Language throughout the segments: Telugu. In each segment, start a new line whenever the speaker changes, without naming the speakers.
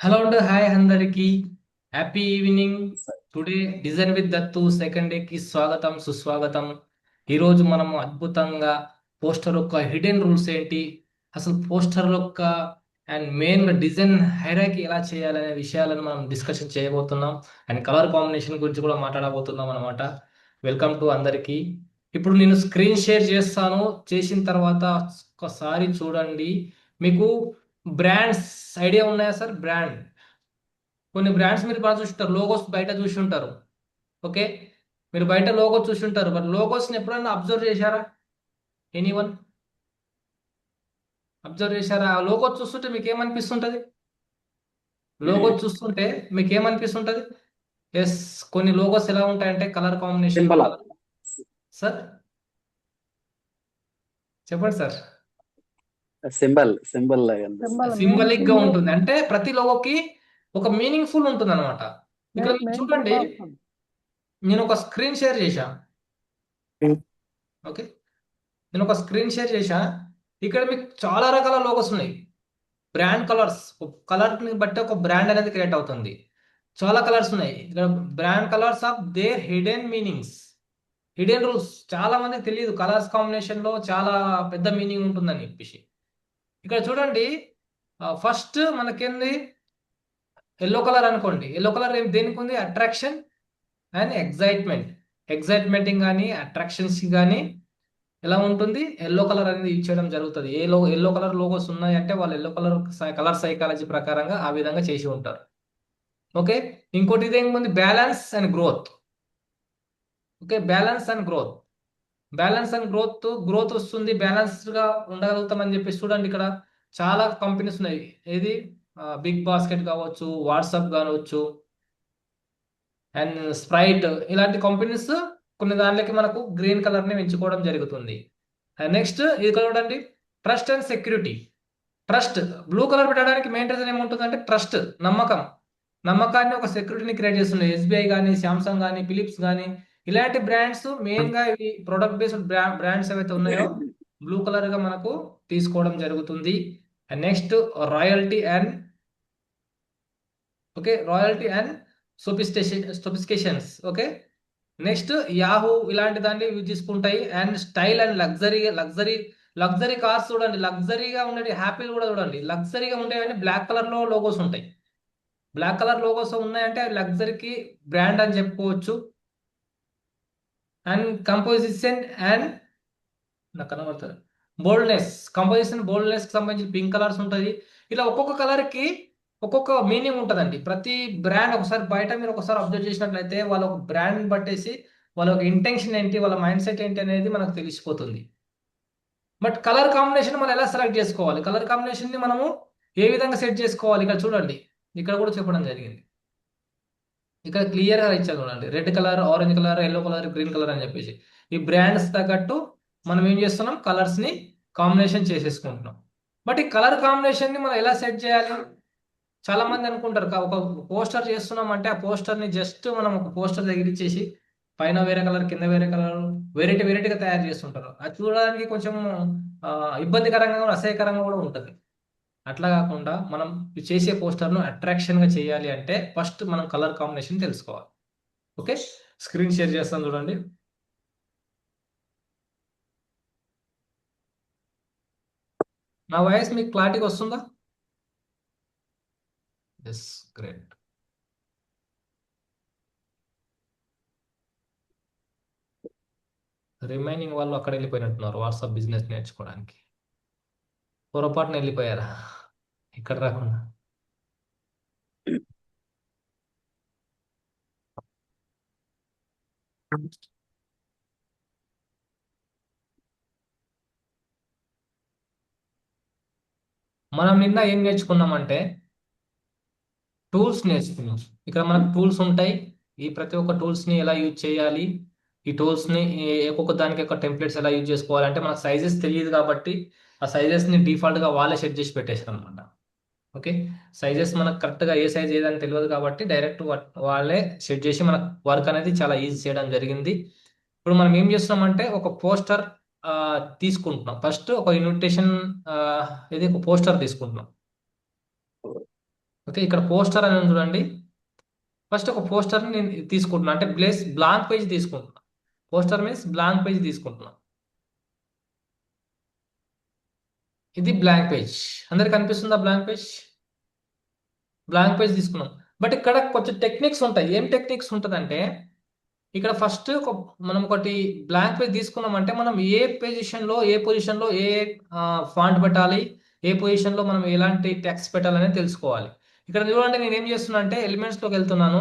హలో అండి, హాయ్ అందరికి. Happy evening. Today design with Dattu second డేకి స్వాగతం సుస్వాగతం. ఈరోజు మనం అద్భుతంగా పోస్టర్ యొక్క హిడెన్ రూల్స్ ఏంటి, అసలు పోస్టర్ యొక్క అండ్ మెయిన్ డిజైన్ హైరాకీ ఎలా చేయాలనే విషయాలను మనం డిస్కషన్ చేయబోతున్నాం. అండ్ కలర్ కాంబినేషన్ గురించి కూడా మాట్లాడబోతున్నాం అనమాట. వెల్కమ్ టు అందరికి. ఇప్పుడు నేను స్క్రీన్ షేర్ చేస్తాను. చేసిన తర్వాత ఒకసారి చూడండి. మీకు బ్రాండ్స్ ఐడియా ఉన్నాయా సార్? కొన్ని బ్రాండ్స్ మీరు బాగా చూసుంటారు, లోగోస్ బయట చూసి ఉంటారు. ఓకే, మీరు బయట లోగో చూసి ఉంటారు, బట్ లోగోస్ని ఎప్పుడైనా అబ్జర్వ్ చేశారా? ఎనీవన్ అబ్జర్వ్ చేశారా? ఆ లోగో చూస్తుంటే మీకు ఏమనిపిస్తుంటది? లోగో చూస్తుంటే మీకు ఏమనిపిస్తుంటది? ఎస్, కొన్ని లోగోస్ ఎలా ఉంటాయంటే colour combination
symbol
colour. Sir చెప్పండి సార్.
సింబల్ లాగా అనిపిస్తుంది.
సింబల్ మెయిన్
సింబలిక్ గా
సింబల్
ఉంటుంది, అంటే ప్రతి లోగోకి ఒక మీనింగ్ఫుల్ ఉంటుంది అనమాట. ఇక్కడ మీరు
మెయిన్ థింగ్
చూడండి,
వస్తుంది.
నేను ఒక స్క్రీన్ షేర్ చేశా. ఓకే, నేను ఒక స్క్రీన్ షేర్ చేశా. ఇక్కడ మీకు చాలా రకాల లోగోస్ ఉన్నాయి. బ్రాండ్ కలర్స్, కలర్ని బట్టి ఒక బ్రాండ్ అనేది క్రియేట్ అవుతుంది. చాలా కలర్స్ ఉన్నాయి ఇక్కడ. Brand colours of their hidden meanings, hidden rules. చాలా మందికి తెలియదు కలర్స్ కాంబినేషన్ లో చాలా పెద్ద మీనింగ్ ఉంటుందని చెప్పేసి. ఇక్కడ చూడండి, ఫస్ట్ మనకేంది? ఎల్లో కలర్ అనుకోండి. ఎల్లో కలర్ దేనికి ఉంది? Attraction and excitement. ఎగ్జైట్మెంట్ కానీ అట్రాక్షన్స్ కానీ ఎలా ఉంటుంది? ఎల్లో కలర్ అనేది యూజ్ చేయడం జరుగుతుంది. ఎల్లో కలర్ లోగోస్ ఉన్నాయి అంటే వాళ్ళు ఎల్లో కలర్ సైకాలజీ ప్రకారంగా ఆ విధంగా చేసి ఉంటారు. ఓకే, ఇంకోటి ఇదేముంది? Balance and growth. Okay, balance and growth. Balance and growth, growth వస్తుంది, బ్యాలెన్స్డ్ గా ఉండగలుగుతామని చెప్పి చూడండి. ఇక్కడ చాలా కంపెనీస్ ఉన్నాయి. ఏది? బిగ్ బాస్కెట్ కావచ్చు, వాట్సాప్ కావచ్చు, అండ్ స్ప్రైట్, ఇలాంటి కంపెనీస్ కొన్ని దాంట్లోకి మనకు గ్రీన్ కలర్ ని ఎంచుకోవడం జరుగుతుంది. నెక్స్ట్ ఇది చూడండి, trust and security. Trust, blue colour పెట్టడానికి మెయిన్ రీజన్ ఏముంటుందంటే ట్రస్ట్, నమ్మకం. నమ్మకాన్ని ఒక సెక్యూరిటీని క్రియేట్ చేస్తుంది. ఎస్బీఐ కానీ, శాంసంగ్ కానీ, ఫిలిప్స్ కానీ, ఇలాంటి బ్రాండ్స్ మెయిన్ గా ఇవి ప్రొడక్ట్ బేస్డ్ బ్రాండ్స్ ఏవైతే ఉన్నాయో బ్లూ కలర్ గా మనకు తీసుకోవడం జరుగుతుంది. And next royalty and, okay, royalty and sophistications. Okay, next Yahoo ఇలాంటి దాన్ని యూజ్ చేసుకుంటాయి. And style and luxury cars చూడండి, లగ్జరీగా ఉండే హ్యాపీలు కూడా చూడండి, లగ్జరీగా ఉండేవన్నీ బ్లాక్ కలర్ లో లోగోస్ ఉంటాయి. బ్లాక్ కలర్ లోగోస్ ఉన్నాయంటే అవి లగ్జరీకి బ్రాండ్ అని చెప్పుకోవచ్చు. అండ్ కంపోజిషన్ అండ్, నాకు కనబడతారు, బోల్డ్నెస్. బోల్డ్నెస్ కి సంబంధించి పింక్ కలర్స్ ఉంటుంది. ఇలా ఒక్కొక్క కలర్ కి ఒక్కొక్క మీనింగ్ ఉంటుందండి. ప్రతి బ్రాండ్ ఒకసారి బయట మీరు ఒకసారి అబ్జర్వ్ చేసినట్లయితే వాళ్ళ ఒక బ్రాండ్ పట్టేసి వాళ్ళ ఒక ఇంటెన్షన్ ఏంటి, వాళ్ళ మైండ్ సెట్ ఏంటి అనేది మనకు తెలిసిపోతుంది. బట్ కలర్ కాంబినేషన్ మనం ఎలా సెలెక్ట్ చేసుకోవాలి? కలర్ కాంబినేషన్ ని మనము ఏ విధంగా సెట్ చేసుకోవాలి? ఇక్కడ చూడండి, ఇక్కడ కూడా చెప్పడం జరిగింది. ఇక్కడ క్లియర్ గా ఇచ్చారు చూడండి, red colour, orange colour, yellow colour, green colour అని చెప్పేసి. ఈ బ్రాండ్స్ తగ్గట్టు మనం ఏం చేస్తున్నాం? కలర్స్ ని కాంబినేషన్ చేసేసుకుంటున్నాం. బట్ ఈ కలర్ కాంబినేషన్ ని మనం ఎలా సెట్ చేయాలి? చాలా మంది అనుకుంటారు ఒక పోస్టర్ చేస్తున్నాం అంటే ఆ పోస్టర్ ని జస్ట్ మనం ఒక పోస్టర్ తగిలిచ్చేసి పైన వేరే కలర్, కింద వేరే కలర్, వెరైటీగా తయారు చేస్తుంటారు. అది చూడడానికి కొంచెం ఇబ్బందికరంగా కూడా, అసహ్యకరంగా కూడా ఉంటుంది. అట్లా కాకుండా మనం చేసే పోస్టర్ను అట్రాక్షన్ గా చేయాలి అంటే ఫస్ట్ మనం కలర్ కాంబినేషన్ తెలుసుకోవాలి. ఓకే, స్క్రీన్ షేర్ చేస్తాను చూడండి. నా వాయిస్ మీకు క్లారిటీగా వస్తుందా? Yes, great. రిమైనింగ్ వాళ్ళు అక్కడ వెళ్ళిపోయినట్టున్నారు వాట్సాప్ బిజినెస్ నేర్చుకోవడానికి. పొరపాటున వెళ్ళిపోయారా ఇక్కడ రాకుండా? మనం నిన్న ఏం నేర్చుకున్నామంటే టూల్స్ నేర్చుకున్నాం. ఇక్కడ మనకు టూల్స్ ఉంటాయి. ఈ ప్రతి ఒక్క టూల్స్ ని ఎలా యూజ్ చేయాలి, ఈ టూల్స్ ని ఒక్కొక్క దానికి ఒక టెంప్లెట్స్ ఎలా యూజ్ చేసుకోవాలి అంటే మనకు సైజెస్ తెలియదు కాబట్టి ఆ సైజెస్ ని డిఫాల్ట్ గా వాళ్ళే సెట్ చేసి పెట్టేశారు అనమాట. ఓకే, సైజెస్ మనకు కరెక్ట్ గా ఏ సైజ్ ఏదని తెలియదు కాబట్టి డైరెక్ట్ వాళ్ళే సెట్ చేసి మనకు వర్క్ అనేది చాలా ఈజీ చేయడం జరిగింది. ఇప్పుడు మనం ఏం చేస్తున్నామంటే ఒక పోస్టర్ తీసుకుంటున్నాం. ఫస్ట్ ఒక ఇన్విటేషన్, ఇది ఒక పోస్టర్ తీసుకుంటున్నాం. ఓకే, ఇక్కడ పోస్టర్ అని ఉంది చూడండి. ఫస్ట్ ఒక పోస్టర్ని నేను తీసుకుంటున్నా, అంటే బ్లాంక్ పేజ్ తీసుకుంటున్నా. పోస్టర్ మీన్స్ బ్లాంక్ పేజ్ తీసుకుంటున్నా. ఇది బ్లాంక్ పేజ్. అందరికి కనిపిస్తుందా బ్లాంక్ పేజ్? బ్లాంక్ పేజ్ తీసుకున్నాం. బట్ ఇక్కడ కొంచెం టెక్నిక్స్ ఉంటాయి. ఏం టెక్నిక్స్ ఉంటుందంటే, ఇక్కడ ఫస్ట్ మనం ఒకటి బ్లాంక్ పేజ్ తీసుకున్నామంటే మనం ఏ పొజిషన్లో ఏ ఫాంట్ పెట్టాలి, ఏ పొజిషన్లో మనం ఎలాంటి టెక్స్ట్ పెట్టాలనేది తెలుసుకోవాలి. ఇక్కడ చూడండి, నేను ఏం చేస్తున్నా అంటే ఎలిమెంట్స్లోకి వెళ్తున్నాను.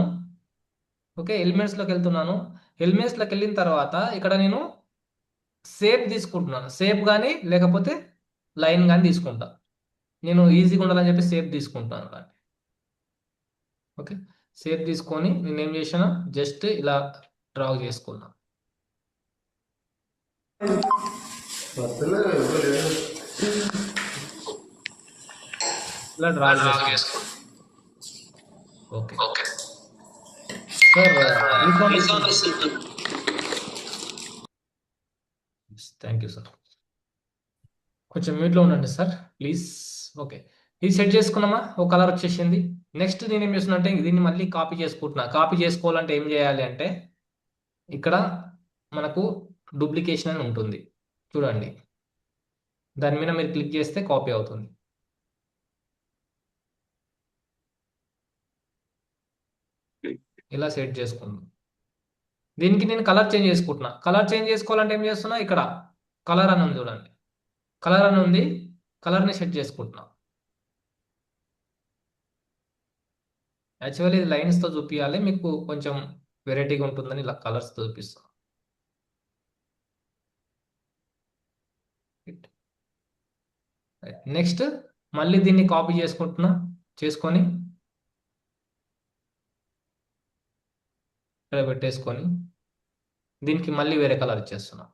ఓకే, ఎలిమెంట్స్లోకి వెళ్తున్నాను. ఎలిమెంట్స్లోకి వెళ్ళిన తర్వాత ఇక్కడ నేను షేప్ తీసుకుంటున్నాను. షేప్ కానీ లేకపోతే లైన్ కానీ తీసుకుంటా. నేను ఈజీగా ఉండాలని చెప్పి షేప్ తీసుకుంటాను కానీ. ఓకే, షేప్ తీసుకొని నేను ఏం చేసిన, జస్ట్ ఇలా డ్రా చేసుకున్నా. ఇలా డ్రా చేసుకో. Okay sir, thank you sir. కొంచెం మ్యూట్లో ఉండండి సార్ ప్లీజ్. ఓకే, ఇది సెట్ చేసుకున్నామా, ఒక కలర్ వచ్చేసింది. నెక్స్ట్ నేను ఏం చేస్తున్నా అంటే దీన్ని మళ్ళీ కాపీ చేసుకుంటున్నా. కాపీ చేసుకోవాలంటే ఏం చేయాలి అంటే, ఇక్కడ మనకు డూప్లికేషన్ అని ఉంటుంది చూడండి, దాని మీద మీరు క్లిక్ చేస్తే కాపీ అవుతుంది. ఇలా సెట్ చేసుకుందాం. దీనికి నేను కలర్ చేంజ్ చేసుకుంటున్నా. కలర్ చేంజ్ చేసుకోవాలంటే ఏం చేస్తున్నా, ఇక్కడ కలర్ అని ఉంది చూడండి, కలర్ అని ఉంది, కలర్ని సెట్ చేసుకుంటున్నా. యాక్చువల్లీ ఇది లైన్స్తో చూపించాలి, మీకు కొంచెం వెరైటీగా ఉంటుందని ఇలా కలర్స్తో చూపిస్తాను. నెక్స్ట్ మళ్ళీ దీన్ని కాపీ చేసుకొని ఇక్కడ పెట్టేసుకొని దీనికి మళ్ళీ వేరే కలర్ ఇచ్చేస్తున్నా.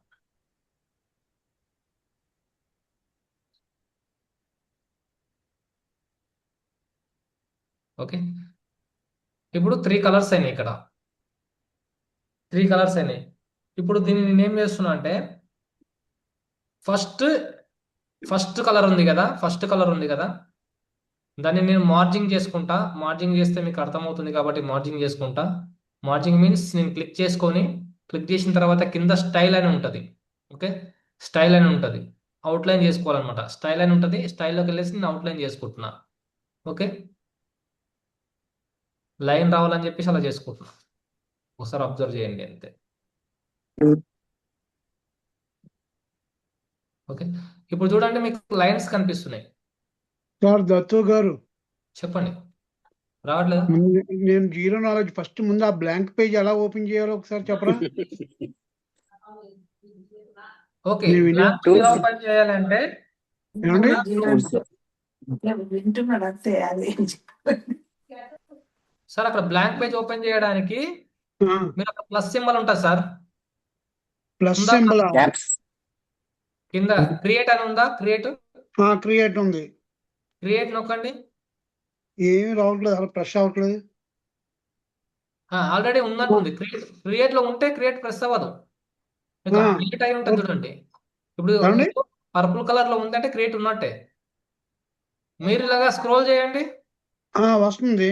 ఓకే, ఇప్పుడు 3 కలర్స్ అయినాయి. ఇక్కడ 3 కలర్స్ అయినాయి. ఇప్పుడు దీన్ని నేను ఏం చేస్తున్నా అంటే, ఫస్ట్ కలర్ ఉంది కదా, దాన్ని నేను మార్జింగ్ చేసుకుంటా. మార్జింగ్ చేస్తే మీకు అర్థమవుతుంది కాబట్టి మార్జింగ్ చేసుకుంటా. మార్జింగ్ మీన్స్ నేను క్లిక్ చేసిన తర్వాత కింద స్టైల్ అని ఉంటుంది. ఓకే, స్టైల్ అని ఉంటుంది, అవుట్లైన్ చేసుకోవాలన్నమాట. స్టైల్ అని ఉంటుంది, స్టైల్లోకి వెళ్ళేసి నేను అవుట్లైన్ చేసుకుంటున్నా. ఓకే, లైన్ రావాలని చెప్పేసి అలా చేసుకుంటున్నా. ఒకసారి అబ్జర్వ్ చేయండి అంతే. ఓకే, ఇప్పుడు చూడండి మీకు లైన్స్ కనిపిస్తున్నాయి.
సార్ దత్తు గారు,
చెప్పండి, రావట్లేదు?
నేను జీరో నాలెడ్జ్. ఫస్ట్ ముందు ఆ బ్లాంక్ పేజ్ ఎలా ఓపెన్ చేయాలో ఒకసారి చెప్పరా?
ఓకే,
నేను వినే
బ్లాంక్ పేజ్ ఎలా ఓపెన్ చేయాలంటే,
ఏమండి?
వింటున్నాడు అంతే. అది
సార్ అక్కడ బ్లాంక్ పేజ్ ఓపెన్ చేయడానికి
ఆ,
మీరు అక్కడ ప్లస్ సింబల్ ఉంటుంది సార్,
ప్లస్
ఉందా?
సింబల్
కింద క్రియేట్ అని ఉందా?
క్రియేట్ ఉంది.
క్రియేట్ నొక్కండి.
ఏమీ రావట్లేదు, అలా ప్రెస్ అవ్వట్లేదు.
ఆల్రెడీ ఉన్నట్టుంది. క్రియేట్ లో ఉంటే క్రియేట్ ప్రెస్ అవ్వదు, మీకు
ఆ,
క్రియేట్ అయి ఉంటుంది చూడండి. ఇప్పుడు
ఏమండి?
పర్పుల్ కలర్ లో ఉందంటే క్రియేట్ ఉన్నట్టే. మీరు ఇలాగా స్క్రోల్ చేయండి.
వస్తుంది.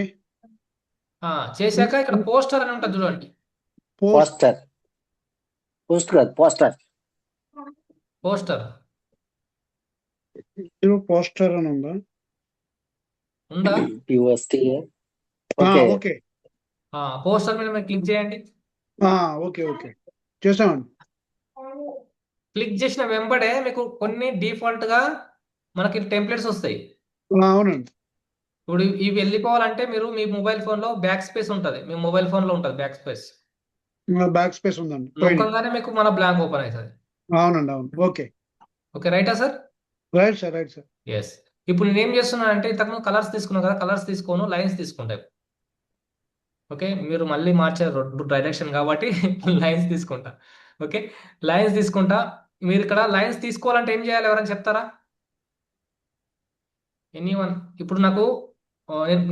చేశాక ఇక్కడ పోస్టర్ అని ఉంటుంది చూడండి.
పోస్ట్
పోస్టర్
పోస్టర్ అని ఉందా?
ఉందా?
ఓకే.
పోస్టర్ మీద మీరు క్లిక్ చేయండి.
ఓకే ఓకే చేసామండి.
క్లిక్ చేసిన వెంబడే మీకు కొన్ని డిఫాల్ట్ గా మనకి టెంప్లెట్స్ వస్తాయి.
అవునండి.
ఇప్పుడు ఇవి వెళ్ళిపోవాలంటే మీరు మీ మొబైల్ ఫోన్ లో బ్యాక్ స్పేస్ ఉంటుంది, మీ మొబైల్ ఫోన్ లో ఉంటుంది బ్యాక్ స్పేస్.
బ్యాక్ స్పేస్ ఉందండి.
నొక్కగానే మీకు మన బ్లాంక్ ఓపెన్ అవుతుంది.
అవునండి, అవును. ఓకే
ఓకే, రైటా సార్?
Right sir.
ఎస్. ఇప్పుడు నేను ఏం చేస్తున్నా అంటే, ఇంతకుముందు కలర్స్ తీసుకున్నాను కదా, కలర్స్ తీసుకోను, లైన్స్ తీసుకుంటాయి. ఓకే, మీరు మళ్ళీ మార్చారు డైరెక్షన్ కాబట్టి లైన్స్ తీసుకుంటా. ఓకే, లైన్స్ తీసుకుంటా. మీరు ఇక్కడ లైన్స్ తీసుకోవాలంటే ఏం చేయాలి, ఎవరైనా చెప్తారా? ఎనీవన్? ఇప్పుడు నాకు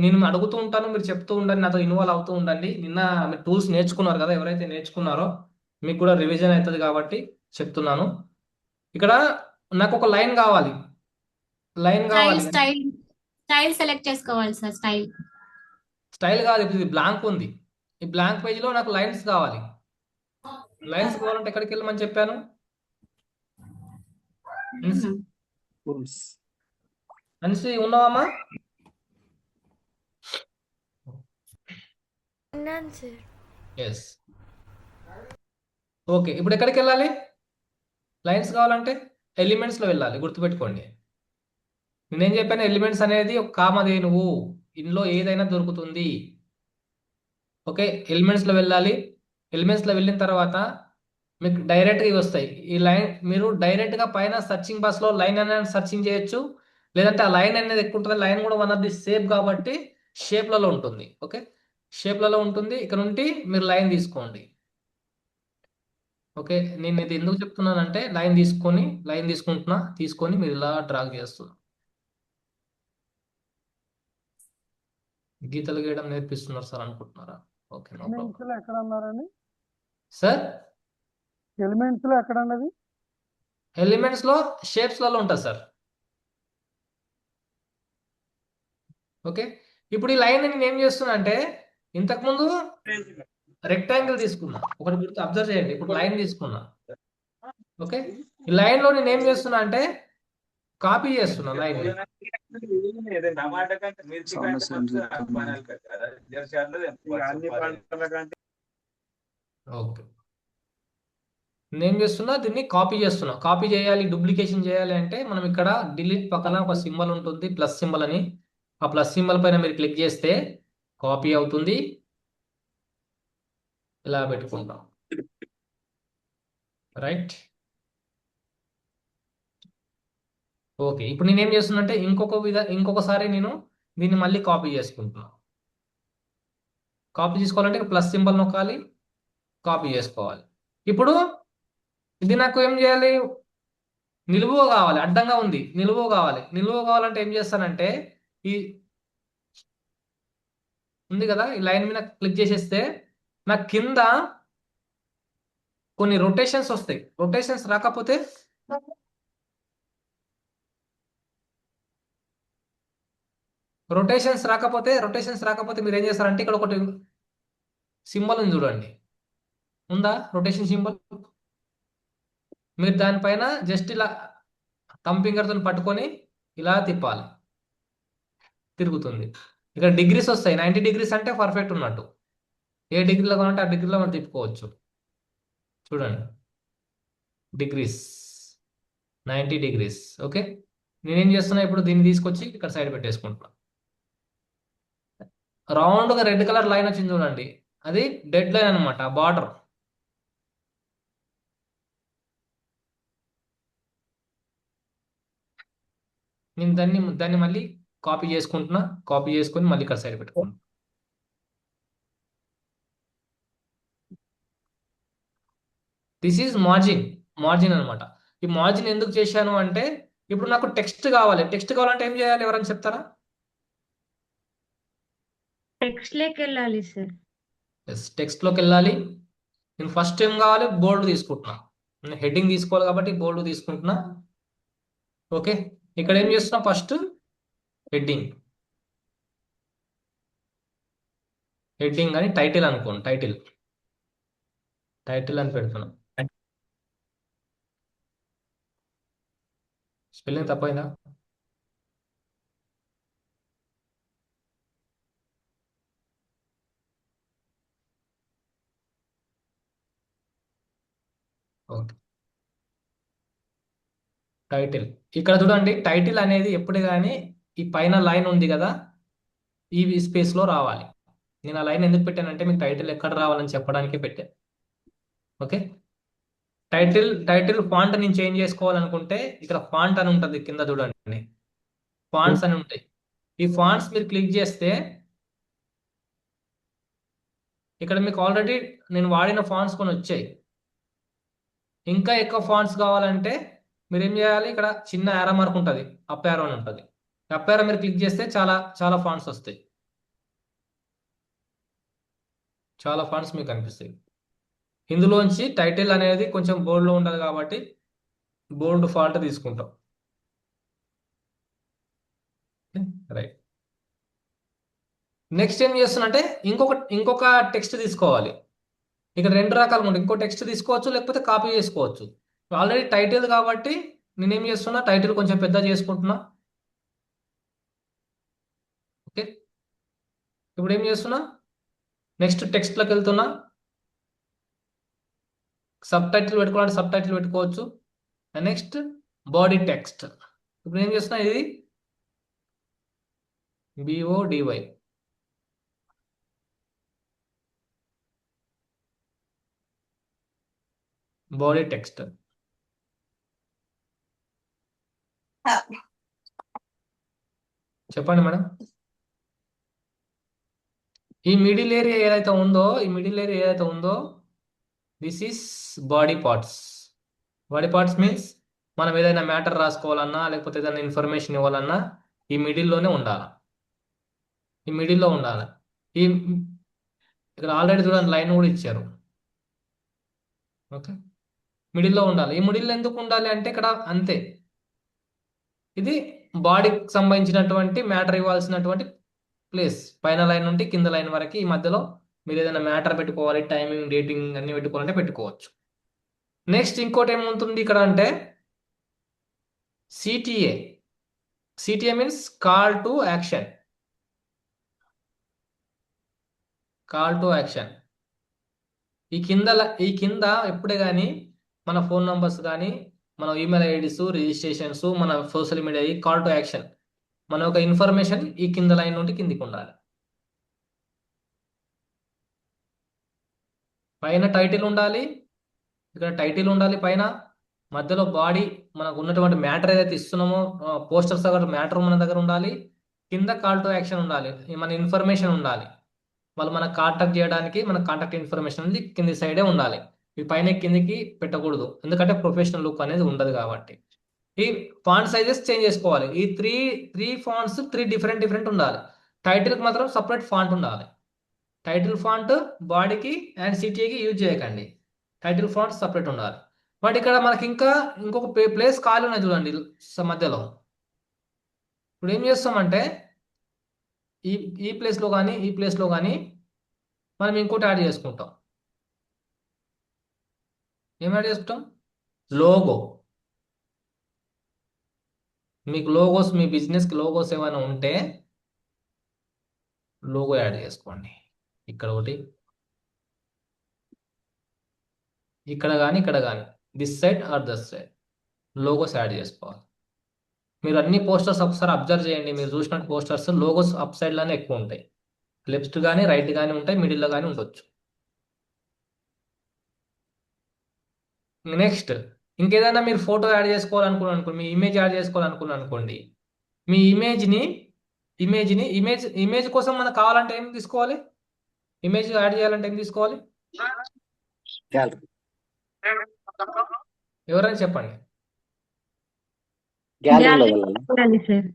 నేను అడుగుతూ ఉంటాను, మీరు చెప్తూ ఉండండి, నాతో ఇన్వాల్వ్ అవుతూ ఉండండి. నిన్న మీరు టూల్స్ నేర్చుకున్నారు కదా, ఎవరైతే నేర్చుకున్నారో మీకు కూడా రివిజన్ అవుతుంది కాబట్టి చెప్తున్నాను. ఇక్కడ నాకు ఒక లైన్ కావాలి.
స్టైల్ సెలెక్ట్ చేసుకోవాలి సార్.
స్టైల్ కాదు, ఇప్పుడు ఇది బ్లాంక్ ఉంది. ఈ బ్లాంక్ పేజీలో నాకు లైన్స్ కావాలి. లైన్స్ కావాలంటే ఎక్కడికి వెళ్ళమని చెప్పాను? అన్సి అన్సి ఉన్నావమ్మా?
ఉన్నాను సార్.
ఎస్. ఓకే, ఇప్పుడు ఎక్కడికి వెళ్ళాలి? లైన్స్ కావాలంటే ఎలిమెంట్స్లో వెళ్ళాలి, గుర్తుపెట్టుకోండి. నేనేం చెప్పాను? ఎలిమెంట్స్ అనేది ఒక కామధేనువు, ఇందులో ఏదైనా దొరుకుతుంది. ఓకే, ఎలిమెంట్స్లో వెళ్ళాలి. ఎలిమెంట్స్లో వెళ్ళిన తర్వాత మీకు డైరెక్ట్గా ఇవి వస్తాయి. ఈ లైన్ మీరు డైరెక్ట్గా పైన సర్చింగ్ బాక్స్లో లైన్ అనేది సర్చింగ్ చేయొచ్చు, లేదంటే ఆ లైన్ అనేది ఎక్కువ ఉంటుంది. లైన్ కూడా వన్ ఆఫ్ ది షేప్ కాబట్టి షేప్లలో ఉంటుంది. ఓకే, షేప్లలో ఉంటుంది. ఇక్కడ నుండి మీరు లైన్ తీసుకోండి. ఓకే, నేను ఇది ఎందుకు చెప్తున్నానంటే లైన్ తీసుకొని మీరు ఇలా డ్రా చేస్తున్నారు. గీతలు గీయడం నేర్పిస్తున్నారు సార్ అనుకుంటున్నారా? Okay, no problem.
ఎలిమెంట్స్ లో ఎక్కడ అన్నారండి?
సార్
ఎలిమెంట్స్ లో ఎక్కడ అన్నది?
ఎలిమెంట్స్లో షేప్స్లలో ఉంటుంది సార్. ఓకే, ఇప్పుడు ఈ లైన్ నేను ఏం చేస్తున్నా అంటే ఇంతకుముందు రెక్టాంగిల్ తీసుకున్నా, ఒకటి గుర్తు అబ్జర్వ్ చేయండి. ఇప్పుడు లైన్ తీసుకున్నా. ఓకే, ఈ లైన్ లో నేను ఏం చేస్తున్నా అంటే కాపీ చేస్తున్నా లైన్. ఓకే, నేను చేస్తున్నా దీన్ని కాపీ చేస్తున్నా. కాపీ చేయాలి, డూప్లికేషన్ చేయాలి అంటే మనం ఇక్కడ డిలీట్ పక్కన ఒక సింబల్ ఉంటుంది, ప్లస్ సింబల్ అని. ఆ ప్లస్ సింబల్ పైన మీరు క్లిక్ చేస్తే కాపీ అవుతుంది. ఇలా పెట్టుకుంటాం, రైట్. ఓకే, ఇప్పుడు నేను ఏం చేస్తున్నా అంటే ఇంకొకసారి నేను దీన్ని మళ్ళీ కాపీ చేసుకుంటున్నా. కాపీ చేసుకోవాలంటే ప్లస్ సింబల్ నొక్కాలి, కాపీ చేసుకోవాలి. ఇప్పుడు ఇది నాకు ఏం చేయాలి? నిలువుగా కావాలి, అడ్డంగా ఉంది, నిలువుగా కావాలి. నిలువుగా కావాలంటే ఏం చేస్తానంటే ఈ ఉంది కదా, ఈ లైన్ మీద క్లిక్ చేసేస్తే నాకు కింద కొన్ని రొటేషన్స్ వస్తాయి. రొటేషన్స్ రాకపోతే మీరు ఏం చేస్తారంటే ఇక్కడ ఒకటి సింబల్ ఉంది చూడండి, ఉందా రొటేషన్ సింబల్? మీరు దానిపైన జస్ట్ ఇలా థంబ్ ఫింగర్తో పట్టుకొని ఇలా తిప్పాలి, తిరుగుతుంది. ఇక్కడ డిగ్రీస్ వస్తాయి. 90 డిగ్రీస్ అంటే పర్ఫెక్ట్ ఉన్నట్టు. ఏ డిగ్రీలో కావాలంటే ఆ డిగ్రీలో మనం తిప్పుకోవచ్చు. చూడండి, డిగ్రీస్ 90 డిగ్రీస్. ఓకే, నేనేం చేస్తున్నా ఇప్పుడు దీన్ని తీసుకొచ్చి ఇక్కడ సైడ్ పెట్టేసుకుంటున్నా. రౌండ్గా రెడ్ కలర్ లైన్ వచ్చింది చూడండి, అది డెడ్ లైన్ అనమాట, బార్డర్. నేను దాన్ని మళ్ళీ కాపీ చేసుకుంటున్నా. కాపీ చేసుకొని మళ్ళీ ఇక్కడ సైడ్ పెట్టుకుంటున్నా. దిస్ ఈజ్ మార్జిన్ అనమాట. ఈ మార్జిన్ ఎందుకు చేశాను అంటే ఇప్పుడు నాకు టెక్స్ట్ కావాలంటే ఏం చేయాలి? ఎవరైనా చెప్తారా?
టెక్స్ట్ లోకి వెళ్ళాలి సార్.
టెక్స్ట్లోకి వెళ్ళాలి. నేను ఫస్ట్ ఏం కావాలి? బోల్డ్ తీసుకుంటున్నా. నేను హెడ్డింగ్ తీసుకోవాలి కాబట్టి బోల్డ్ తీసుకుంటున్నా. ఓకే, ఇక్కడ ఏం చేస్తున్నా? ఫస్ట్ హెడ్డింగ్ అని టైటిల్ అనుకోండి. టైటిల్ అని పెడుతున్నా. స్పెల్లింగ్ తప్పైందా? Okay, title. ఇక్కడ చూడండి, టైటిల్ అనేది ఎప్పుడు కానీ ఈ పైన లైన్ ఉంది కదా, ఈ స్పేస్లో రావాలి. నేను ఆ లైన్ ఎందుకు పెట్టానంటే మీకు టైటిల్ ఎక్కడ రావాలని చెప్పడానికి పెట్టాను. ఓకే, టైటిల్ ఫాంట్ నేను చేంజ్ చేసుకోవాలనుకుంటే ఇక్కడ ఫాంట్ అని ఉంటుంది కింద చూడండి, ఫాంట్స్ అని ఉంటాయి. ఈ ఫాంట్స్ మీరు క్లిక్ చేస్తే ఇక్కడ మీకు ఆల్రెడీ నేను వాడిన ఫాంట్స్ కొన్ని వచ్చాయి. ఇంకా ఎక్కువ ఫాంట్స్ కావాలంటే మీరు ఏం చేయాలి? ఇక్కడ చిన్న యారో మార్క్ ఉంటుంది, అప్ యారో అని ఉంటుంది. అప్ యారో మీరు క్లిక్ చేస్తే చాలా చాలా ఫాంట్స్ వస్తాయి. చాలా ఫాంట్స్ మీకు కనిపిస్తాయి. ఇందులోంచి టైటిల్ అనేది కొంచెం బోల్డ్లో ఉంటుంది కాబట్టి బోల్డ్ ఫాంట్ తీసుకుంటాం. రైట్. నెక్స్ట్ ఏం చేస్తున్నంటే ఇంకొక టెక్స్ట్ తీసుకోవాలి. ఇక్కడ 2 రకాలుగా ఉంటాయి. ఇంకో టెక్స్ట్ తీసుకోవచ్చు, లేకపోతే కాపీ చేసుకోవచ్చు. ఆల్రెడీ టైటిల్ కాబట్టి నేనేం చేస్తున్నా, టైటిల్ కొంచెం పెద్ద చేసుకుంటున్నా. ఓకే, ఇప్పుడు ఏం చేస్తున్నా, నెక్స్ట్ టెక్స్ట్లోకి వెళ్తున్నా. సబ్ టైటిల్ పెట్టుకోవాలంటే సబ్ టైటిల్ పెట్టుకోవచ్చు. Next body text. ఇప్పుడు ఏం చేస్తున్నా, ఇది BODY బాడీ టెక్స్ట్. చెప్పండి మేడం. ఈ మిడిల్ ఏరియా ఏదైతే ఉందో this is body parts. Body parts means మనం ఏదైనా మ్యాటర్ రాసుకోవాలన్నా, లేకపోతే ఏదైనా ఇన్ఫర్మేషన్ ఇవ్వాలన్నా ఈ మిడిల్లోనే ఉండాలి. ఈ మిడిల్లో ఉండాలి. ఈ ఇక్కడ ఆల్రెడీ చూడండి లైన్ కూడా ఇచ్చారు. ఓకే, మిడిల్లో ఉండాలి. ఈ మిడిల్లో ఎందుకు ఉండాలి అంటే ఇక్కడ అంతే, ఇది బాడీకి సంబంధించినటువంటి మ్యాటర్ ఇవ్వాల్సినటువంటి ప్లేస్. పైన లైన్ నుండి కింద లైన్ వరకు ఈ మధ్యలో మీరు ఏదైనా మ్యాటర్ పెట్టుకోవాలి, టైమింగ్, డేటింగ్ అన్ని పెట్టుకోవాలంటే పెట్టుకోవచ్చు. నెక్స్ట్ ఇంకోటి ఏముంటుంది ఇక్కడ అంటే CTA. CTA means call to action. ఈ కింద ఎప్పుడే కానీ మన ఫోన్ నంబర్స్ కానీ, మన ఈమెయిల్ ఐడీస్, రిజిస్ట్రేషన్స్, మన సోషల్ మీడియా, ఈ కాల్ టు యాక్షన్, మన ఒక ఇన్ఫర్మేషన్ ఈ కింద లైన్ నుండి కిందికి ఉండాలి. పైన టైటిల్ ఉండాలి, ఇక్కడ టైటిల్ ఉండాలి పైన. మధ్యలో బాడీ, మనకు ఉన్నటువంటి మ్యాటర్ ఏదైతే ఇస్తున్నామో పోస్టర్స్ దగ్గర మ్యాటర్ మన దగ్గర ఉండాలి. కింద కాల్ టు యాక్షన్ ఉండాలి, మన ఇన్ఫర్మేషన్ ఉండాలి. వాళ్ళు మనకు కాంటాక్ట్ చేయడానికి మన కాంటాక్ట్ ఇన్ఫర్మేషన్ అనేది కింది సైడే ఉండాలి. ఈ పైన కిందికి పెట్టకూడదు, ఎందుకంటే ప్రొఫెషనల్ లుక్ అనేది ఉండదు కాబట్టి. ఈ ఫాంట్ సైజెస్ చేంజ్ చేసుకోవాలి. ఈ త్రీ ఫాంట్స్ 3 డిఫరెంట్ ఉండాలి. టైటిల్కి మాత్రం సపరేట్ ఫాంట్ ఉండాలి. టైటిల్ ఫాంట్ బాడీకి అండ్ సిటీకి యూజ్ చేయకండి. టైటిల్ ఫాంట్ సపరేట్ ఉండాలి. బట్ ఇక్కడ మనకి ఇంకొక ప్లేస్ ఖాళీ ఉన్నది చూడండి మధ్యలో. ఇప్పుడు ఏం చేస్తామంటే ఈ ప్లేస్లో కానీ మనం ఇంకోటి యాడ్ చేసుకుంటాం. ఏం యాడ్ చేసుకుంటాం? లోగో. మీకు లోగోస్, మీ బిజినెస్కి లోగోస్ ఏమైనా ఉంటే లోగో యాడ్ చేసుకోండి. ఇక్కడ ఒకటి, ఇక్కడ కానీ this side or this side logos add చేసుకోవాలి. మీరు అన్ని పోస్టర్స్ ఒకసారి అబ్జర్వ్ చేయండి. మీరు చూసినట్టు పోస్టర్స్ లోగోస్ అప్ సైడ్లోనే ఎక్కువ ఉంటాయి. లెఫ్ట్ కానీ రైట్ కానీ ఉంటాయి, మిడిల్లో కానీ ఉండొచ్చు. నెక్స్ట్ ఇంకేదైనా మీరు ఫోటో యాడ్ చేసుకోవాలనుకోండి, మీ ఇమేజ్ యాడ్ చేసుకోవాలనుకోండి, మీ ఇమేజ్ కోసం మనకు కావాలంటే ఏం తీసుకోవాలి? ఇమేజ్ యాడ్ చేయాలంటే ఏం తీసుకోవాలి? ఎవరైనా చెప్పండి.
గ్యాలరీ వెళ్ళాలి సార్.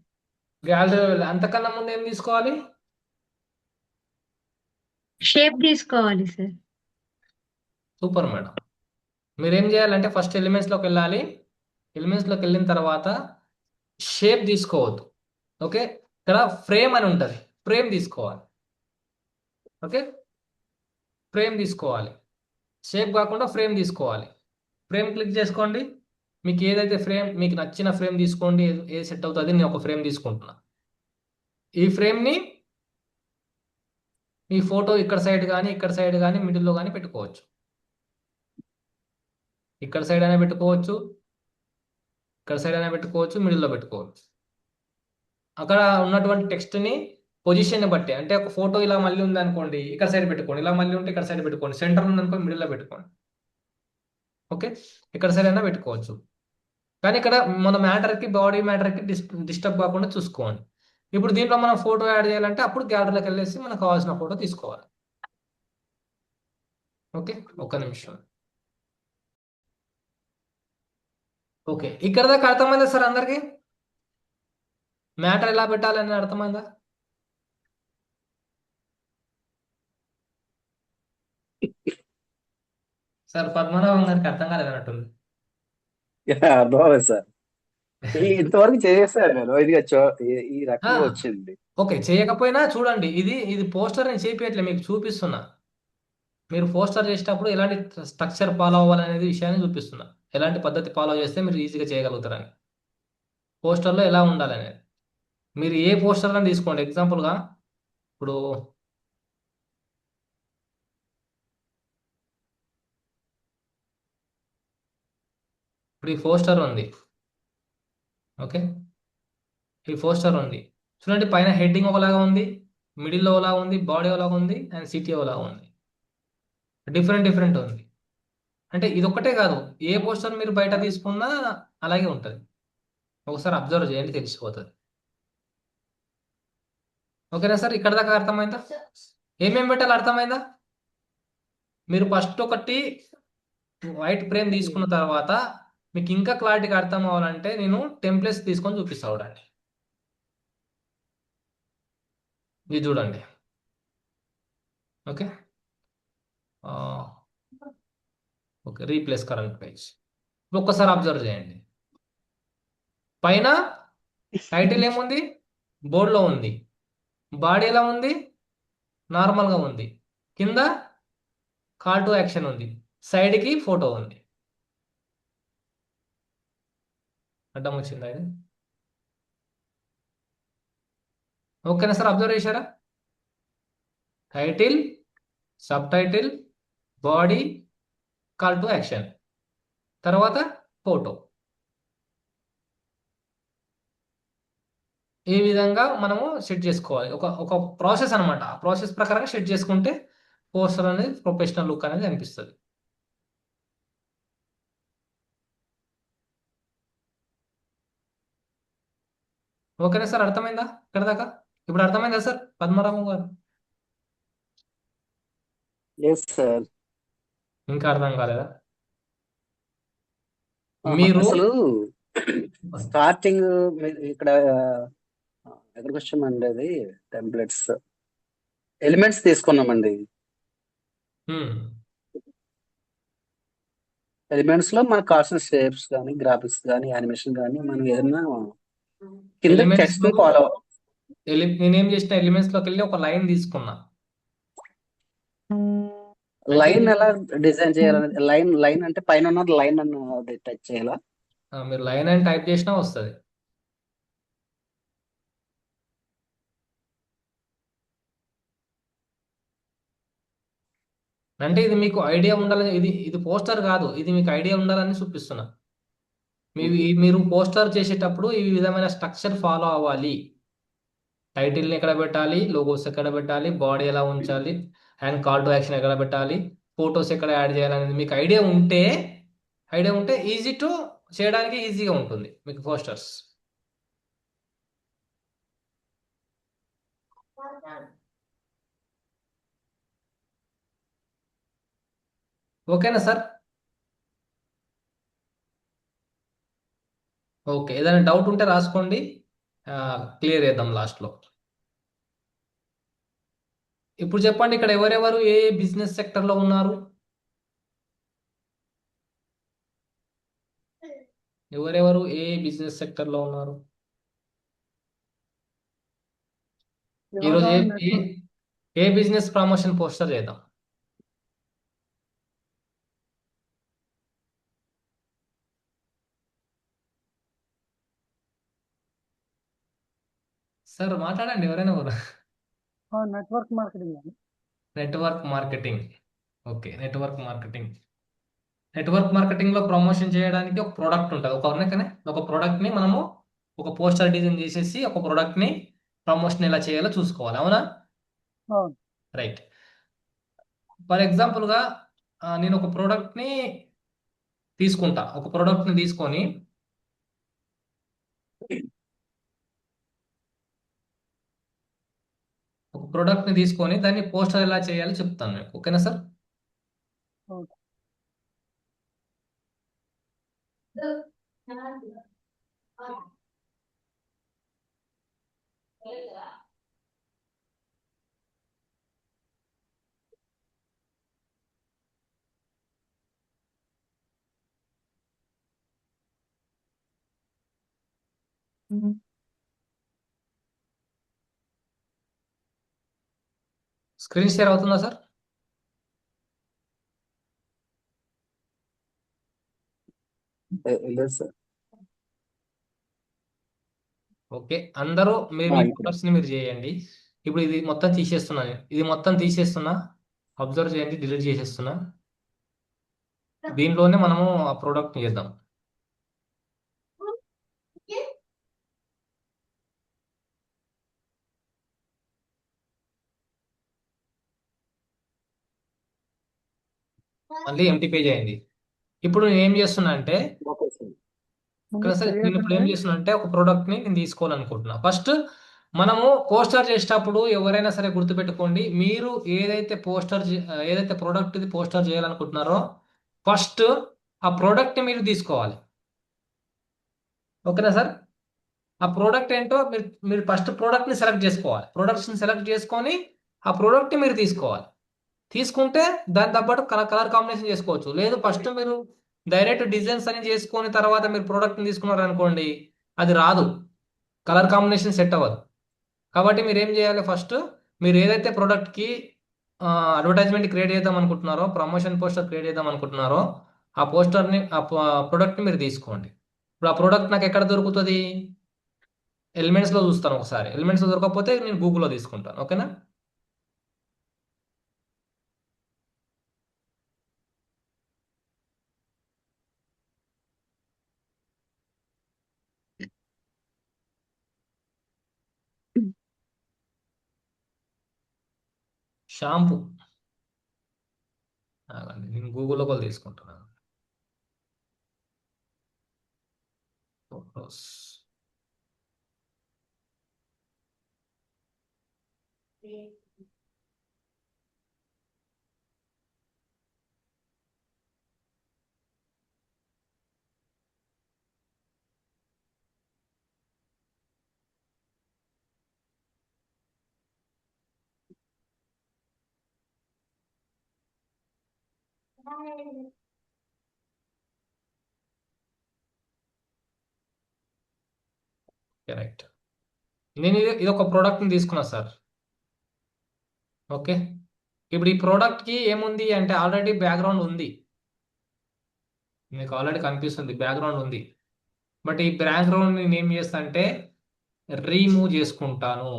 గ్యాలరీ. అంతకన్నా ముందు ఏం తీసుకోవాలి?
షేప్ తీసుకోవాలి సార్.
Super madam. మీరేం చేయాలంటే ఫస్ట్ ఎలిమెంట్స్లోకి వెళ్ళాలి. ఎలిమెంట్స్లోకి వెళ్ళిన తర్వాత షేప్ తీసుకోవద్దు. ఓకే, ఇక్కడ ఫ్రేమ్ అని ఉంటుంది, ఫ్రేమ్ తీసుకోవాలి. ఓకే, ఫ్రేమ్ తీసుకోవాలి. షేప్ కాకుండా ఫ్రేమ్ తీసుకోవాలి. ఫ్రేమ్ క్లిక్ చేసుకోండి. మీకు ఏదైతే ఫ్రేమ్, మీకు నచ్చిన ఫ్రేమ్ తీసుకోండి. ఏది సెట్ అవుతుంది, నేను ఒక ఫ్రేమ్ తీసుకుంటున్నా. ఈ ఫ్రేమ్ని మీ ఫోటో ఇక్కడ సైడ్ కానీ మిడిల్లో కానీ పెట్టుకోవచ్చు. ఇక్కడ సైడ్ అయినా పెట్టుకోవచ్చు, ఇక్కడ సైడ్ అయినా పెట్టుకోవచ్చు, మిడిల్లో పెట్టుకోవచ్చు. అక్కడ ఉన్నటువంటి టెక్స్ట్ని పొజిషన్ బట్టి, అంటే ఒక ఫోటో ఇలా మళ్ళీ ఉంది అనుకోండి, ఇక్కడ సైడ్ పెట్టుకోండి. ఇలా మళ్ళీ ఉంటే ఇక్కడ సైడ్ పెట్టుకోండి. సెంటర్ ఉంది అనుకోండి, మిడిల్లో పెట్టుకోండి. ఓకే, ఇక్కడ సైడ్ అయినా పెట్టుకోవచ్చు. కానీ ఇక్కడ మన బాడీ మ్యాటర్కి డిస్టర్బ్ కాకుండా చూసుకోండి. ఇప్పుడు దీంట్లో మనం ఫోటో యాడ్ చేయాలంటే అప్పుడు గ్యాలరీలోకి వెళ్ళేసి మనకు కావాల్సిన ఫోటో తీసుకోవాలి. ఓకే, ఒక్క నిమిషం. ఓకే, ఇక్కడ దాకా అర్థమైందా సార్ అందరికి? మ్యాటర్ ఎలా పెట్టాలని అర్థమైందా? సార్ పద్మనాభం గారికి అర్థం కాలేదన్నట్టుంది.
అర్థమవుతుంది సార్. ఇంతవరకు చేసేసాడు నేను ఇది ఈ
ఆ,
రకంగా వచ్చింది.
ఓకే, చేయకపోయినా చూడండి, ఇది పోస్టర్ నేను చేపియట్లే, మీకు చూపిస్తున్నా. మీరు పోస్టర్ చేసేటప్పుడు ఎలాంటి స్ట్రక్చర్ ఫాలో అవ్వాలనేది విషయాన్ని చూపిస్తున్నా. ఎలాంటి పద్ధతి ఫాలో చేస్తే మీరు ఈజీగా చేయగలుగుతారని, పోస్టర్లో ఎలా ఉండాలనేది. మీరు ఏ పోస్టర్ అని తీసుకోండి ఎగ్జాంపుల్గా. ఇప్పుడు ఇప్పుడు ఈ పోస్టర్ ఉంది. ఓకే, ఈ పోస్టర్ ఉంది. చూడండి, పైన హెడ్డింగ్ ఒకలాగా ఉంది, మిడిల్లో ఒకలాగా ఉంది, బాడీ ఒకలాగా ఉంది, అండ్ సిటీ ఒకలాగా ఉంది. డిఫరెంట్ డిఫరెంట్ ఉంది. అంటే ఇది ఒక్కటే కాదు, ఏ పోస్టర్ మీరు బయట తీసుకున్నా అలాగే ఉంటుంది. ఒకసారి అబ్జర్వ్ చేయండి, తెలిసిపోతుంది. ఓకేనా సార్, ఇక్కడ దాకా అర్థమైందా? ఏమేమి పెట్టాలి అర్థమైందా? మీరు ఫస్ట్ ఒకటి వైట్ ఫ్రేమ్ తీసుకున్న తర్వాత మీకు ఇంకా క్లారిటీగా అర్థం అవ్వాలంటే నేను టెంప్లెట్స్ తీసుకొని చూపిస్తా చూడండి. ఇది చూడండి. Okay, okay, replace current page. ఒక్కసారి అబ్జర్వ్ చేయండి. పైన టైటిల్ ఏముంది? బోర్డులో ఉంది. బాడీ ఎలా ఉంది? నార్మల్గా ఉంది. కింద కాల్ టు యాక్షన్ ఉంది. సైడ్కి ఫోటో ఉంది. అడ్డం వచ్చిందా ఇది? ఓకేనా సార్, అబ్జర్వ్ చేశారా? Title, sub title, body, call to action, తర్వాత ఫోటో. ఈ విధంగా మనము సెట్ చేసుకోవాలి. ఒక ఒక ప్రాసెస్ అనమాట. ఆ ప్రాసెస్ ప్రకారంగా సెట్ చేసుకుంటే పోస్టర్ అనేది ప్రొఫెషనల్ లుక్ అనేది అనిపిస్తుంది. ఓకేనా సార్, అర్థమైందా ఇక్కడ దాకా? ఇప్పుడు అర్థమైందా సార్ పద్మరాము గారు?
Yes sir.
ఇంకా అర్థం కాలేదా? మీరు
అసలు స్టార్టింగ్ ఇక్కడ ఎక్కడికి వచ్చామండి? అది టెంప్లెట్స్ ఎలిమెంట్స్ తీసుకున్నామండి.
హ్మ్,
ఎలిమెంట్స్ లో మనకు కావాల్సిన షేప్స్ కానీ, గ్రాఫిక్స్ కానీ, యానిమేషన్ కానీ, మనం ఏదైనా కింద
ఎలిమెంట్స్
టెక్స్ట్
లో
ఫాలో.
నేనేం చేసిన, ఎలిమెంట్స్ లోకి వెళ్ళి ఒక లైన్ తీసుకున్నా. అంటే
లైన్
ఇది
ఎలా డిజైన్ చేయాలనేది, లైన్ లైన్ అంటే పైన ఉన్న లైన్ అన్నది టచ్ చేయాలా?
మీరు లైన్ అని టైప్ చేసినా వస్తుంది. అంటే ఇది మీకు ఐడియా ఉండాలని, ఇది పోస్టర్ కాదు, ఇది మీకు ఐడియా ఉండాలని చూపిస్తున్నా. మీరు పోస్టర్ చేసేటప్పుడు ఈ విధమైన స్ట్రక్చర్ ఫాలో అవ్వాలి. టైటిల్ని ఎక్కడ పెట్టాలి, లోగోస్ ఎక్కడ పెట్టాలి, బాడీ ఎలా ఉంచాలి, అండ్ కాల్ టు యాక్షన్ ఎక్కడ పెట్టాలి, ఫోటోస్ ఎక్కడ యాడ్ చేయాలనేది మీకు ఐడియా ఉంటే ఈజీ టు చేయడానికి ఈజీగా ఉంటుంది మీకు పోస్టర్స్. ఓకేనా సార్? ఓకే, ఏదైనా డౌట్ ఉంటే రాసుకోండి, క్లియర్ చేద్దాం లాస్ట్లో. ఇప్పుడు చెప్పండి, ఇక్కడ ఎవరెవరు ఏ బిజినెస్ సెక్టర్లో ఉన్నారు? ఎవరెవరు ఏ బిజినెస్ సెక్టర్లో ఉన్నారు? ఈరోజు
కిరాణా, నెట్వర్క్.
ఏ బిజినెస్ ప్రమోషన్ పోస్టర్ చేద్దాం? సార్ మాట్లాడండి, ఎవరైనా కూడా.
నెట్వర్క్ మార్కెటింగ్ అండి.
Network marketing. Okay, network marketing లో ప్రమోషన్ చేయడానికి ఒక ప్రోడక్ట్ ఉంటుంది. ఒక ప్రోడక్ట్ ని మనము ఒక పోస్టర్ డిజైన్ చేసేసి ఒక ప్రోడక్ట్ ని ప్రమోషన్ ఎలా చేయాలో చూసుకోవాలి. అవునా?
అవును.
రైట్. ఫర్ ఎగ్జాంపుల్ గా నేను ఒక ప్రోడక్ట్ ని తీసుకుంటా. ఒక ప్రోడక్ట్ ని తీసుకొని దాన్ని పోస్టర్ ఎలా చేయాలో చెప్తాను మీకు. ఓకేనా సార్?
ఓకే.
స్క్రీన్ షేర్ అవుతుందా సార్?
లేదు సార్.
ఓకే, అందరూ మీరు
ఆ,
మీ
ఇప్పుడు
కలర్స్ని మీరు చేయండి. ఇప్పుడు ఇది మొత్తం తీసేస్తున్నాను, ఇది మొత్తం తీసేస్తున్నా, అబ్జర్వ్ చేయండి, డిలీట్ చేసేస్తున్నా. దీంట్లోనే మనము ఆ ప్రోడక్ట్ చేద్దాం. మళ్ళీ ఎంటీ పేజ్ అయింది. ఇప్పుడు నేను ఏం చేస్తున్నా అంటే
ఓకే సార్.
ముందు
ఇక్కడ సరే నేను ఇప్పుడు ఏం
క్రియేషన్
చేస్తున్నా అంటే ఒక ప్రోడక్ట్ ని నేను తీసుకోవాలనుకుంటున్నా. ఫస్ట్ మనము పోస్టర్ చేసేటప్పుడు ఎవరైనా సరే గుర్తుపెట్టుకోండి, మీరు ఏదైతే ప్రోడక్ట్ ఇది పోస్టర్ చేయాలనుకుంటున్నారో ఫస్ట్ ఆ ప్రోడక్ట్ ని మీరు తీసుకోవాలి. ఓకేనా సార్? ఆ ప్రోడక్ట్ ఏంటో మీరు మీరు ఫస్ట్ ప్రోడక్ట్ ని సెలెక్ట్ చేసుకోవాలి. ప్రొడక్ట్స్ ని సెలెక్ట్ చేసుకొని ఆ ప్రోడక్ట్ ని మీరు తీసుకోవాలి. తీసుకుంటే దాని తగ్గట్టు కలర్ కాంబినేషన్ చేసుకోవచ్చు. లేదు ఫస్ట్ మీరు డైరెక్ట్ డిజైన్స్ అని చేసుకొని తర్వాత మీరు ప్రోడక్ట్ని తీసుకున్నారు అనుకోండి, అది రాదు, కలర్ కాంబినేషన్ సెట్ అవ్వదు. కాబట్టి మీరు ఏం చేయాలి, ఫస్ట్ మీరు ఏదైతే ప్రోడక్ట్కి అడ్వర్టైజ్మెంట్ క్రియేట్ చేద్దాం అనుకుంటున్నారో, ప్రమోషన్ పోస్టర్ క్రియేట్ చేద్దాం అనుకుంటున్నారో ఆ ప్రోడక్ట్ని మీరు తీసుకోండి. ఇప్పుడు ఆ ప్రోడక్ట్ నాకు ఎక్కడ దొరుకుతుంది? ఎలిమెంట్స్లో చూస్తాను ఒకసారి. ఎలిమెంట్స్లో దొరకకపోతే నేను గూగుల్లో తీసుకుంటాను. ఓకేనా? షాంపూ ఆగండి, నేను గూగుల్లో కూడా తీసుకుంటున్నాను. Photos correct. నేను ఇది ఒక ప్రోడక్ట్ని తీసుకున్నా సార్. ఓకే, ఇప్పుడు ఈ ప్రోడక్ట్కి ఏముంది అంటే ఆల్రెడీ బ్యాక్గ్రౌండ్ ఉంది, మీకు ఆల్రెడీ కనిపిస్తుంది బ్యాక్గ్రౌండ్ ఉంది. బట్ ఈ బ్యాక్గ్రౌండ్ నేను ఏం చేస్తా అంటే రీమూవ్ చేసుకుంటాను.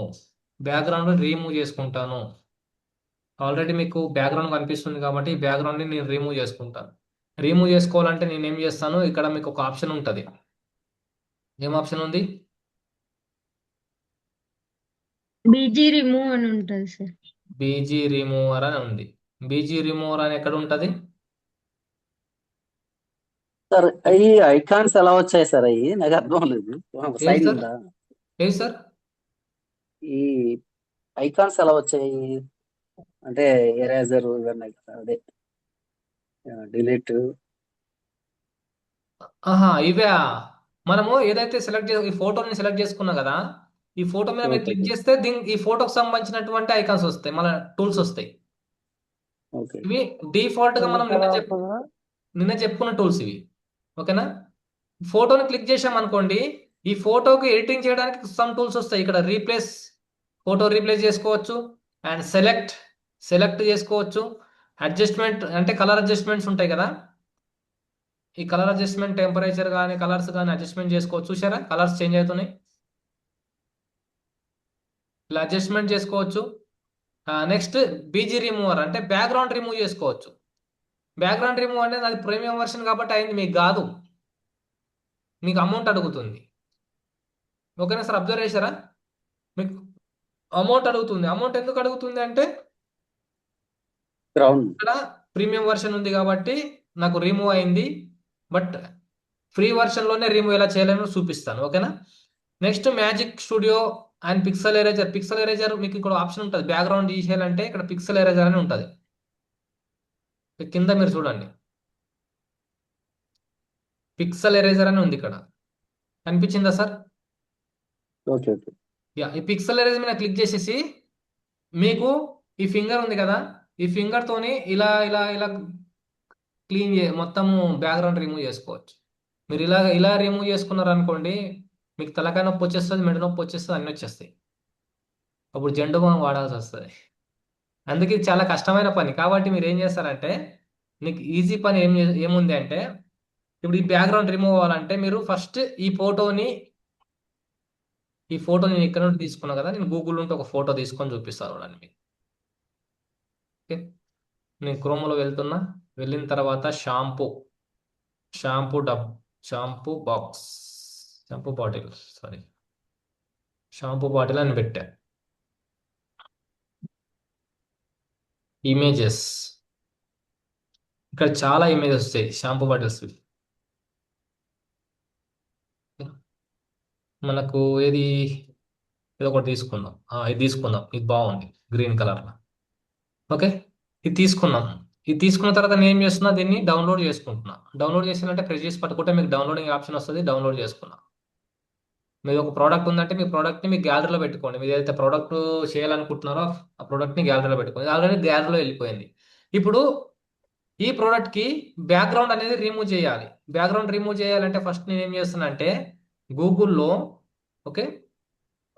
బ్యాక్గ్రౌండ్ రీమూవ్ చేసుకుంటాను. ఆల్రెడీ మీకు బ్యాక్గ్రౌండ్ కనిపిస్తుంది కాబట్టి ఈ బ్యాక్గ్రౌండ్ని నేను రిమూవ్ చేసుకుంటాను. రిమూవ్ చేసుకోవాలంటే నేను ఏం చేస్తాను, ఇక్కడ మీకు ఒక ఆప్షన్ ఉంటుంది. ఏం ఆప్షన్ ఉంది?
బీజీ రిమూవ్ అని ఉంటుంది సార్.
బీజీ రిమూవర్ అని ఉంది. బీజీ రిమూవర్ అని ఎక్కడ ఉంటుంది?
సార్ ఈ ఐకాన్స్ ఎలా వచ్చాయి సార్? అవి నాకు అర్థం లేదు.
ఏది
సైడ్
సార్?
ఉందా?
ఏది సార్?
ఈ ఐకాన్స్ ఎలా వచ్చాయి అంటే ఎరేజర్ ఇవన్నీ కదా, అదే డిలీట్.
ఆహా, ఇవే. మనము ఏదైతే ఈ ఫోటోని సెలెక్ట్ చేసుకున్నాం కదా, ఈ ఫోటో మీద మీరు
ఓకే
క్లిక్ చేస్తే ఈ ఫోటోకి సంబంధించినటువంటి ఐకాన్స్ వస్తాయి, మన టూల్స్ వస్తాయి.
ఓకే
ఇవి డిఫాల్ట్ గా మనం
అలా వస్తుందా?
నిన్న చెప్పుకున్న టూల్స్ ఇవి. ఓకేనా? ఫోటోని క్లిక్ చేసాం అనుకోండి, ఈ ఫోటోకి ఎడిటింగ్ చేయడానికి సమ్ టూల్స్ వస్తాయి. ఇక్కడ ఫోటో రీప్లేస్ చేసుకోవచ్చు, అండ్ సెలెక్ట్ చేసుకోవచ్చు. అడ్జస్ట్మెంట్ అంటే కలర్ అడ్జస్ట్మెంట్స్ ఉంటాయి కదా, ఈ కలర్ అడ్జస్ట్మెంట్ టెంపరేచర్ కానీ కలర్స్ కానీ అడ్జస్ట్మెంట్ చేసుకోవచ్చు. చూసారా కలర్స్ చేంజ్ అవుతున్నాయి, ఇలా అడ్జస్ట్మెంట్ చేసుకోవచ్చు. నెక్స్ట్ బీజీ రిమూవర్ అంటే బ్యాక్గ్రౌండ్ రిమూవ్ చేసుకోవచ్చు. బ్యాక్గ్రౌండ్ రిమూవ్ అంటే అది ప్రీమియం వర్షన్ కాబట్టి అయింది, మీకు కాదు, మీకు అమౌంట్ అడుగుతుంది. ఓకేనా సార్? అబ్జర్వ్ చేశారా? మీకు అమౌంట్ అడుగుతుంది. అమౌంట్ ఎందుకు అడుగుతుంది అంటే
గ్రౌండ్.
ఇక్కడ ప్రీమియం వర్షన్ ఉంది కాబట్టి నాకు రిమూవ్ అయింది, బట్ ఫ్రీ వర్షన్లోనే రిమూవ్ ఎలా చేయాలని చూపిస్తాను. ఓకేనా? Next magic studio and pixel eraser. Pixel eraser మీకు ఇక్కడ ఆప్షన్ ఉంటుంది, బ్యాక్గ్రౌండ్ తీసేయాలంటే ఇక్కడ పిక్సెల్ ఎరేజర్ అని ఉంటుంది. కింద మీరు చూడండి, పిక్సెల్ ఎరేజర్ అని ఉంది ఇక్కడ, కనిపించిందా సార్?
Okay okay.
యా, ఈ పిక్సెల్ ఎరేజర్ మీద క్లిక్ చేసేసి మీకు ఈ ఫింగర్ ఉంది కదా, ఈ ఫింగర్ తోని ఇలా ఇలా ఇలా మొత్తము బ్యాక్గ్రౌండ్ రిమూవ్ చేసుకోవచ్చు. మీరు ఇలా ఇలా రిమూవ్ చేసుకున్నారు అనుకోండి, మీకు తలకాయ నొప్పి వచ్చేస్తుంది, మెడ నొప్పి వచ్చేస్తుంది, అన్నీ వచ్చేస్తాయి. అప్పుడు జెండు బామ్ వాడాల్సి వస్తుంది. అందుకే ఇది చాలా కష్టమైన పని. కాబట్టి మీరు ఏం చేస్తారంటే, మీకు ఈజీ పని ఏముంది అంటే, ఇప్పుడు ఈ బ్యాక్గ్రౌండ్ రిమూవ్ అవ్వాలంటే మీరు ఫస్ట్ ఈ ఫోటో నేను ఇక్కడ నుండి తీసుకున్నా కదా, నేను గూగుల్ నుండి ఒక ఫోటో తీసుకొని చూపిస్తాను చూడండి మీకు. ఓకే, నేను క్రోమ్లో వెళ్తున్నా. వెళ్ళిన తర్వాత shampoo dub shampoo box shampoo bottle sorry shampoo bottle అని పెట్టా. ఇమేజెస్, ఇక్కడ చాలా ఇమేజెస్ వస్తాయి షాంపూ బాటిల్స్. మనకు ఏది ఇది ఒకటి తీసుకుందాం. ఇది తీసుకుందాం, ఇది బాగుంది గ్రీన్ కలర్లో. ఓకే, ఇది తీసుకున్నాం. ఇది తీసుకున్న తర్వాత నేను ఏం చేస్తున్నా, దీన్ని డౌన్లోడ్ చేసుకుంటున్నా. డౌన్లోడ్ చేసినంటే ప్రెస్ చేసి పట్టుకుంటే మీకు డౌన్లోడింగ్ ఆప్షన్ వస్తుంది. డౌన్లోడ్ చేసుకున్నా. మీరు ఒక ప్రోడక్ట్ ఉందంటే మీ ప్రోడక్ట్ని మీ గ్యాలరీలో పెట్టుకోండి. మీరు ఏదైతే ప్రోడక్ట్ చేయాలనుకుంటున్నారో ఆ ప్రోడక్ట్ని గ్యాలరీలో పెట్టుకోండి. ఆల్రెడీ గ్యాలరీలో వెళ్ళిపోయింది. ఇప్పుడు ఈ ప్రోడక్ట్కి బ్యాక్గ్రౌండ్ అనేది రిమూవ్ చేయాలి. బ్యాక్గ్రౌండ్ రిమూవ్ చేయాలంటే ఫస్ట్ నేను ఏం చేస్తున్నా అంటే, గూగుల్లో ఓకే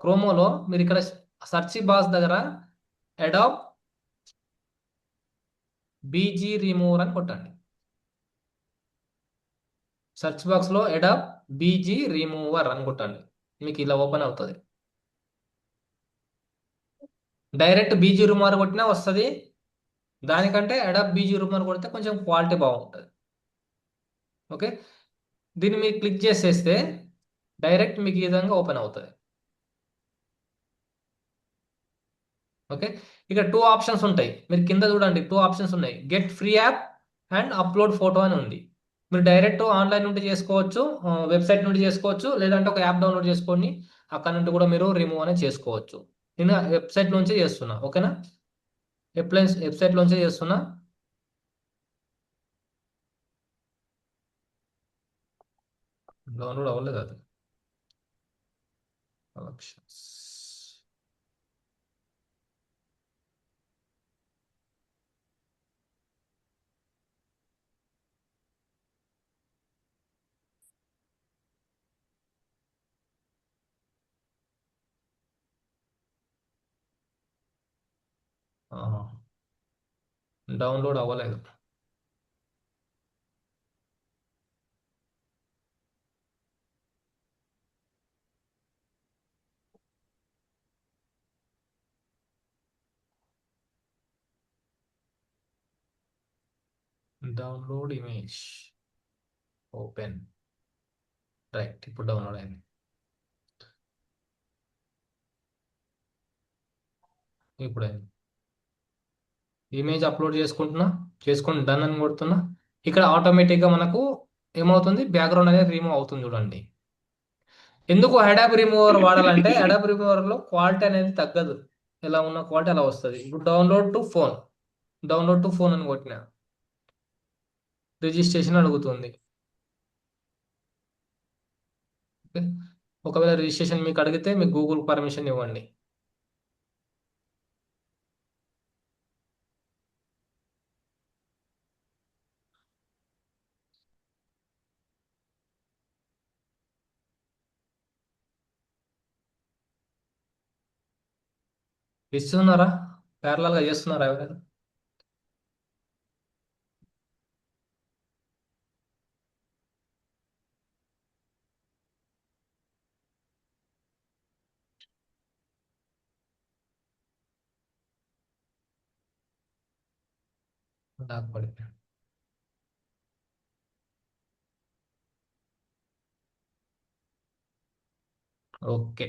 క్రోమోలో మీరు ఇక్కడ సర్చ్ బాక్స్ దగ్గర అడాబ్ బీజీ రిమూవర్ అని కొట్టండి. సెర్చ్ బాక్స్లో అడాబ్ బీజీ రిమూవర్ అని కొట్టండి. మీకు ఇలా ఓపెన్ అవుతుంది. డైరెక్ట్ బీజీ రిమూవర్ కొట్టినా వస్తుంది. దానికంటే అడాబ్ బీజీ రిమూవర్ కొడితే కొంచెం క్వాలిటీ బాగుంటుంది. ఓకే, దీన్ని మీరు క్లిక్ చేసేస్తే డైరెక్ట్ మీకు ఈ విధంగా ఓపెన్ అవుతుంది. ఓకే, ఇక్కడ 2 ఆప్షన్స్ ఉంటాయి. మీరు కింద చూడండి, 2 ఆప్షన్స్ ఉన్నాయి. Get free app and upload photo అని ఉంది. మీరు డైరెక్ట్ ఆన్లైన్ నుండి చేసుకోవచ్చు, వెబ్సైట్ నుండి చేసుకోవచ్చు, లేదంటే ఒక యాప్ డౌన్లోడ్ చేసుకొని అక్కడ నుండి కూడా మీరు రిమూవ్ అనేది చేసుకోవచ్చు. నేను వెబ్సైట్ నుంచే చేస్తున్నా. ఓకేనా, వెబ్సైట్ నుంచే చేస్తున్నా. డౌన్లోడ్ అవ్వలేదు అది. కలెక్షన్స్ డౌన్లోడ్ అవ్వలేదు. Download image open. రైట్, ఇప్పుడు డౌన్లోడ్ అయింది. ఇప్పుడు అయింది. ఇమేజ్ అప్లోడ్ చేసుకొని డన్ అని కొడుతున్నా. ఇక్కడ ఆటోమేటిక్గా మనకు ఏమవుతుంది, బ్యాక్గ్రౌండ్ అనేది రిమూవ్ అవుతుంది. చూడండి, ఎందుకు అడాబ్ రిమూవర్ వాడాలంటే అడాబ్ రిమూవర్లో క్వాలిటీ అనేది తగ్గదు. ఎలా ఉన్న క్వాలిటీ అలా వస్తుంది. ఇప్పుడు డౌన్లోడ్ టు ఫోన్ అని కొట్టిన రిజిస్ట్రేషన్ అడుగుతుంది. ఓకే, ఒకవేళ రిజిస్ట్రేషన్ మీకు అడిగితే మీకు గూగుల్ పర్మిషన్ ఇవ్వండి. ఇస్తున్నారా, ప్యారలల్గా చేస్తున్నారా ఎవరైనా? నాకు పడిపోయింది. ఓకే,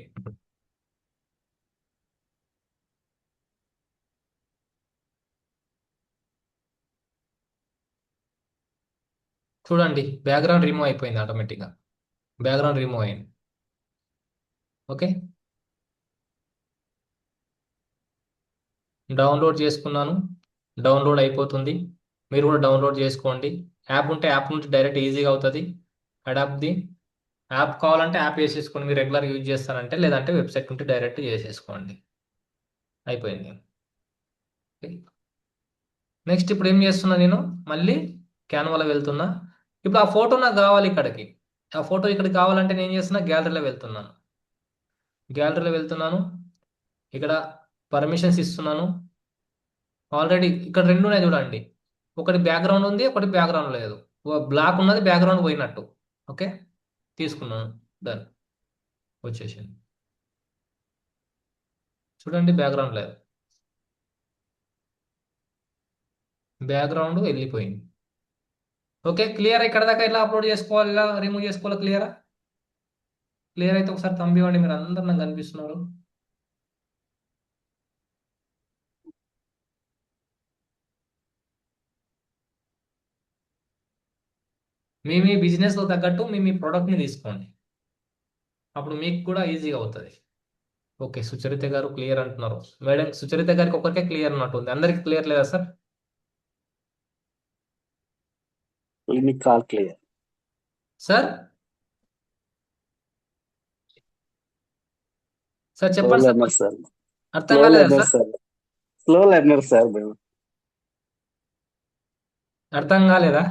చూడండి బ్యాక్గ్రౌండ్ రిమూవ్ అయిపోయింది. ఆటోమేటిక్గా బ్యాక్గ్రౌండ్ రిమూవ్ అయింది. ఓకే, డౌన్లోడ్ చేసుకున్నాను. డౌన్లోడ్ అయిపోతుంది. మీరు కూడా డౌన్లోడ్ చేసుకోండి. యాప్ ఉంటే యాప్ నుంచి డైరెక్ట్ ఈజీగా అవుతుంది. అడాప్ది యాప్ కావాలంటే యాప్ వేసేసుకోండి, మీరు రెగ్యులర్ యూజ్ చేస్తారంటే. లేదంటే వెబ్సైట్ నుండి డైరెక్ట్ చేసేసుకోండి. అయిపోయింది. నెక్స్ట్ ఇప్పుడు ఏం చేస్తున్నా, నేను మళ్ళీ క్యాన్వాలో వెళ్తున్నా. ఇప్పుడు ఆ ఫోటో నాకు కావాలి ఇక్కడికి. ఆ ఫోటో ఇక్కడ కావాలంటే నేను ఏం చేస్తున్నా, గ్యాలరీలో వెళ్తున్నాను. ఇక్కడ పర్మిషన్స్ ఇస్తున్నాను. ఆల్రెడీ ఇక్కడ రెండు ఉన్నాయి చూడండి, ఒకటి బ్యాక్గ్రౌండ్ ఉంది, ఒకటి బ్యాక్గ్రౌండ్ లేదు. బ్లాక్ ఉన్నది బ్యాక్గ్రౌండ్ పోయినట్టు. ఓకే, తీసుకున్నాను. డన్, వచ్చేసింది. చూడండి బ్యాక్గ్రౌండ్ లేదు, బ్యాక్గ్రౌండ్ వెళ్ళిపోయింది. Okay, clear. ఇక్కడ దాకా ఎలా అప్లోడ్ చేసుకోవాలి, ఎలా రిమూవ్ చేసుకోవాలి, క్లియరా? క్లియర్ అయితే ఒకసారి థంబ్ ఇవ్వండి, మీరు అందరు నాకు కనిపిస్తున్నారు. మీ బిజినెస్లో తగ్గట్టు మీ ప్రోడక్ట్ని తీసుకోండి, అప్పుడు మీకు కూడా ఈజీగా అవుతుంది. ఓకే, సుచరిత గారు క్లియర్ అంటున్నారు. మేడం, సుచరిత గారికి ఒకరికే క్లియర్ ఉన్నట్టుంది, అందరికి క్లియర్ లేదా సార్?
మీకు call clear.
Sir sir
slow
చెప్పండి సార్,
లెర్నర్ సార్,
అర్థం
స్లో
కాలేదా
learner
sir?
Sir, slow learner sir మేము.
అర్థం కాలేదా?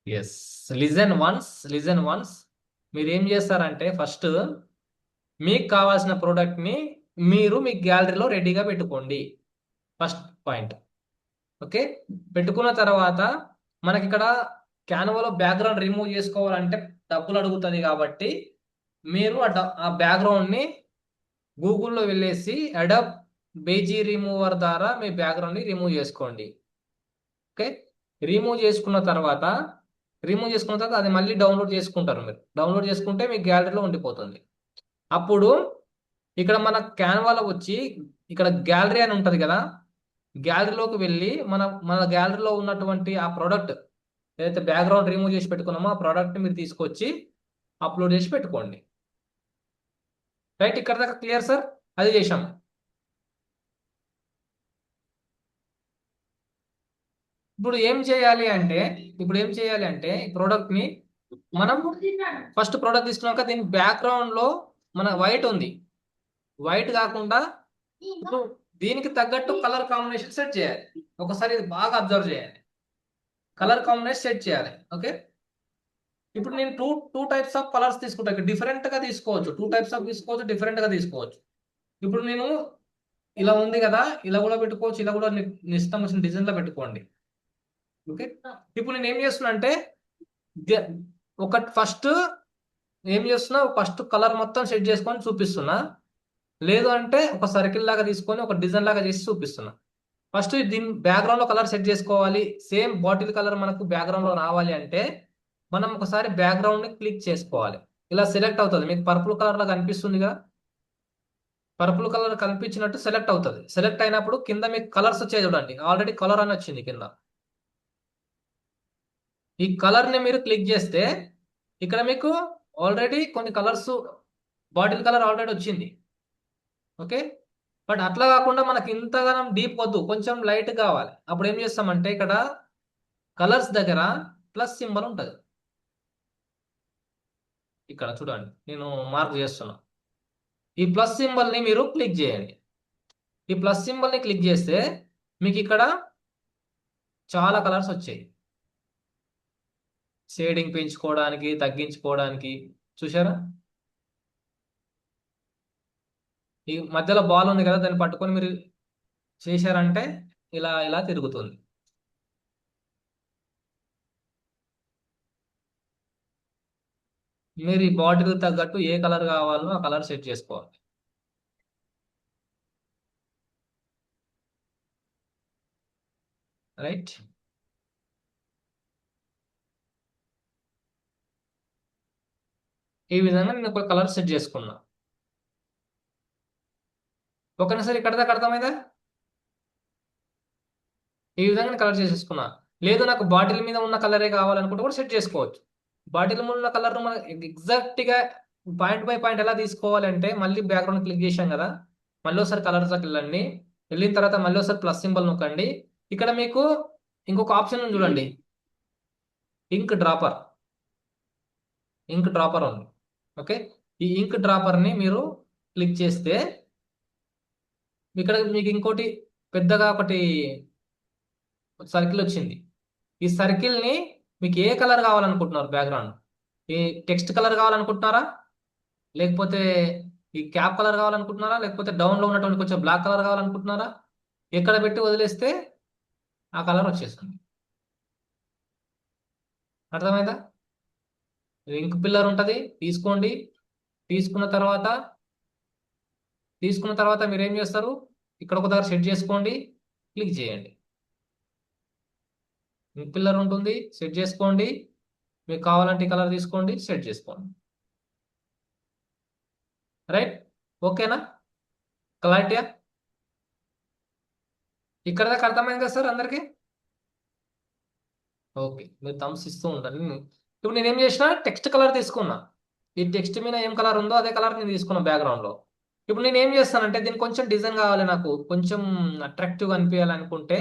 Yes, listen once. మీరు ఏం చేస్తారంటే ఫస్ట్ మీకు కావాల్సిన ప్రోడక్ట్ని మీరు మీ గ్యాలరీలో రెడీగా పెట్టుకోండి, ఫస్ట్ పాయింట్. ఓకే, పెట్టుకున్న తర్వాత మనకి ఇక్కడ క్యాన్వాలో బ్యాక్గ్రౌండ్ రిమూవ్ చేసుకోవాలంటే డబ్బులు అడుగుతుంది, కాబట్టి మీరు ఆ బ్యాక్గ్రౌండ్ని గూగుల్లో వెళ్ళేసి అడాబ్ బేజీ రిమూవర్ ద్వారా మీ బ్యాక్గ్రౌండ్ని రిమూవ్ చేసుకోండి. ఓకే, రిమూవ్ చేసుకున్న తర్వాత అది మళ్ళీ డౌన్లోడ్ చేసుకుంటారు. మీరు డౌన్లోడ్ చేసుకుంటే మీ గ్యాలరీలో ఉండిపోతుంది. అప్పుడు ఇక్కడ మన క్యాన్వాలో వచ్చి ఇక్కడ గ్యాలరీ అని ఉంటుంది కదా, గ్యాలరీలోకి వెళ్ళి మన గ్యాలరీలో ఉన్నటువంటి ఆ ప్రోడక్ట్ ఏదైతే బ్యాక్గ్రౌండ్ రిమూవ్ చేసి పెట్టుకున్నామో ఆ ప్రోడక్ట్ని మీరు తీసుకొచ్చి అప్లోడ్ చేసి పెట్టుకోండి. రైట్, ఇక్కడ దాకా క్లియర్ సార్? అది చేశాం. ఇప్పుడు ఏం చేయాలి అంటే ఈ ప్రోడక్ట్ని మనం ఫస్ట్ ప్రోడక్ట్ తీసుకున్నాక దీని బ్యాక్గ్రౌండ్లో మన వైట్ ఉంది, వైట్ కాకుండా ఇప్పుడు దీనికి తగ్గట్టు కలర్ కాంబినేషన్ సెట్ చేయాలి. ఒకసారి ఇది బాగా అబ్జర్వ్ చేయాలి, కలర్ కాంబినేషన్ సెట్ చేయాలి. ఓకే, ఇప్పుడు నేను టూ టైప్స్ ఆఫ్ కలర్స్ తీసుకుంటాను, డిఫరెంట్ గా తీసుకోవచ్చు, టూ టైప్స్ ఆఫ్ తీసుకోవచ్చు, డిఫరెంట్ గా తీసుకోవచ్చు. ఇప్పుడు నేను ఇలా ఉంది కదా, ఇలా కూడా పెట్టుకోవచ్చు, ఇలా కూడా ఇష్టం వచ్చిన డిజైన్ లో పెట్టుకోండి. ఓకే, ఇప్పుడు నేను ఏం చేస్తున్నా అంటే ఫస్ట్ కలర్ మొత్తం సెట్ చేసుకొని చూపిస్తున్నా, లేదు అంటే ఒక సర్కిల్ లాగా తీసుకొని ఒక డిజైన్ లాగా చేసి చూపిస్తున్నా. ఫస్ట్ దీని బ్యాక్గ్రౌండ్ లో కలర్ సెట్ చేసుకోవాలి, సేమ్ బాటిల్ కలర్ మనకు బ్యాక్గ్రౌండ్ లో రావాలి అంటే మనం ఒకసారి బ్యాక్గ్రౌండ్ ని క్లిక్ చేసుకోవాలి. ఇలా సెలెక్ట్ అవుతుంది, మీకు పర్పుల్ కలర్ లో కనిపిస్తుందిగా, పర్పుల్ కలర్ కనిపించినట్టు సెలెక్ట్ అవుతుంది. సెలెక్ట్ అయినప్పుడు కింద మీకు కలర్స్ వచ్చాయి చూడండి, ఆల్రెడీ కలర్ అని వచ్చింది కింద. ఈ కలర్ ని మీరు క్లిక్ చేస్తే ఇక్కడ మీకు ఆల్రెడీ కొన్ని కలర్స్, బాటిల్ కలర్ ఆల్రెడీ వచ్చింది. ఓకే, బట్ అట్లా కాకుండా మనకి ఇంతగానం డీప్ వద్దు, కొంచెం లైట్ కావాలి. అప్పుడు ఏం చేస్తామంటే ఇక్కడ కలర్స్ దగ్గర ప్లస్ సింబల్ ఉంటుంది, ఇక్కడ చూడండి నేను మార్క్ చేస్తున్నా. ఈ ప్లస్ సింబల్ని మీరు క్లిక్ చేయండి. ఈ ప్లస్ సింబల్ని క్లిక్ చేస్తే మీకు ఇక్కడ చాలా కలర్స్ వచ్చాయి, షేడింగ్ పెంచుకోవడానికి, తగ్గించుకోవడానికి. చూసారా, ఈ మధ్యలో బాల్ ఉంది కదా, దాన్ని పట్టుకొని మీరు చేశారంటే ఇలా ఇలా తిరుగుతుంది. మీరు ఈ బాటిల్ తగ్గట్టు ఏ కలర్ కావాలో ఆ కలర్ సెట్ చేసుకోవాలి. రైట్, ఈ విధంగా నేను ఒక కలర్ సెట్ చేసుకున్నా. ఓకేనా సార్, ఇక్కడ దాకా అర్థమైందా? ఈ విధంగా కలర్ చేసేసుకున్నా. లేదు నాకు బాటిల్ మీద ఉన్న కలరే కావాలనుకుంటే కూడా సెట్ చేసుకోవచ్చు. బాటిల్ మీద ఉన్న కలర్ మనం ఎగ్జాక్ట్గా పాయింట్ బై పాయింట్ ఎలా తీసుకోవాలంటే మళ్ళీ బ్యాక్గ్రౌండ్ క్లిక్ చేశాం కదా, మళ్ళీ ఒకసారి కలర్స్కి వెళ్ళండి. వెళ్ళిన తర్వాత మళ్ళీ ఒకసారి ప్లస్ సింబల్ నొక్కండి. ఇక్కడ మీకు ఇంకొక ఆప్షన్ ఉంది చూడండి, ఇంక్ డ్రాపర్ ఉంది. ఓకే, ఈ ఇంక్ డ్రాపర్ని మీరు క్లిక్ చేస్తే ఇక్కడ మీకు ఇంకోటి పెద్దగా ఒకటి సర్కిల్ వచ్చింది. ఈ సర్కిల్ని మీకు ఏ కలర్ కావాలనుకుంటున్నారు బ్యాక్గ్రౌండ్? ఈ టెక్స్ట్ కలర్ కావాలనుకుంటున్నారా, లేకపోతే ఈ క్యాప్ కలర్ కావాలనుకుంటున్నారా, లేకపోతే డౌన్లో ఉన్నటువంటి కొంచెం బ్లాక్ కలర్ కావాలనుకుంటున్నారా? ఎక్కడ పెట్టి వదిలేస్తే ఆ కలర్ వచ్చేస్తుంది. అర్థమైందా? ఇంక్ పిల్లర్ ఉంటుంది, తీసుకోండి. తీసుకున్న తర్వాత మీరు ఏం చేస్తారు, ఇక్కడ ఒక దగ్గర సెట్ చేసుకోండి, క్లిక్ చేయండి. ఇంక్ పిల్లర్ ఉంటుంది, సెట్ చేసుకోండి. మీకు కావాలంటే కలర్ తీసుకోండి, సెట్ చేసుకోండి. రైట్, ఓకేనా? క్లారిటీయా? ఇక్కడ దాకా అర్థమైంది కదా సార్ అందరికి? ఓకే, మీరు థమ్స్ ఇస్తూ ఉంటారు. ఇప్పుడు నేను ఏం చేసిన, టెక్స్ట్ కలర్ తీసుకున్నా. ఈ టెక్స్ట్ మీద ఏం కలర్ ఉందో అదే కలర్ నేను తీసుకున్నా బ్యాక్గ్రౌండ్లో. ఇప్పుడు నేను ఏం చేస్తానంటే దీనికి కొంచెం డిజైన్ కావాలి, నాకు కొంచెం అట్రాక్టివ్గా అనిపించాలనుకుంటే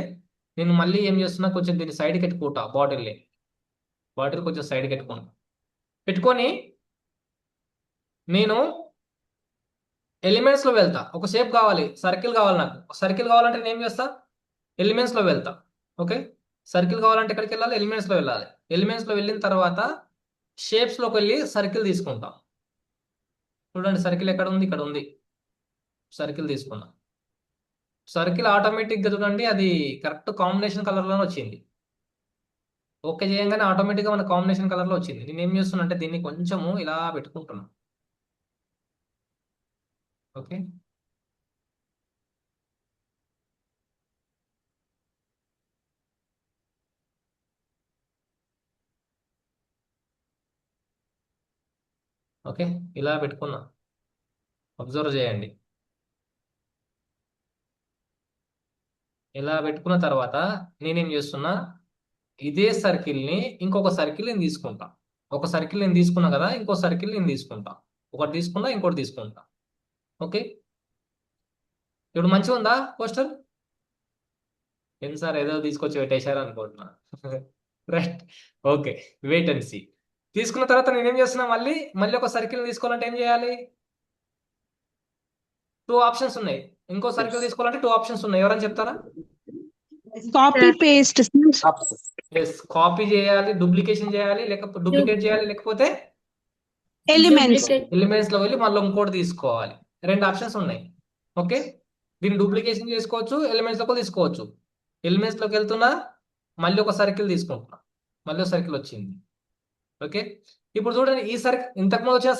నేను మళ్ళీ ఏం చేస్తున్నా, కొంచెం దీన్ని సైడ్కి పెట్టుకుంటా. బాటిల్ కొంచెం సైడ్కి పెట్టుకొని నేను ఎలిమెంట్స్లో వెళ్తా. ఒక షేప్ కావాలి, సర్కిల్ కావాలి. నాకు సర్కిల్ కావాలంటే నేను ఏం చేస్తా, ఎలిమెంట్స్లో వెళ్తా. ఓకే, సర్కిల్ కావాలంటే ఎక్కడికి వెళ్ళాలి, ఎలిమెంట్స్లో వెళ్ళాలి. ఎలిమెంట్స్లో వెళ్ళిన తర్వాత షేప్స్లోకి వెళ్ళి సర్కిల్ తీసుకుంటా. చూడండి, సర్కిల్ ఎక్కడ ఉంది, ఇక్కడ ఉంది. సర్కిల్ తీసుకున్నా. సర్కిల్ ఆటోమేటిక్గా చూడండి, అది కరెక్ట్ కాంబినేషన్ కలర్లోనే వచ్చింది. ఓకే చేయంగానే ఆటోమేటిక్గా మన కాంబినేషన్ కలర్లో వచ్చింది. నేను ఏం చేస్తున్నా అంటే దీన్ని కొంచెము ఇలా పెట్టుకుంటున్నా. ఓకే, ఓకే, ఇలా పెట్టుకున్నా. అబ్జర్వ్ చేయండి. ఇలా పెట్టుకున్న తర్వాత నేనేం చేస్తున్నా, ఇదే సర్కిల్ని ఇంకొక సర్కిల్ నేను తీసుకుంటా. ఒక సర్కిల్ నేను తీసుకున్నా కదా, ఇంకో సర్కిల్ నేను తీసుకుంటా. ఒకటి తీసుకున్నా, ఇంకోటి తీసుకుంటా. ఓకే, ఇప్పుడు మంచిగా ఉందా పోస్టర్? ఏం సార్ ఏదో తీసుకొచ్చి పెట్టేశారు అనుకుంటున్నా. Right, okay, wait and see. తీసుకున్న తర్వాత నేనేం చేస్తున్నా, మళ్ళీ ఒక సర్కిల్ తీసుకోవాలంటే ఏం చేయాలి? 2 ఆప్షన్స్ ఉన్నాయి. ఇంకో సర్కిల్ తీసుకోవాలంటే 2 ఆప్షన్స్ ఉన్నాయి. ఎవరైనా చెప్తారా?
కాపీ పేస్ట్
ఎస్, కాపీ చేయాలి, డూప్లికేషన్ చేయాలి, లేకపోతే డూప్లికేట్ చేయాలి, లేకపోతే
ఎలిమెంట్స్
ఎలిమెంట్స్ లో వెళ్ళి మళ్ళీ ఇంకోటి తీసుకోవాలి. 2 ఆప్షన్స్ ఉన్నాయి. ఓకే, దీన్ని డూప్లికేషన్ చేసుకోవచ్చు, ఎలిమెంట్స్ లోకి తీసుకోవచ్చు. ఎలిమెంట్స్ లోకి వెళ్తున్నా, మళ్ళీ ఒక సర్కిల్ తీసుకుంటున్నా, మళ్ళీ ఒక సర్కిల్ వచ్చింది. ఓకే, ఇప్పుడు చూడండి, ఈ సర్కిల్ ఇంతకుముందు వచ్చిన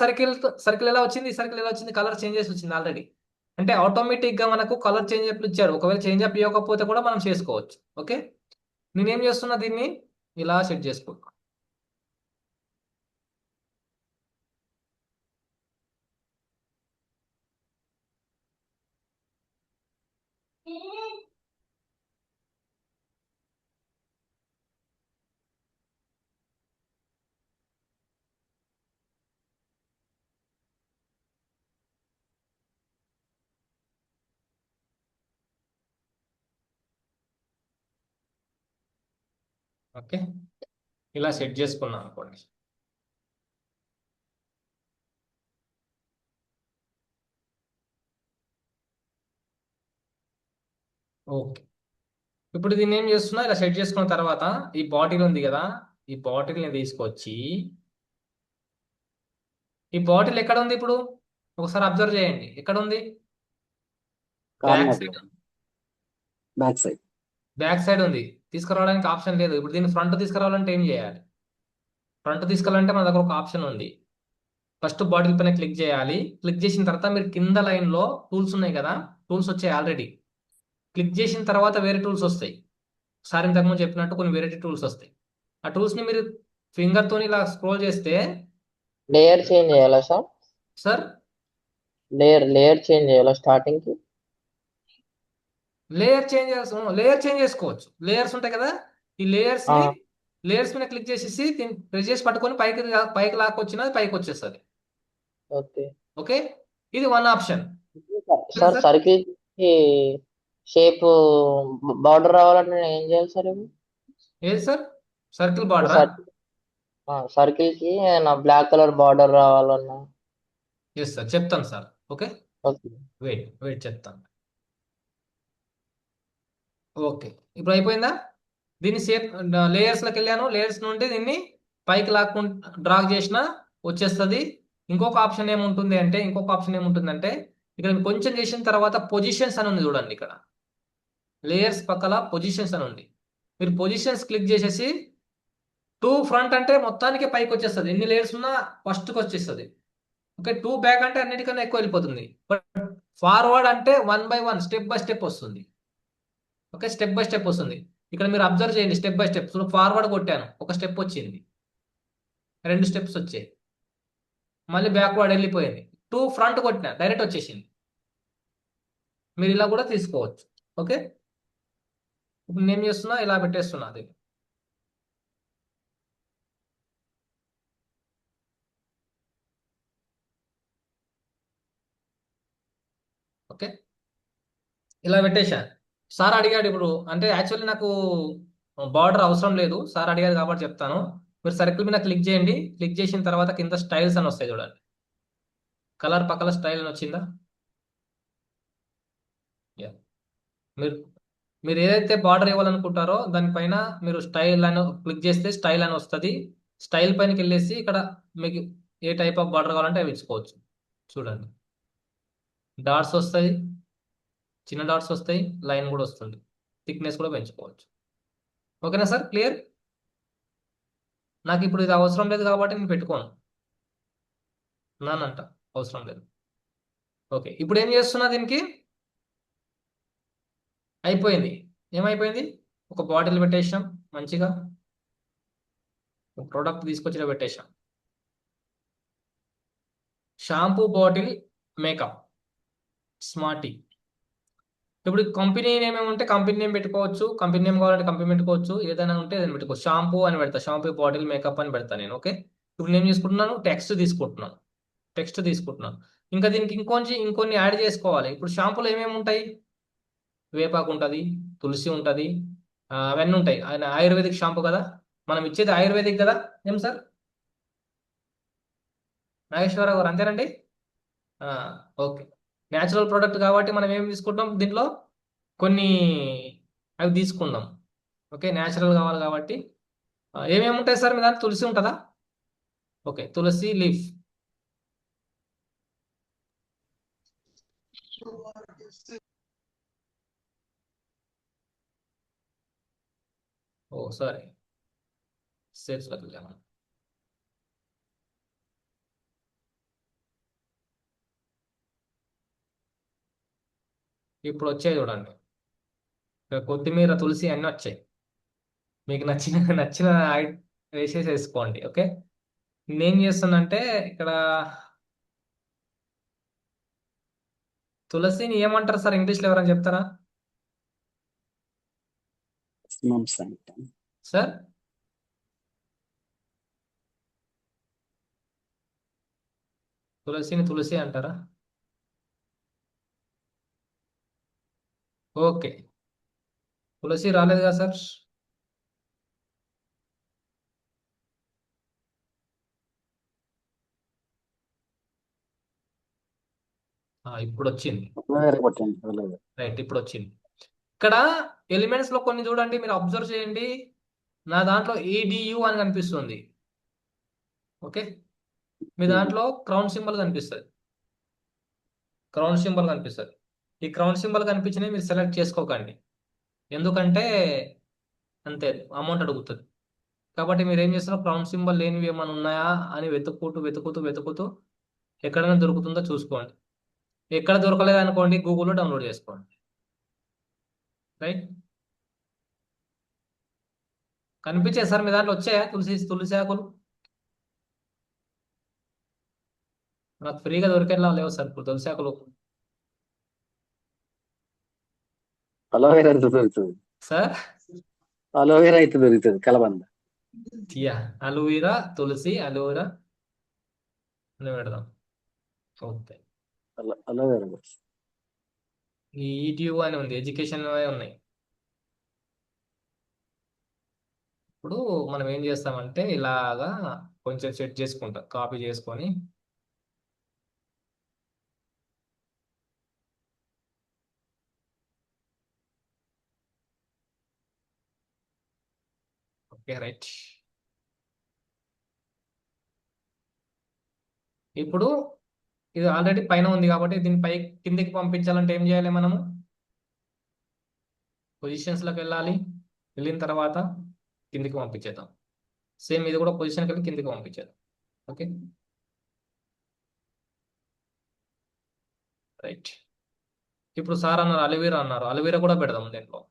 సర్కిల్ ఎలా వచ్చింది, ఈ సర్కిల్ ఎలా వచ్చింది, కలర్ చేంజ్ చేసి వచ్చింది ఆల్రెడీ. అంటే ఆటోమేటిక్ గా మనకు కలర్ చేంజ్ అప్ ఇచ్చారు. ఒకవేళ చేంజ్ అప్ ఇవ్వకపోతే కూడా మనం చేసుకోవచ్చు. ఓకే, నేనేం చేస్తున్నా, దీన్ని ఇలా సెట్ చేసుకుంటా. ఓకే, ఇలా సెట్ చేసుకున్నాం అనుకోండి. ఓకే, ఇప్పుడు దీన్ని ఏం చేస్తున్నా, ఇలా సెట్ చేసుకున్న తర్వాత ఈ బాటిల్ ఉంది కదా, ఈ బాటిల్ని తీసుకొచ్చి, ఈ బాటిల్ ఎక్కడ ఉంది ఇప్పుడు ఒకసారి అబ్జర్వ్ చేయండి. ఎక్కడ ఉంది? Back side. బ్యాక్ సైడ్ ఉంది. తీసుకురావడానికి ఆప్షన్ లేదు. ఇప్పుడు దీన్ని ఫ్రంట్ తీసుకురావాలంటే ఏం చేయాలి? ఫ్రంట్ తీసుకురావాలంటే మన దగ్గర ఒక ఆప్షన్ ఉంది. ఫస్ట్ బాటిల్ పైన క్లిక్ చేయాలి. క్లిక్ చేసిన తర్వాత మీరు కింద లైన్లో టూల్స్ ఉన్నాయి కదా, టూల్స్ వచ్చాయి ఆల్రెడీ. క్లిక్ చేసిన తర్వాత వేరే టూల్స్ వస్తాయి. సార్ ఇంతకుముందు చెప్పినట్టు కొన్ని వెరైటీ టూల్స్ వస్తాయి. ఆ టూల్స్ని మీరు ఫింగర్తో ఇలా స్క్రోల్ చేస్తే,
లేయర్ చేంజ్ చేయాలా సార్?
సార్
లేయర్ చేంజ్ చేయాలా స్టార్టింగ్ కి?
లేయర్ చేంజ్ చేసుకోవచ్చు. లేయర్స్ ఉంటాయి కదా, ఈ లేయర్స్ మీద క్లిక్ చేసేసి దీన్ని ప్రెస్ చేసి పట్టుకొని పైకి లాక్కొచ్చినా అది పైకి వచ్చేస్తుంది.
ఓకే
ఓకే, ఇది వన్ ఆప్షన్.
సార్, సర్కిల్ కి షేప్ బార్డర్ రావాలంటే నేను ఏం చేయాలి సార్?
ఏది సార్? Circle border?
సర్కిల్ కి నా బ్లాక్ కలర్ బార్డర్ రావాలన్నా?
ఎస్ సార్, చెప్తాను సార్. ఓకే,
ఓకే
వెయిట్ చెప్తాను. ఓకే, ఇప్పుడు అయిపోయిందా? దీన్ని సేప్ లేయర్స్లోకి వెళ్ళాను, లేయర్స్ నుండి దీన్ని పైకి లాక్కుంటూ డ్రాగ్ చేసిన వచ్చేస్తుంది. ఇంకొక ఆప్షన్ ఏముంటుందంటే ఇక్కడ మీరు కొంచెం చేసిన తర్వాత పొజిషన్స్ అని ఉంది చూడండి. ఇక్కడ లేయర్స్ పక్కల పొజిషన్స్ అని ఉంది. మీరు పొజిషన్స్ క్లిక్ చేసేసి 2 ఫ్రంట్ అంటే మొత్తానికి పైకి వచ్చేస్తుంది. ఎన్ని లేయర్స్ ఉన్నా ఫస్ట్కి వచ్చేస్తుంది. ఓకే, 2 బ్యాక్ అంటే అన్నిటికన్నా ఎక్కువ వెళ్ళిపోతుంది. బట్ ఫార్వర్డ్ అంటే 1 by 1 స్టెప్ బై స్టెప్ వస్తుంది. ఓకే, స్టెప్ బై స్టెప్ వస్తుంది. ఇక్కడ మీరు అబ్జర్వ్ చేయండి, స్టెప్ బై స్టెప్. ఫార్వర్డ్ కొట్టాను, ఒక స్టెప్ వచ్చింది, 2 స్టెప్స్ వచ్చాయి, మళ్ళీ బ్యాక్వర్డ్ వెళ్ళిపోయింది. 2 ఫ్రంట్ కొట్టినా డైరెక్ట్ వచ్చేసింది. మీరు ఇలా కూడా తీసుకోవచ్చు. ఓకే, ఇప్పుడు నేను చేస్తున్నా, ఇలా పెట్టేస్తున్నా అది. ఓకే, ఇలా పెట్టేశా. సార్ అడిగాడు ఇప్పుడు, అంటే యాక్చువల్లీ నాకు బార్డర్ అవసరం లేదు, సార్ అడిగాడు కాబట్టి చెప్తాను. మీరు సర్కిల్ మీద క్లిక్ చేయండి. క్లిక్ చేసిన తర్వాత కింద స్టైల్స్ అని వస్తాయి చూడండి. కలర్ పక్కల స్టైల్ అని వచ్చిందా? Yeah. మీరు మీరు ఏదైతే బార్డర్ ఇవ్వాలనుకుంటారో దానిపైన మీరు స్టైల్ అని క్లిక్ చేస్తే స్టైల్ అని వస్తుంది. స్టైల్ పైనకి వెళ్ళేసి ఇక్కడ మీకు ఏ టైప్ ఆఫ్ బార్డర్ కావాలంటే అవి ఇచ్చుకోవచ్చు. చూడండి, డాట్స్ వస్తాయి, చిన్న డాట్స్ వస్తాయి, లైన్ కూడా వస్తుంది, థిక్నెస్ కూడా పెంచుకోవచ్చు. ఓకేనా సార్, క్లియర్? నాకు ఇప్పుడు ఇది అవసరం లేదు కాబట్టి నేను పెట్టుకోను, నానంట అవసరం లేదు. ఓకే, ఇప్పుడు ఏం చేస్తున్నా, దీనికి అయిపోయింది. ఏమైపోయింది? ఒక బాటిల్ పెట్టేసాం, మంచిగా ఒక ప్రోడక్ట్ తీసుకొచ్చి ఇలా పెట్టేసాం. Shampoo bottle makeup smarty. ఇప్పుడు కంపెనీ నేమ్ ఏమంటే కంపెనీ నేమ్ పెట్టుకోవచ్చు, కంపెనీ నేమ్ కావాలంటే కంపెనీ పెట్టుకోవచ్చు, ఏదైనా ఉంటే ఏదైనా పెట్టుకోవచ్చు. షాంపూ అని పెడతా, షాంపూ బాటిల్ మేకప్ అని పెడతా నేను. ఓకే, ఇప్పుడు నేను తీసుకుంటున్నాను, టెక్స్ట్ తీసుకుంటున్నాను. ఇంకా దీనికి ఇంకొన్ని యాడ్ చేసుకోవాలి. ఇప్పుడు షాంపూలో ఏమేమి ఉంటాయి? వేపాకు ఉంటుంది, తులసి ఉంటుంది, అవన్నీ ఉంటాయి. ఆయన ఆయుర్వేదిక్ షాంపూ కదా, మనం ఇచ్చేది ఆయుర్వేదిక్ కదా. ఏం సార్ నాగేశ్వరరావు గారు, అంతేనండి? ఓకే, న్యాచురల్ ప్రోడక్ట్ కాబట్టి మనం ఏం తీసుకుంటాం దీంట్లో, కొన్ని అవి తీసుకుందాం. ఓకే, న్యాచురల్ కావాలి కాబట్టి ఏమేమి ఉంటాయి సార్ మీ దాంట్లో? తులసి ఉంటుందా? ఓకే, తులసి లీఫ్, ఓ సారీ, సేల్స్లోకి వెళ్ళాము. ఇప్పుడు వచ్చాయి చూడండి, ఇక్కడ కొత్తిమీర, తులసి అన్నీ వచ్చాయి. మీకు నచ్చిన నచ్చిన వేసేసుకోండి. ఓకే, నేనేం చేస్తానంటే ఇక్కడ తులసిని ఏమంటారు సార్ ఇంగ్లీష్లో, ఎవరైనా చెప్తారా సార్? తులసిని తులసి అంటారా? ఓకే, తులసి రాలేదు కదా సార్? ఇప్పుడు వచ్చింది. రైట్, ఇప్పుడు వచ్చింది. ఇక్కడ ఎలిమెంట్స్ లో కొన్ని చూడండి, మీరు అబ్జర్వ్ చేయండి. నా దాంట్లో EDU అని కనిపిస్తుంది. ఓకే, మీ దాంట్లో క్రౌన్ సింబల్ కనిపిస్తుంది. ఈ క్రౌన్ సింబల్ కనిపించినవి మీరు సెలెక్ట్ చేసుకోకండి, ఎందుకంటే అంతే అమౌంట్ అడుగుతుంది. కాబట్టి మీరు ఏం చేస్తారు, క్రౌన్ సింబల్ లేనివి ఏమైనా ఉన్నాయా అని వెతుకుతూ ఎక్కడైనా దొరుకుతుందో చూసుకోండి. ఎక్కడ దొరకలేదు అనుకోండి, గూగుల్లో డౌన్లోడ్ చేసుకోండి. రైట్, కనిపించాయి సార్ మీ దాంట్లో? వచ్చాయా తులసి ఆకులు? నాకు ఫ్రీగా దొరికేలా లేవు సార్ ఇప్పుడు తులసి ఆకులు.
అలోవెరా అయితే దొరుకుతుంది,
సార్
అలోవెరా అయితే దొరుకుతుంది, కలబంద.
యా, అలోవెరా, తులసి, అలోవెరా అని పెడదాం. ఓకే,
అలోవెరా
ఈ EDU అని ఉంది, ఎడ్యుకేషన్ ఉన్నాయి. ఇప్పుడు మనం ఏం చేస్తామంటే ఇలాగా కొంచెం సెట్ చేసుకుంటాం, కాపీ చేసుకొని ఓకే రైట్. ఇప్పుడు ఇది ఆల్రెడీ పైన ఉంది కాబట్టి దీన్ని పై కిందికి పంపించాలంటే ఏం చేయాలి మనము? పొజిషన్స్లోకి వెళ్ళాలి, వెళ్ళిన తర్వాత కిందికి పంపించేద్దాం. సేమ్ ఇది కూడా పొజిషన్కి వెళ్ళి కిందికి పంపించేద్దాం. Okay right. ఇప్పుడు సార్ అన్నారు అలివీరా అన్నారు, అలివీరా కూడా పెడదాం దీంట్లో.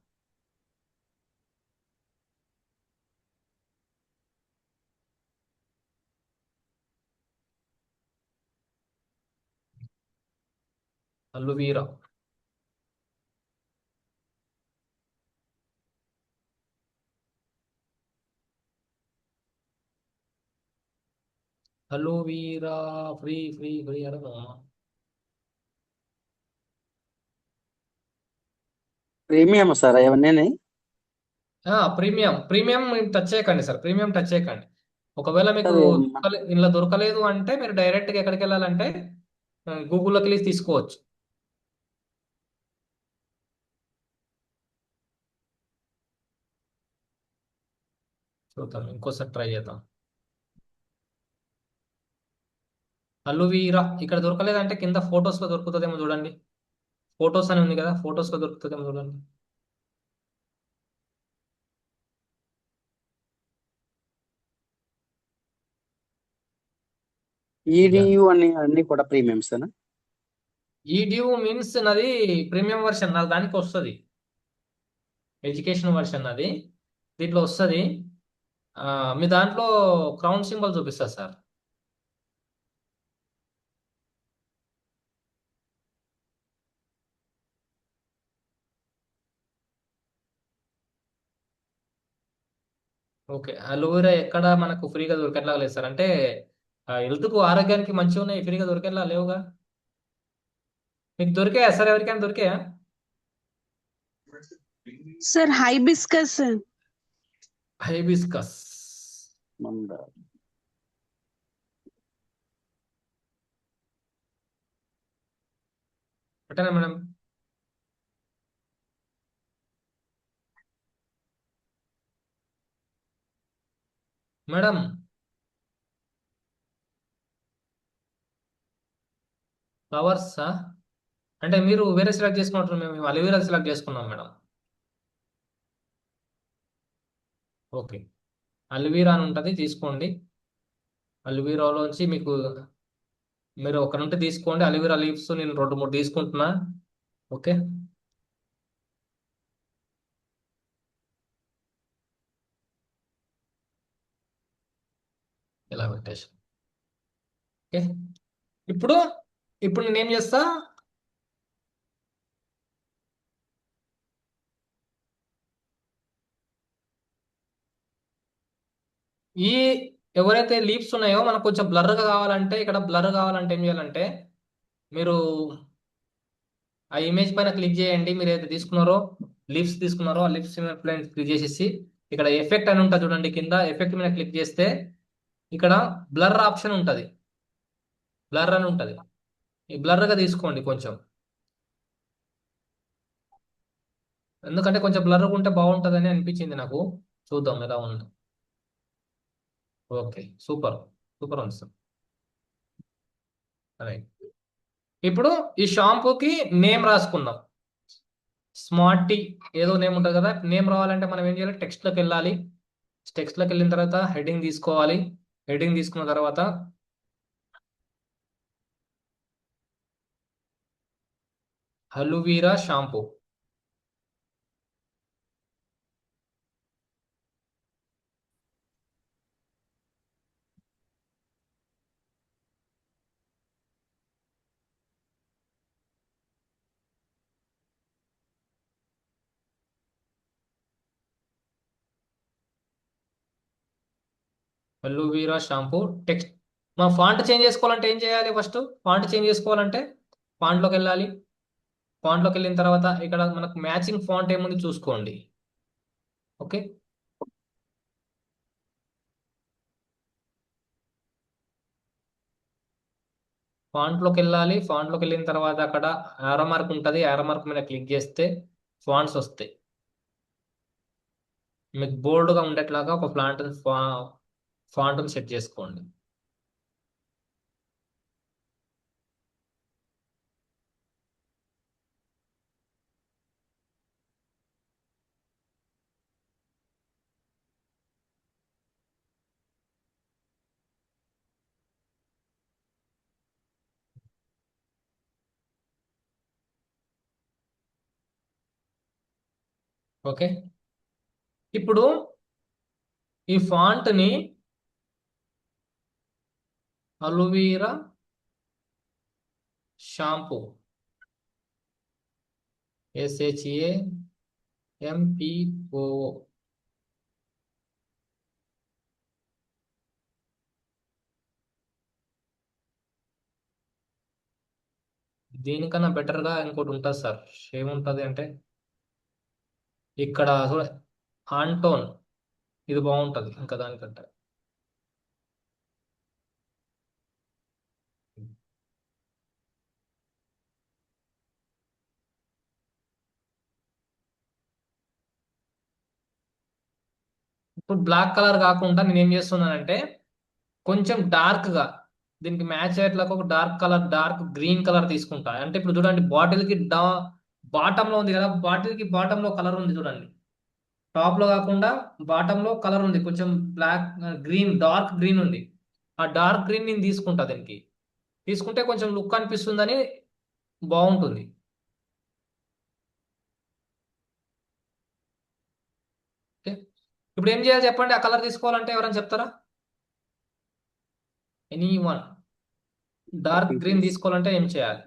Aloe vera aloe vera free free free అడగ
ప్రీమియం సార్ అవన్నీ.
ప్రీమియం ప్రీమియం టచ్ చేయకండి సార్, ప్రీమియం టచ్ చేయకండి. ఒకవేళ మీకు
అది
ఇందులో దొరకలేదు అంటే మీరు డైరెక్ట్గా ఎక్కడికి వెళ్ళాలంటే గూగుల్లోకి వెళ్ళి తీసుకోవచ్చు. చూద్దాం, ఇంకోసారి ట్రై చేద్దాం. అలువీరా ఇక్కడ దొరకలేదంటే కింద ఫొటోస్లో దొరుకుతుందేమో చూడండి. ఫొటోస్ అని ఉంది కదా, ఫొటోస్లో దొరుకుతుందేమో చూడండి.
ఈడియు అన్ని కూడా ప్రీమియమ్స్ అనా?
ఈడ్యూ మీన్స్ నాది ప్రీమియం వర్షన్, నాది దానికి వస్తుంది. ఎడ్యుకేషన్ వర్షన్ అది దీంట్లో వస్తుంది. మీ దాంట్లో క్రౌన్ సింబల్ చూపిస్తా సార్. ఓకే, అలోవెరా ఎక్కడ మనకు ఫ్రీగా దొరికేలా లేదు సార్. అంటే హెల్త్కు ఆరోగ్యానికి మంచిగా ఉన్నాయి, ఫ్రీగా దొరికేలా లేవుగా. మీకు దొరికాయా సార్? ఎవరికైనా దొరికాయా?
sir, hibiscus, sir.
హైబిస్కస్ అంటేనా మేడం? మేడం ఫ్లవర్సా? అంటే మీరు వేరే సెలెక్ట్ చేసుకున్నట్టు, మేము అలోవెరా సెలెక్ట్ చేసుకున్నాం మేడం. ఓకే, అలోవెరా అని ఉంటుంది, తీసుకోండి. అలోవెరాలోంచి మీకు మీరు ఒక నుండి తీసుకోండి. అలోవెరా లీవ్స్ నేను 2-3 తీసుకుంటున్నా. ఓకే, ఇలా పెట్టేసి ఓకే. ఇప్పుడు ఇప్పుడు నేను ఏం చేస్తా, ఈ ఎవరైతే లీవ్స్ ఉన్నాయో మనకు కొంచెం బ్లర్గా కావాలంటే, ఇక్కడ బ్లర్ కావాలంటే ఏం చేయాలంటే, మీరు ఆ ఇమేజ్ పైన క్లిక్ చేయండి. మీరు ఏదైతే తీసుకున్నారో, లీవ్స్ తీసుకున్నారో ఆ లీవ్స్ పైన క్లిక్ చేసేసి ఇక్కడ ఎఫెక్ట్ అని ఉంటుంది చూడండి, కింద ఎఫెక్ట్ మీద క్లిక్ చేస్తే ఇక్కడ బ్లర్ ఆప్షన్ ఉంటుంది. బ్లర్ అని ఉంటుంది, ఈ బ్లర్గా తీసుకోండి కొంచెం. ఎందుకంటే కొంచెం బ్లర్గా ఉంటే బాగుంటుందని అనిపించింది నాకు. చూద్దాం ఎలా ఉంది. ఓకే, సూపర్ సూపర్ ఉంది సార్. రైట్. ఇప్పుడు ఈ షాంపూకి నేమ్ రాసుకుందాం. స్మార్ట్ టీ ఏదో నేమ్ ఉంటుంది కదా. నేమ్ రావాలంటే మనం ఏం చేయాలి, టెక్స్ట్లోకి వెళ్ళాలి. టెక్స్ట్లోకి వెళ్ళిన తర్వాత హెడ్డింగ్ తీసుకోవాలి. హెడ్డింగ్ తీసుకున్న తర్వాత aloe vera shampoo. Aloe vera shampoo text. మా ఫాంట్ చేంజ్ చేసుకోవాలంటే ఏం చేయాలి? ఫస్ట్ ఫాంట్ చేంజ్ చేసుకోవాలంటే ఫాంట్లోకి వెళ్ళాలి. ఫాంట్లోకి వెళ్ళిన తర్వాత ఇక్కడ మనకు మ్యాచింగ్ ఫాంట్ ఏముంది చూసుకోండి. ఓకే, ఫాంట్లోకి వెళ్ళాలి. ఫాంట్లోకి వెళ్ళిన తర్వాత అక్కడ యారో మార్క్ ఉంటుంది, యారో మార్క్ మీద క్లిక్ చేస్తే ఫాంట్స్ వస్తాయి. మీకు బోల్డ్గా ఉండేట్లాగా ఒక ఫాంట్ని సెట్ చేసుకోండి. ఓకే, ఇప్పుడు ఈ ఫాంట్ని అలోవెరా షాంపూ SHAMPO దీనికన్నా బెటర్గా ఇంకోటి ఉంటుంది సార్. ఏముంటుంది అంటే ఇక్కడ ఆంటోన్, ఇది బాగుంటుంది ఇంకా దానికంటే. ఇప్పుడు బ్లాక్ కలర్ కాకుండా నేను ఏం చేస్తున్నానంటే కొంచెం డార్క్గా దీనికి మ్యాచ్ అయ్యేట్లాగా ఒక డార్క్ గ్రీన్ కలర్ తీసుకుంటా. అంటే ఇప్పుడు చూడండి, బాటిల్కి బాటంలో ఉంది కదా, బాటిల్కి బాటంలో కలర్ ఉంది చూడండి. టాప్లో కాకుండా బాటంలో కలర్ ఉంది, కొంచెం బ్లాక్ గ్రీన్, డార్క్ గ్రీన్ ఉంది. ఆ డార్క్ గ్రీన్ నేను తీసుకుంటా. దీనికి తీసుకుంటే కొంచెం లుక్ అనిపిస్తుందని బాగుంటుంది. ఓకే, ఇప్పుడు ఏం చేయాలి చెప్పండి? ఆ కలర్ తీసుకోవాలంటే ఎవరైనా చెప్తారా? ఎనీవన్? డార్క్ గ్రీన్ తీసుకోవాలంటే ఏం చేయాలి?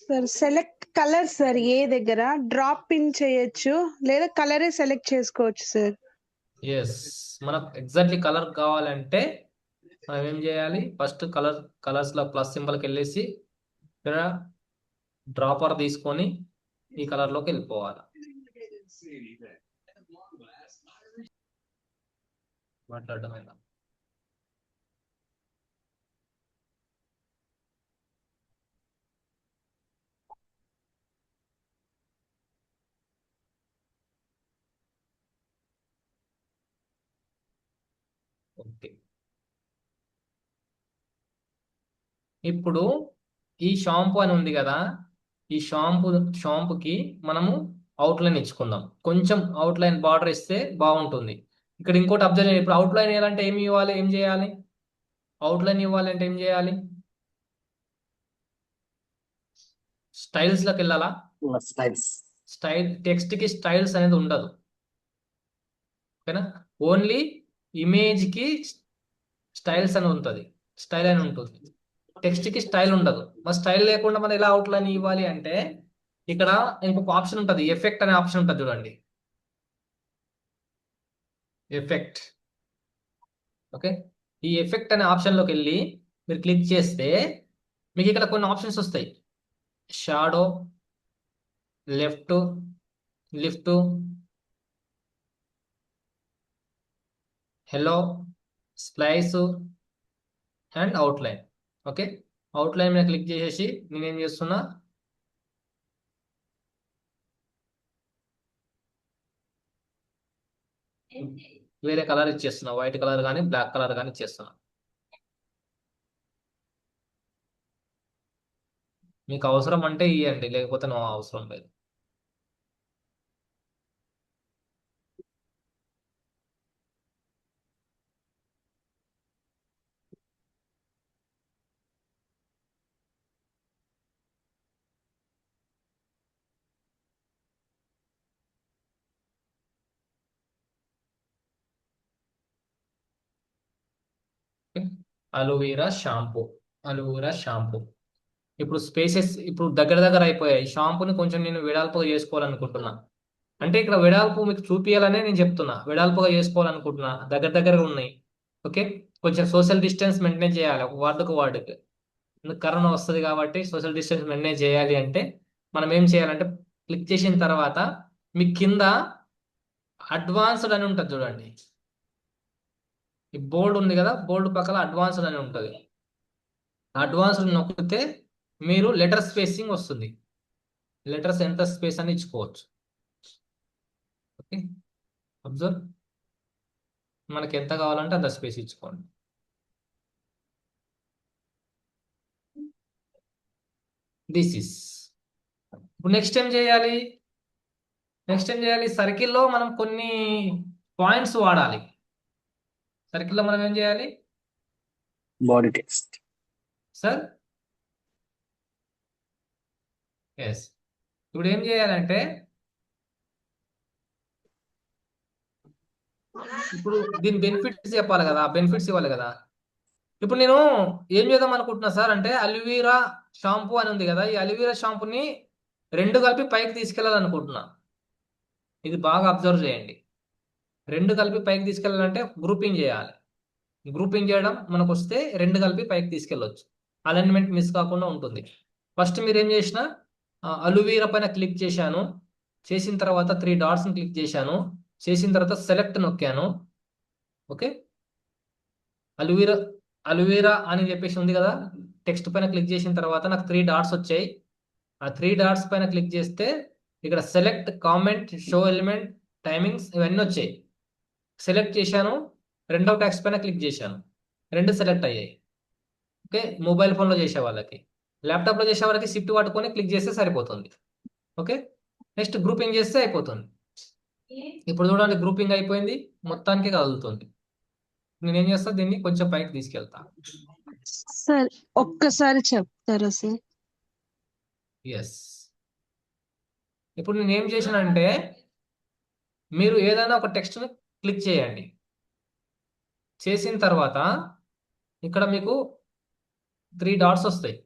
సార్ సెలెక్ట్ కలర్ సార్, ఏ దగ్గర డ్రాప్ పిన్ చేయొచ్చు లేదా కలరే సెలెక్ట్ చేసుకోవచ్చు సార్.
ఎస్, మనకు ఎగ్జాక్ట్లీ కలర్ కావాలంటే మనం ఏం చేయాలి? ఫస్ట్ కలర్స్లో ప్లస్ సింబల్కి వెళ్ళేసి ఇక్కడ డ్రాపర్ తీసుకొని ఈ కలర్లోకి వెళ్ళిపోవాలి. మాట్లాడమైనా ఓకే. ఇప్పుడు ఈ షాంపూ అని ఉంది కదా, ఈ షాంపూకి మనము అవుట్లైన్ ఇచ్చుకుందాం. కొంచెం అవుట్లైన్ బార్డర్ ఇస్తే బాగుంటుంది. ఇక్కడ ఇంకోటి అబ్జర్వ్ చేయండి. ఇప్పుడు అవుట్లైన్ ఇవ్వాలంటే ఏం ఇవ్వాలి? ఏం చేయాలి? అవుట్లైన్ ఇవ్వాలంటే ఏం చేయాలి? స్టైల్స్లోకి వెళ్ళాలా?
స్టైల్స్.
టెక్స్ట్కి స్టైల్స్ అనేది ఉండదు. ఓకేనా? ఓన్లీ ఇమేజ్కి స్టైల్స్ అని ఉంటుంది, స్టైల్ అని ఉంటుంది. టెక్స్ట్కి స్టైల్ ఉండదు. మరి స్టైల్ లేకుండా మనం ఎలా అవుట్లైన్ ఇవ్వాలి అంటే ఇక్కడ ఇంకొక ఆప్షన్ ఉంటుంది, ఎఫెక్ట్ అనే ఆప్షన్ ఉంటుంది చూడండి. ఎఫెక్ట్. ఓకే, ఈ ఎఫెక్ట్ అనే ఆప్షన్లోకి వెళ్ళి మీరు క్లిక్ చేస్తే మీకు ఇక్కడ కొన్ని ఆప్షన్స్ వస్తాయి. Shadow, left, lift, hello, splice and outline. Okay, outline మీద క్లిక్ చేసేసి నేనేం చేస్తున్నా, వేరే కలర్ ఇచ్చేస్తున్నా, వైట్ కలర్ కానీ బ్లాక్ కలర్ కానీ ఇచ్చేస్తున్నా. మీకు అవసరం అంటే ఇవ్వండి, లేకపోతే నో అవసరం లేదు. Aloe vera shampoo. ఇప్పుడు స్పేసెస్ ఇప్పుడు దగ్గర అయిపోయాయి. షాంపూని కొంచెం నేను వెడల్పుగా చేసుకోవాలనుకుంటున్నా. అంటే ఇక్కడ వెడల్పు మీకు చూపించాలనే నేను చెప్తున్నా. వెడల్పుగా చేసుకోవాలనుకుంటున్నా, దగ్గరగా ఉన్నాయి. ఓకే, కొంచెం సోషల్ డిస్టెన్స్ మెయింటైన్ చేయాలి ఒక వార్డుకి. కరోనా వస్తుంది కాబట్టి సోషల్ డిస్టెన్స్ మెయింటైన్ చేయాలి అంటే మనం ఏం చేయాలంటే క్లిక్ చేసిన తర్వాత మీ కింద అడ్వాన్స్డ్ అని ఉంటుంది చూడండి. ఈ బోర్డు ఉంది కదా, బోర్డు పక్కన అడ్వాన్స్డ్ అని ఉంటుంది. అడ్వాన్స్డ్ నొక్కితే మీరు లెటర్ స్పేసింగ్ వస్తుంది. లెటర్స్ ఎంత స్పేస్ అని ఇచ్చుకోవచ్చు. ఓకే, అబ్జర్వ్, మనకి ఎంత కావాలంటే అంత స్పేస్ ఇచ్చుకోండి. This is. ఇప్పుడు నెక్స్ట్ ఏం చేయాలి? సర్కిల్లో మనం కొన్ని పాయింట్స్ వాడాలి. సర్కిల్లో మనం ఏం చేయాలి
బాడీ టెక్స్ట్.
సార్? ఎస్. ఇప్పుడు ఏం చేయాలంటే, ఇప్పుడు దీని బెనిఫిట్స్ చెప్పాలి కదా, బెనిఫిట్స్ ఇవ్వాలి కదా. ఇప్పుడు నేను ఏం చేద్దాం అనుకుంటున్నా సార్ అంటే, అలోవెరా షాంపూ అని ఉంది కదా, ఈ అలోవెరా షాంపూని రెండు కలిపి పైకి తీసుకెళ్ళాలనుకుంటున్నా. ఇది బాగా అబ్జర్వ్ చేయండి. రెండు కలిపి పైకి తీసుకెళ్ళాలంటే గ్రూపింగ్ చేయాలి. గ్రూపింగ్ చేయడం మనకు వస్తే రెండు కలిపి పైకి తీసుకెళ్ళొచ్చు. అలైన్మెంట్ మిస్ కాకుండా ఉంటుంది. ఫస్ట్ మీరు ఏం చేసిన, అలోవెరా పైన క్లిక్ చేశాను. చేసిన తర్వాత 3 డాట్స్ని క్లిక్ చేశాను. చేసిన తర్వాత సెలెక్ట్ నొక్కాను. ఓకే, అలోవెరా అని చెప్పేసి ఉంది కదా, టెక్స్ట్ పైన క్లిక్ చేసిన తర్వాత నాకు 3 డాట్స్ వచ్చాయి. ఆ 3 డాట్స్ పైన క్లిక్ చేస్తే ఇక్కడ select, comment, show element, timings ఇవన్నీ వచ్చాయి. సెలెక్ట్ చేశాను. రెండవ టెక్స్ట్ పైన క్లిక్ చేశాను. రెండు సెలెక్ట్ అయ్యాయి. ఓకే, మొబైల్ ఫోన్లో చేసే వాళ్ళకి. ల్యాప్టాప్లో చేసే వాళ్ళకి షిఫ్ట్ పట్టుకొని క్లిక్ చేస్తే సరిపోతుంది. ఓకే, నెక్స్ట్ గ్రూపింగ్ చేస్తే అయిపోతుంది. ఇప్పుడు చూడండి, గ్రూపింగ్ అయిపోయింది, మొత్తానికి కదులుతుంది. నేనేం చేస్తా, దీన్ని కొంచెం పైకి తీసుకెళ్తా.
సార్ ఒక్కసారి చెప్తారా సార్?
ఎస్. ఇప్పుడు నేను ఏం చేశానంటే, మీరు ఏదైనా ఒక టెక్స్ట్ని క్లిక్ చేయండి. చేసిన తర్వాత ఇక్కడ మీకు 3 డాట్స్ వస్తాయి.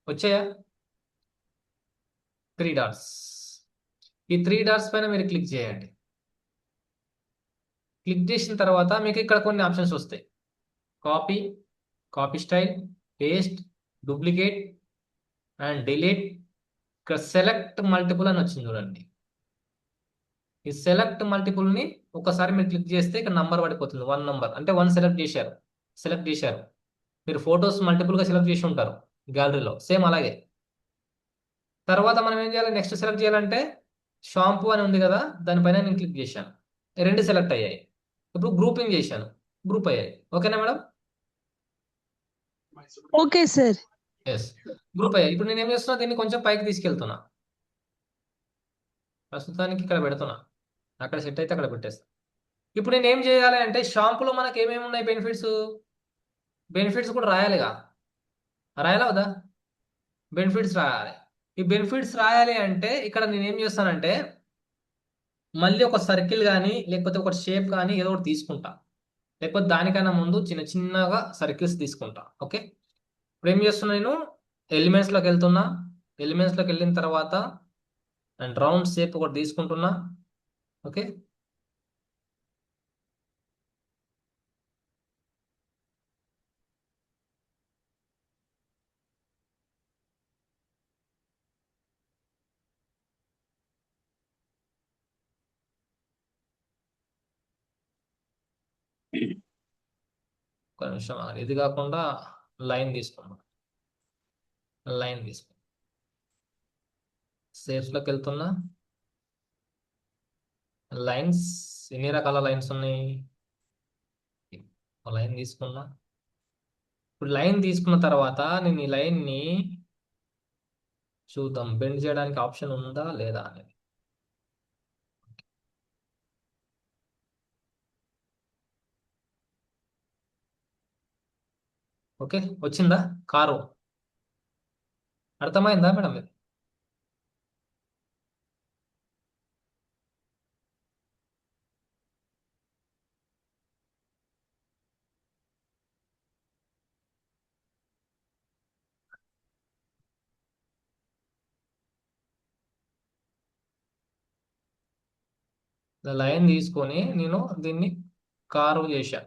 వచ్చాయా? 3 డాట్స్. ఈ 3 డాట్స్ పైన మీరు క్లిక్ చేయండి. క్లిక్ చేసిన తర్వాత మీకు ఇక్కడ కొన్ని ఆప్షన్స్ వస్తాయి. Copy, copy style, paste, duplicate and delete. ఇక్కడ సెలెక్ట్ మల్టిపుల్ అని వచ్చింది చూడండి. ఈ సెలెక్ట్ మల్టిపుల్ని ఒకసారి మీరు క్లిక్ చేస్తే ఇక్కడ నంబర్ పడిపోతుంది. 1 నంబర్ అంటే 1 సెలెక్ట్ చేశారు. మీరు ఫొటోస్ మల్టిపుల్గా సెలెక్ట్ చేసి ఉంటారు గ్యాలరీలో, సేమ్ అలాగే. తర్వాత మనం ఏం చేయాలి, నెక్స్ట్ సెలెక్ట్ చేయాలంటే షాంపూ అని ఉంది కదా, దానిపైన నేను క్లిక్ చేశాను. 2 సెలెక్ట్ అయ్యాయి. ఇప్పుడు గ్రూపింగ్ చేశాను, గ్రూప్ అయ్యాయి. ఓకేనా madam?
Okay sir.
Yes, group అయ్యాయి. ఇప్పుడు నేను ఏం చేస్తున్నా, దీన్ని కొంచెం పైకి తీసుకెళ్తున్నా. ప్రస్తుతానికి ఇక్కడ పెడుతున్నా, అక్కడ సెట్ అయితే అక్కడ పెట్టేస్తా. ఇప్పుడు నేను ఏం చేయాలి అంటే, షాంపూలో మనకి ఏమేమి ఉన్నాయి బెనిఫిట్స్ కూడా రాయాలిగా. రాయాలా వద్దా? బెనిఫిట్స్ రాయాలి. ఈ బెనిఫిట్స్ రాయాలి అంటే ఇక్కడ నేను ఏం చేస్తానంటే, మళ్ళీ ఒక సర్కిల్ కానీ లేకపోతే ఒక షేప్ కానీ ఏదో ఒకటి తీసుకుంటా. లేకపోతే దానికన్నా ముందు చిన్న చిన్నగా సర్కిల్స్ తీసుకుంటా. ఓకే, ఇప్పుడు ఏం చేస్తున్నా, నేను ఎలిమెంట్స్లోకి వెళ్తున్నా. ఎలిమెంట్స్లోకి వెళ్ళిన తర్వాత అండ్ రౌండ్ షేప్ ఒకటి తీసుకుంటున్నా. ఓకే, ఒక నిమిషం ఆగండి. ఇది కాకుండా లైన్ తీసుకున్నా. షేప్స్లోకి వెళ్తున్నా. లైన్స్, ఎన్ని రకాల లైన్స్ ఉన్నాయి? ఒక లైన్ తీసుకున్నా. ఇప్పుడు లైన్ తీసుకున్న తర్వాత నేను ఈ లైన్ని చూద్దాం, బెండ్ చేయడానికి ఆప్షన్ ఉందా లేదా అనేది. ఓకే, వచ్చిందా కారు? అర్థమైందా మేడం? ఇది లైన్ తీసుకొని నేను దీన్ని కారు చేశా.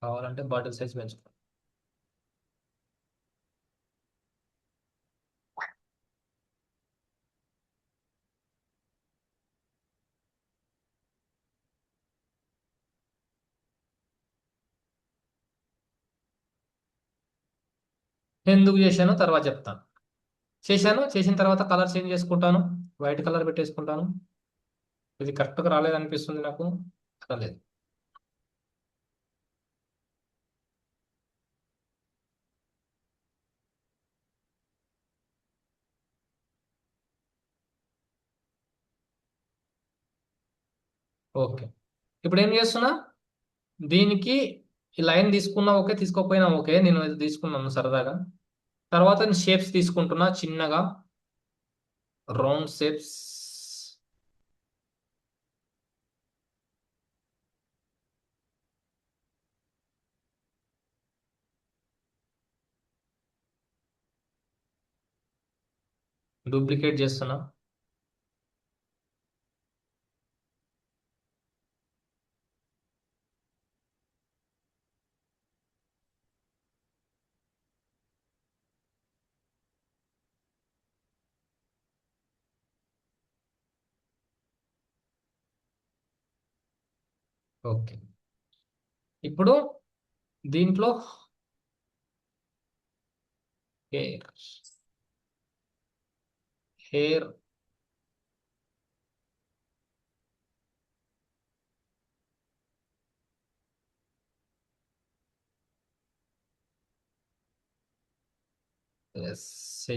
కావాలంటే బాటిల్ సైజ్ పెంచుకో. ఎందుకు చేశానో తర్వాత చెప్తాను. చేసిన తర్వాత కలర్ చేంజ్ చేసుకుంటాను. వైట్ కలర్ పెట్టేసుకుంటాను. ఇది కరెక్ట్గా రాలేదనిపిస్తుంది నాకు. రాలేదు. ఓకే, ఇప్పుడు ఏం చేస్తున్నా, దీనికి ఈ లైన్ తీసుకున్నా ఓకే, తీసుకోకపోయినా ఓకే, నేను ఇది తీసుకున్నాను సరదాగా. తర్వాత నేను షేప్స్ తీసుకుంటున్నా చిన్నగా, రౌండ్ షేప్స్. డూప్లికేట్ చేస్తున్నా. ఓకే, ఇప్పుడు దీంట్లో హెయిర్ హెయిర్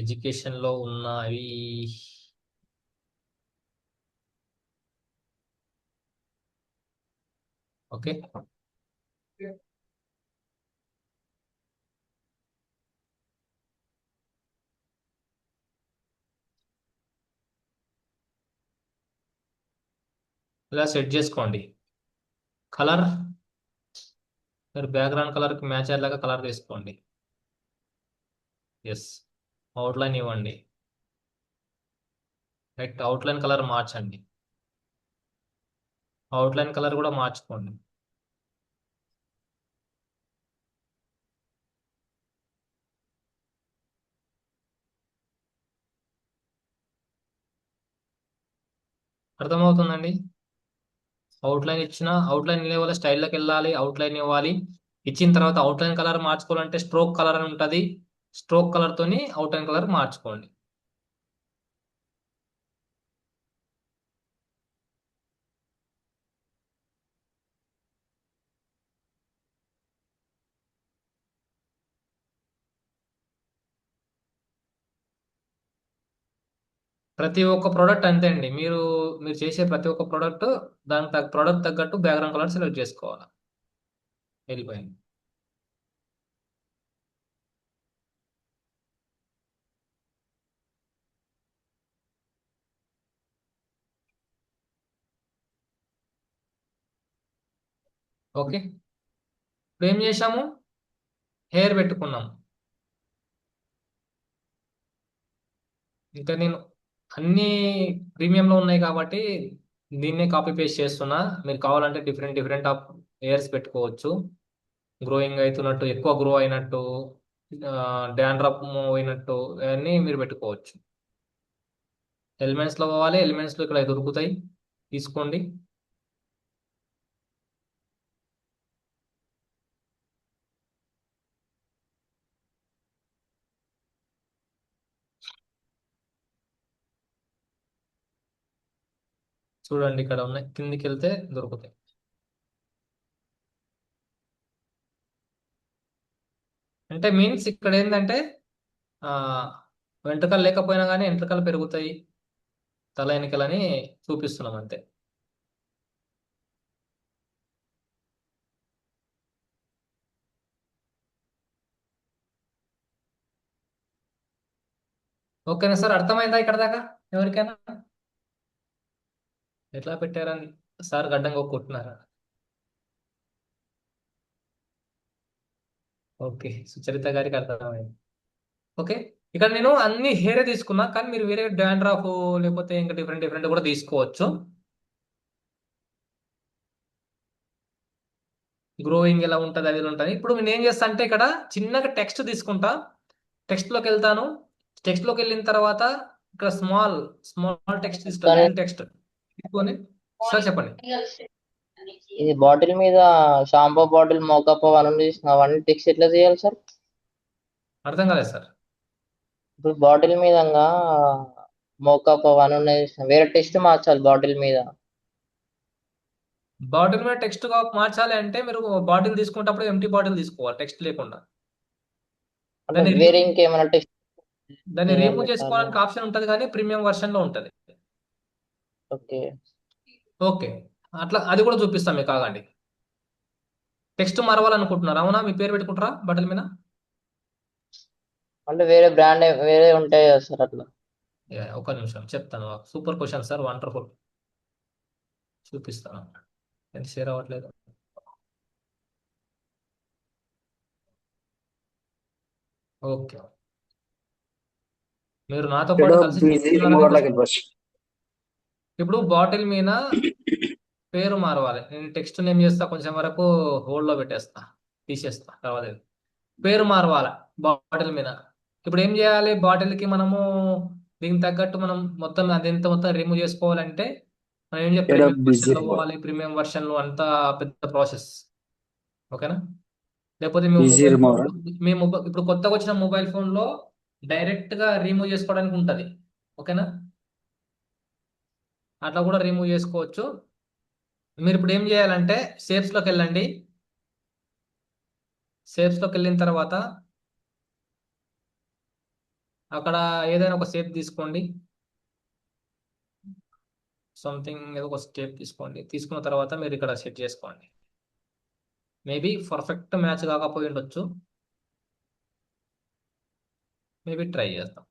ఎడ్యుకేషన్ లో ఉన్నవి. ఓకే, ఇలా సెట్ చేసుకోండి. కలర్, మీరు బ్యాక్గ్రౌండ్ కలర్ కి మ్యాచ్ అయ్యేలాగా కలర్ తీసుకోండి. ఎస్, అవుట్లైన్ ఇవ్వండి. రైట్, అవుట్లైన్ కలర్ మార్చండి. అవుట్లైన్ కలర్ కూడా మార్చుకోండి. అర్థమవుతుందండి? అవుట్లైన్ ఇచ్చిన, అవుట్లైన్ ఇవ్వాలి, స్టైల్లోకి వెళ్ళాలి, అవుట్లైన్ ఇవ్వాలి. ఇచ్చిన తర్వాత అవుట్లైన్ కలర్ మార్చుకోవాలంటే స్ట్రోక్ కలర్ అని ఉంటుంది, స్ట్రోక్ కలర్ తోని అవుట్లైన్ కలర్ మార్చుకోండి. ప్రతి ఒక్క ప్రోడక్ట్ అంతే అండి, మీరు మీరు చేసే ప్రతి ఒక్క ప్రోడక్ట్ దాని ప్రోడక్ట్ తగ్గట్టు బ్యాక్గ్రౌండ్ కలర్ సెలెక్ట్ చేసుకోవాలి. వెళ్ళిపోయింది. ఓకే, ఇప్పుడు ఏం చేసాము, హెయిర్ పెట్టుకున్నాం. ఇంకా నేను అన్ని ప్రీమియంలో ఉన్నాయి కాబట్టి దీన్నే కాపీ పేస్ట్ చేస్తున్నా. మీరు కావాలంటే డిఫరెంట్ డిఫరెంట్ ఆఫ్ హెయిర్స్ పెట్టుకోవచ్చు. గ్రోయింగ్ అవుతున్నట్టు, ఎక్కువ గ్రో అయినట్టు, డాండ్రఫ్ మూవ్ అయినట్టు, అవన్నీ మీరు పెట్టుకోవచ్చు. ఎలిమెంట్స్లో పోవాలి, ఎలిమెంట్స్లో ఇక్కడ దొరుకుతాయి, తీసుకోండి. చూడండి ఇక్కడ ఉన్నాయి, కిందికి వెళ్తే దొరుకుతాయి. అంటే మీన్స్ ఇక్కడ ఏంటంటే ఆ, వెంట్రుకలు లేకపోయినా కానీ వెంట్రుకలు పెరుగుతాయి, తల ఎన్నికలని చూపిస్తున్నాం అంతే. ఓకేనా సార్, అర్థమైందా ఇక్కడ దాకా ఎవరికైనా? ఎట్లా పెట్టారని సార్ గడ్డం కొట్టుకుంటున్నారా? ఓకే, సుచరిత గారికి అర్థమైంది. ఓకే, ఇక్కడ నేను అన్ని హెయిర్ తీసుకున్నా, కానీ మీరు వేరే డాండ్రఫ్ లేకపోతే ఇంకా డిఫరెంట్ డిఫరెంట్ కూడా తీసుకోవచ్చు. గ్రోయింగ్ ఎలా ఉంటుంది, అది ఎలా ఉంటుంది. ఇప్పుడు నేను ఏం చేస్తా అంటే ఇక్కడ చిన్నగా టెక్స్ట్ తీసుకుంటా, టెక్స్ట్లోకి వెళ్తాను. టెక్స్ట్లోకి వెళ్ళిన తర్వాత ఇక్కడ స్మాల్ స్మాల్ టెక్స్ట్ తీసుకుంటా, లిటిల్ టెక్స్ట్ తీసుకొని. సార్ చెప్పండి.
ఇది బాటిల్ మీద షాంపూ బాటిల్ మోకప్ అవన్నీ చేసిన అవన్నీ టెక్స్ట్ ఎట్లా చేయాలి సార్?
అర్థం కాలేదు సార్.
ఇప్పుడు బాటిల్ మీద మోకప్ అవన్నీ ఉన్నాయి చేసిన వేరే టెక్స్ట్ మార్చాలి బాటిల్ మీద.
బాటిల్ మీద టెక్స్ట్ మార్చాలి అంటే మీరు బాటిల్ తీసుకునేటప్పుడు ఎంటీ బాటిల్ తీసుకోవాలి, టెక్స్ట్ లేకుండా.
అంటే
దాన్ని
వేరే
రిమూవ్
ఇంకేమైనా టెస్ట్
దాన్ని రిమూవ్
చేయాలి
చేసుకోవడానికి ఆప్షన్ ఉంటుంది, కానీ ప్రీమియం వర్షన్ లో ఉంటుంది.
ఓకే.
ఓకే, అట్లా అది కూడా చూపిస్తాం మీకు. కాగండి, టెక్స్ట్ మారవాలనుకుంటున్నారు అవునా? మీ పేరు పెట్టుకుంటారా బాటిల్ మీద?
అంటే వేరే బ్రాండ్ వేరే ఉంటాయి కదా సార్ అట్లా.
ఒక నిమిషం చెప్తాను. Super question sir, wonderful. చూపిస్తాను, ఎంత షేర్ అవ్వట్లేదు. ఓకే, మీరు నాతో పాటు కలిసి
బిజీ
చేస్తున్నారనే
రిమూవర్ లాగా
క్వశ్చన్.
వెళ్ళిపోవచ్చు.
ఇప్పుడు బాటిల్ మీద పేరు మారవాలి. నేను టెక్స్ట్ నేమ్ చేస్తా, కొంచెం వరకు హోల్డ్ లో పెట్టేస్తా, తీసేస్తా తర్వాత. పేరు మారవాలి బాటిల్ మీద. ఇప్పుడు ఏం చేయాలి? బాటిల్ కి మనము దీనికి తగ్గట్టు మనం మొత్తం అదెంత మొత్తం రిమూవ్ చేసుకోవాలంటే మనం ఏం చెప్పి ప్రీమియం
బిజీ
వర్షన్ లో
రిమూవర్,
పోవాలి. ప్రీమియం వర్షన్ లో అంతా పెద్ద ప్రాసెస్. ఓకేనా? లేకపోతే
బిజీ రిమూవర్.
ఇప్పుడు కొత్తగా వచ్చిన మొబైల్ ఫోన్ లో డైరెక్ట్ గా రిమూవ్ చేసుకోవడానికి ఉంటది. ఓకేనా? అట్లా కూడా రిమూవ్ చేసుకోవచ్చు. మీరు ఇప్పుడు ఏం చేయాలంటే షేప్స్ లోకి వెళ్ళండి. షేప్స్ లోకి వెళ్ళిన తర్వాత అక్కడ ఏదైనా ఒక షేప్ తీసుకోండి. సంథింగ్ ఏదో ఒక స్టెప్ తీసుకోండి. తీసుకున్న తర్వాత మీరు ఇక్కడ సెట్ చేసుకోండి. మేబీ పర్ఫెక్ట్ మ్యాచ్ కాకపోయి ఉండొచ్చు, మేబీ ట్రై చేద్దాం.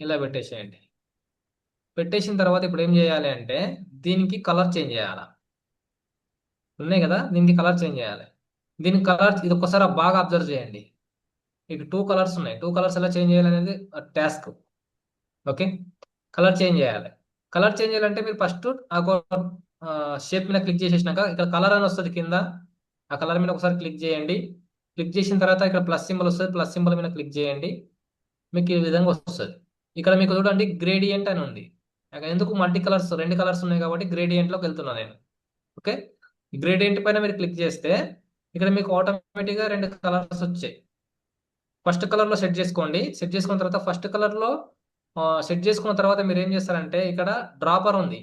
ఇలా పెట్టేసేయండి. పెట్టేసిన తర్వాత ఇప్పుడు ఏం చేయాలి అంటే దీనికి కలర్ చేంజ్ చేయాలి. ఉన్నాయి కదా, దీనికి కలర్ చేంజ్ చేయాలి. దీనికి కలర్ ఇది ఒక్కసారి బాగా అబ్జర్వ్ చేయండి. మీకు 2 కలర్స్ ఉన్నాయి. 2 కలర్స్ ఎలా చేంజ్ చేయాలి అనేది టాస్క్. ఓకే, కలర్ చేంజ్ చేయాలి. కలర్ చేంజ్ చేయాలంటే మీరు ఫస్ట్ ఆ షేప్ మీద క్లిక్ చేసేసినాక ఇక్కడ కలర్ అని వస్తుంది కింద. ఆ కలర్ మీద ఒకసారి క్లిక్ చేయండి. క్లిక్ చేసిన తర్వాత ఇక్కడ ప్లస్ సింబల్ వస్తుంది, ప్లస్ సింబల్ మీద క్లిక్ చేయండి. మీకు ఈ విధంగా వస్తుంది. ఇక్కడ మీకు చూడండి గ్రేడియంట్ అని ఉంది. ఎందుకు? మల్టీ కలర్స్, 2 కలర్స్ ఉన్నాయి కాబట్టి గ్రేడియంట్ లోకి వెళ్తున్నాను నేను. ఓకే, గ్రేడియంట్ పైన మీరు క్లిక్ చేస్తే ఇక్కడ మీకు ఆటోమేటిక్ గా 2 కలర్స్ వచ్చాయి. ఫస్ట్ కలర్ లో సెట్ చేసుకోండి. సెట్ చేసుకున్న తర్వాత ఫస్ట్ కలర్ లో సెట్ చేసుకున్న తర్వాత మీరు ఏం చేస్తారంటే ఇక్కడ డ్రాపర్ ఉంది.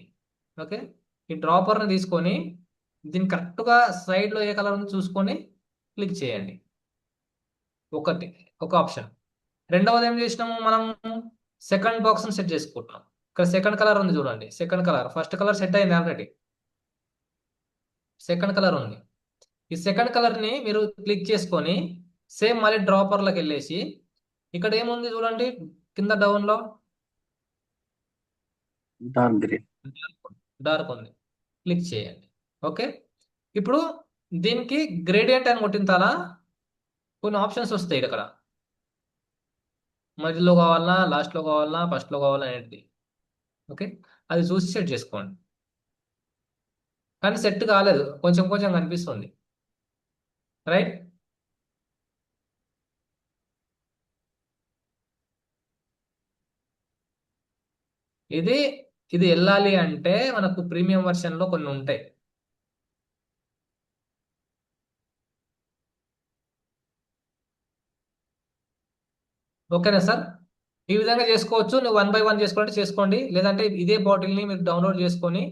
ఓకే, ఈ డ్రాపర్ ని తీసుకొని దీన్ని కరెక్ట్ గా సైడ్ లో ఏ కలర్ ఉంది చూసుకొని క్లిక్ చేయండి. ఒకటి, ఒక ఆప్షన్. రెండవది ఏం చేసినాము మనం? సెకండ్ బాక్స్ ని సెట్ చేసుకుంటున్నాం. ఇక్కడ సెకండ్ కలర్ ఉంది చూడండి. Second colour, first colour set అయింది ఆల్రెడీ, సెకండ్ కలర్ ఉంది. ఈ సెకండ్ కలర్ ని మీరు క్లిక్ చేసుకొని సేమ్ మళ్ళీ డ్రాపర్ లోకి వెళ్ళేసి ఇక్కడ ఏముంది చూడండి కింద డౌన్ లో
డార్క్ గ్రీన్.
డార్క్ ఉంది, క్లిక్ చేయండి. ఓకే, ఇప్పుడు దీనికి గ్రేడియంట్ అని కొట్టించాలా? కొన్ని ఆప్షన్స్ వస్తాయి ఇక్కడ. మధ్యలో కావాలన్నా, లాస్ట్ లో కావాలన్నా, ఫస్ట్ లో కావాలన్నా అనేది. ఓకే, అది చూసి సెట్ చేసుకోండి. కానీ సెట్ కాలేదు, కొంచెం కొంచెం కనిపిస్తుంది. రైట్, ఇది ఇది వెళ్ళాలి అంటే మనకు ప్రీమియం వర్షన్ లో కొన్ని ఉంటాయి. ఓకేనా సార్? ఈ విధంగా చేసుకోవచ్చు. నువ్వు 1 బై 1 చేసుకోవాలంటే చేసుకోండి. లేదంటే ఇదే బాటిల్ ని మీరు డౌన్లోడ్ చేసుకొని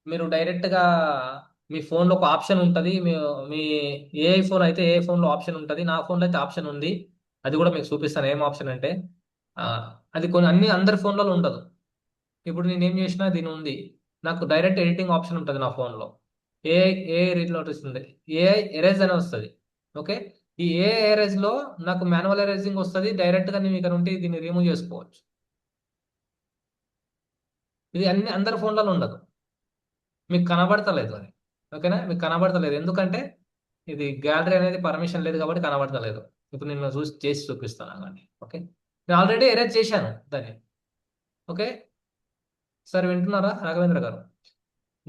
మీరు డైరెక్ట్ గా మీ ఫోన్ లో ఒక ఆప్షన్ ఉంటుంది. మీ ఏ ఫోన్ అయితే ఏ ఫోన్ లో ఆప్షన్ ఉంటుంది. నా ఫోన్ లో అయితే ఆప్షన్ ఉంది. అది కూడా మీకు చూపిస్తాను. ఏం ఆప్షన్ అంటే ఆ, అది కొన్ని అందరి ఫోన్లలో ఉండదు. ఇప్పుడు నేను ఏం చేసినా దీని ఉంది. నాకు డైరెక్ట్ ఎడిటింగ్ ఆప్షన్ ఉంటుంది నా ఫోన్లో. ఏ ఏ రీతిలో వస్తుంది, ఏఐ ఎరేజ్ అని వస్తుంది. ఓకే, ఈ ఏ ఎరేజ్ లో నాకు మాన్యువల్ ఎరేజింగ్ వస్తుంది. డైరెక్ట్ గా నేను ఇక్కడ ఉంటే దీన్ని రిమూవ్ చేసుకోవచ్చు. ఇది అందరి ఫోన్లలో ఉండదు, మీకు కనబడతలేదు అది. ఓకేనా? మీకు కనబడతలేదు ఎందుకంటే ఇది గ్యాలరీ అనేది పర్మిషన్ లేదు కాబట్టి కనబడతలేదు. ఇప్పుడు నేను చూసి చేసి చూపిస్తాను కానీ. ఓకే, నేను ఆల్రెడీ ఎరేజ్ చేశాను దాన్ని. ఓకే సార్, వింటున్నారా రాఘవేంద్ర గారు?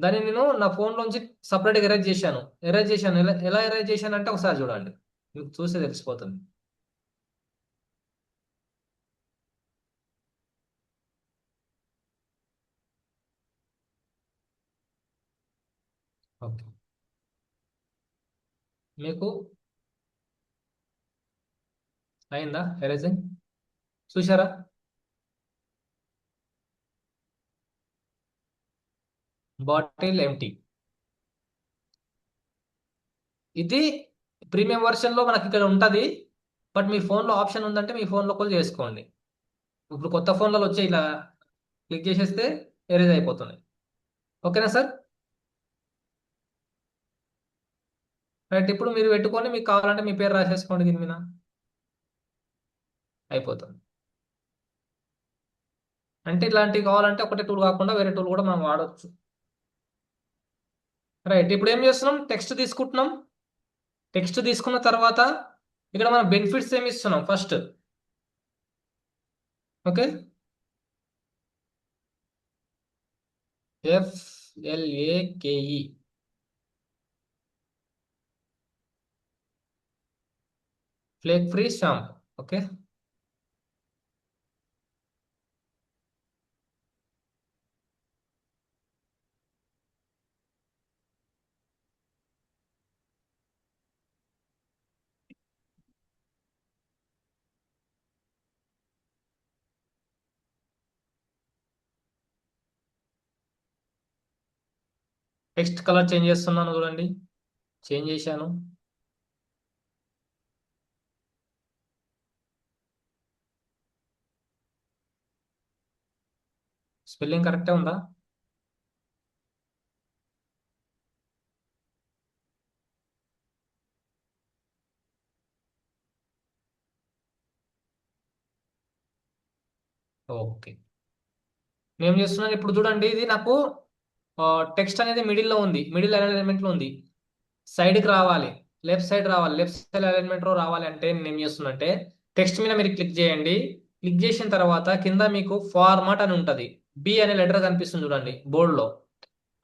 దాన్ని నేను నా ఫోన్లోంచి సపరేట్గా ఎరేజ్ చేశాను. ఎలా ఎరేజ్ చేశాను అంటే ఒకసారి చూడండి, మీకు చూస్తే తెలిసిపోతుంది. ఓకే, మీకు అయిందా ఎరేజింగ్? చూసారా? Bottle empty. ఇది ప్రీమియం వర్షన్లో మనకి ఇక్కడ ఉంటుంది. బట్ మీ ఫోన్లో ఆప్షన్ ఉందంటే మీ ఫోన్లో కూడా చేసుకోండి. ఇప్పుడు కొత్త ఫోన్లలో వచ్చే ఇలా క్లిక్ చేసేస్తే ఎరేజ్ అయిపోతుంది. ఓకేనా సార్? రైట్, ఇప్పుడు మీరు పెట్టుకొని మీకు కావాలంటే మీ పేరు రాసేసుకోండి దీని మీద, అయిపోతుంది. అంటే ఇలాంటివి కావాలంటే ఒకటే టూల్ కాకుండా వేరే టూల్ కూడా మనం వాడవచ్చు. రైట్, ఇప్పుడు ఏం చేస్తున్నాం, టెక్స్ట్ తీసుకుంటున్నాం. టెక్స్ట్ తీసుకున్న తర్వాత ఇక్కడ మనం బెనిఫిట్స్ ఏమి ఇస్తున్నాం first. Okay, FLAKE flake free shampoo. Okay, text colour change చేస్తున్నాను చూడండి, చేంజ్ చేశాను. స్పెల్లింగ్ కరెక్టే ఉందా? ఓకే, నేను చేస్తున్నాను. ఇప్పుడు చూడండి, ఇది నాకు టెక్స్ట్ అనేది మిడిల్లో ఉంది, మిడిల్ అలైన్మెంట్లో ఉంది. సైడ్కి రావాలి, లెఫ్ట్ సైడ్ రావాలి, లెఫ్ట్ సైడ్ అలైన్మెంట్లో రావాలి అంటే నేను ఏం చేస్తున్నంటే టెక్స్ట్ మీద మీరు క్లిక్ చేయండి. క్లిక్ చేసిన తర్వాత కింద మీకు ఫార్మాట్ అని ఉంటుంది, బి అనే లెటర్ కనిపిస్తుంది చూడండి బోర్డులో.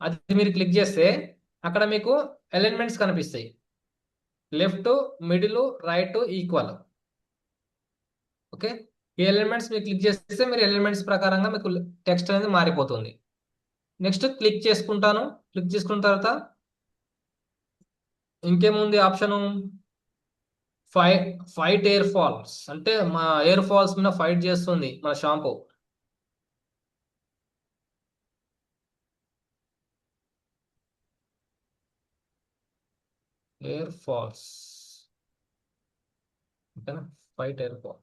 అది మీరు క్లిక్ చేస్తే అక్కడ మీకు అలైన్మెంట్స్ కనిపిస్తాయి, left, middle, right, equal. Okay, ఈ ఎలిమెంట్స్ మీరు క్లిక్ చేస్తే మీరు ఎలిమెంట్స్ ప్రకారంగా మీకు టెక్స్ట్ అనేది మారిపోతుంది. నెక్స్ట్ క్లిక్ చేసుకుంటాను. క్లిక్ చేసుకున్న తర్వాత ఇంకేముంది ఆప్షను, ఫైట్ ఎయిర్ ఫాల్స్, అంటే మా ఎయిర్ ఫాల్స్ మీద ఫైట్ చేస్తుంది మన షాంపూ. ఎయిర్ ఫాల్స్, ఓకేనా, ఫైట్ ఎయిర్ ఫాల్.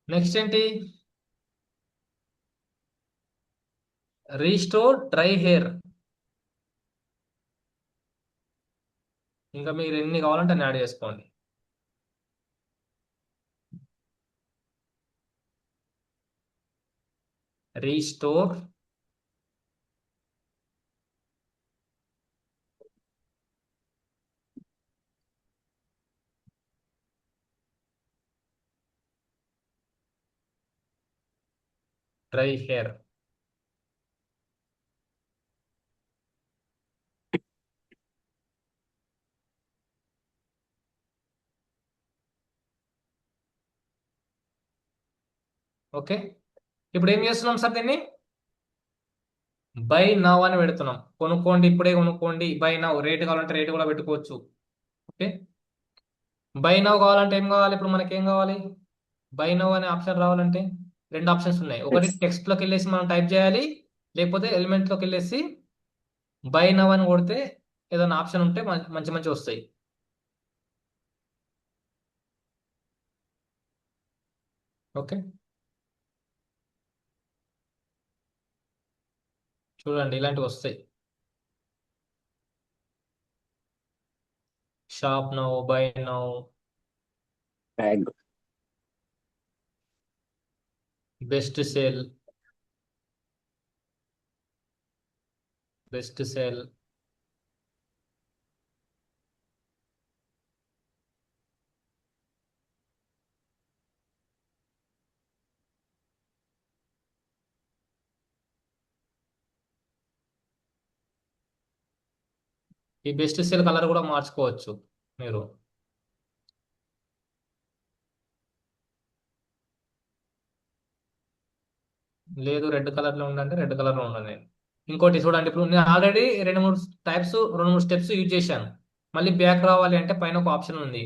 నెక్స్ట్ ఏంటి, రీస్టోర్ డ్రై హెయిర్. ఇంకా మీరు ఎన్ని కావాలంటే అన్ని యాడ్ చేసుకోండి. Restore dry hair. ఓకే, ఇప్పుడు ఏం చేస్తున్నాం సార్, దీన్ని బై నవ్ అని పెడుతున్నాం. కొనుక్కోండి, ఇప్పుడే కొనుక్కోండి, బై నవ్. రేట్ కావాలంటే రేట్ కూడా పెట్టుకోవచ్చు. ఓకే, బై నవ్ కావాలంటే ఏం కావాలి, ఇప్పుడు మనకి ఏం కావాలి, బై నవ్ అనే ఆప్షన్ రావాలంటే రెండు ఆప్షన్స్ ఉన్నాయి. ఒకటి టెక్స్ట్ లోకి వెళ్ళేసి మనం టైప్ చేయాలి, లేకపోతే ఎలిమెంట్ లోకి వెళ్ళేసి బై నవ్ అని కొడితే ఏదైనా ఆప్షన్ ఉంటే మంచి మంచి వస్తాయి. ఓకే, చూడండి ఇలాంటివి వస్తాయి. Shop now, by now,
tag,
best sale, best sale, ఈ బెస్ట్ సేల్ కలర్ కూడా మార్చుకోవచ్చు మీరు. లేదు రెడ్ కలర్ లో ఉందంటే రెడ్ కలర్ లో ఉండదు. నేను ఇంకోటి చూడండి, ఇప్పుడు నేను ఆల్రెడీ రెండు మూడు స్టెప్స్ యూజ్ చేశాను. మళ్ళీ బ్యాక్ రావాలి అంటే పైన ఒక ఆప్షన్ ఉంది,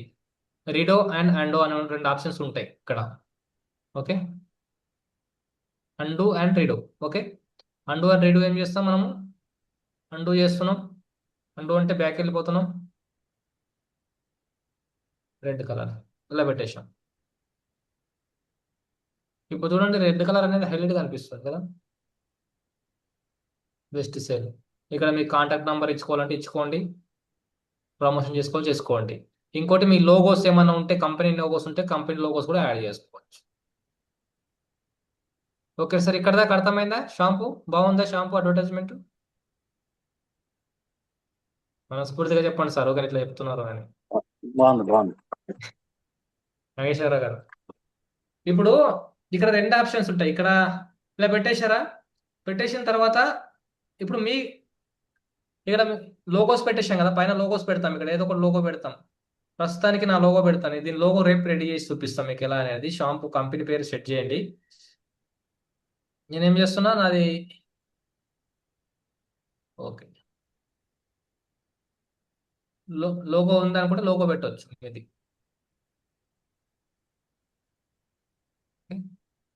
రిడో అండ్ అండో అనే రెండు ఆప్షన్స్ ఉంటాయి ఇక్కడ. Okay, and and read. Okay, and and read ఏం చేస్తాం మనము? అండు చేస్తున్నాం. అండు అంటే బ్యాక్ వెళ్ళిపోతున్నాం. రెడ్ కలర్ ఇలా పెట్టేసాం. ఇప్పుడు చూడండి, రెడ్ కలర్ అనేది హైలైట్ కనిపిస్తుంది కదా. Best sale. ఇక్కడ మీ కాంటాక్ట్ నెంబర్ ఇచ్చుకోవాలంటే ఇచ్చుకోండి, ప్రమోషన్ చేసుకోండి. ఇంకోటి మీ లోగోస్ ఏమైనా ఉంటే, కంపెనీ లోగోస్ ఉంటే కంపెనీ లోగోస్ కూడా యాడ్ చేసుకోవచ్చు. ఓకే సార్, ఇక్కడ దాకా అర్థమైందా? షాంపూ బాగుందా? షాంపూ అడ్వర్టైజ్మెంట్ మనస్ఫూర్తిగా చెప్పండి సార్, ఓకే ఇట్లా చెప్తున్నారు అని.
బాగుంది.
నాగేశ్వరరావు గారు, ఇప్పుడు ఇక్కడ రెండు ఆప్షన్స్ ఉంటాయి. ఇక్కడ ఇలా పెట్టేశారా? పెట్టేసిన తర్వాత ఇప్పుడు మీ ఇక్కడ లోగోస్ పెట్టేశాం కదా, పైన లోగోస్ పెడతాం. ఇక్కడ ఏదో ఒక లోగో పెడతాం. ప్రస్తుతానికి నా లోగో పెడతాను. దీని లోగో రేపు రెడీ చేసి చూపిస్తాం మీకు ఎలా అనేది. షాంపూ కంపెనీ పేరు సెట్ చేయండి. నేనేం చేస్తున్నా, నాది ఓకే, లోగో ఉంది అనుకుంటే లోగో పెట్టవచ్చు. ఇది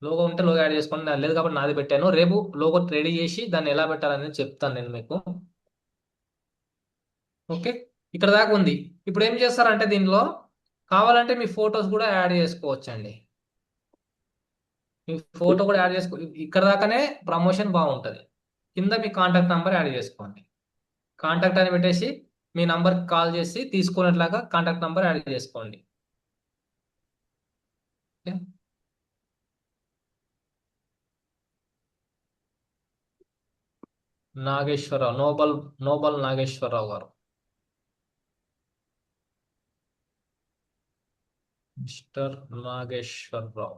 లోగో ఉంటే లోగో యాడ్ చేసుకోండి. నాది లేదు కాబట్టి నాది పెట్టాను. రేపు లోగో రెడీ చేసి దాన్ని ఎలా పెట్టాలనేది చెప్తాను నేను మీకు. ఓకే, ఇక్కడ దాకా ఉంది. ఇప్పుడు ఏం చేస్తారంటే దీనిలో కావాలంటే మీ ఫొటోస్ కూడా యాడ్ చేసుకోవచ్చండి. మీ ఫోటో కూడా యాడ్ చేసుకో. ఇక్కడ దాకానే ప్రమోషన్ బాగుంటుంది. కింద మీ కాంటాక్ట్ నెంబర్ యాడ్ చేసుకోండి. కాంటాక్ట్ అని పెట్టేసి మీ నంబర్కి కాల్ చేసి తీసుకునేట్లాగా కాంటాక్ట్ నెంబర్ యాడ్ చేసుకోండి. ఓకే, నాగేశ్వరరావు, నోబల్ నాగేశ్వరరావు గారు. మిస్టర్ నాగేశ్వరరావు.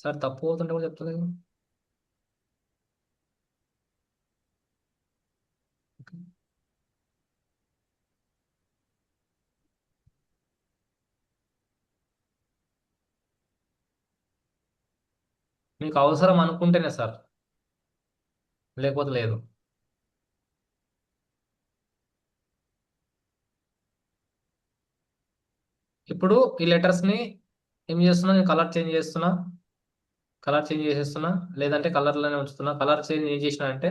సార్ తప్పు అవుతుంటే కూడా చెప్తుంది కదా. ఓకే. మీకు అవసరం అనుకుంటేనే సార్, లేకపోతే లేదు. ఇప్పుడు ఈ లెటర్స్ ని ఏం చేస్తున్నా, నేను కలర్ చేంజ్ చేసేస్తున్నా, లేదంటే కలర్లోనే ఉంచుతున్నా. కలర్ చేంజ్ ఏం చేసిన అంటే,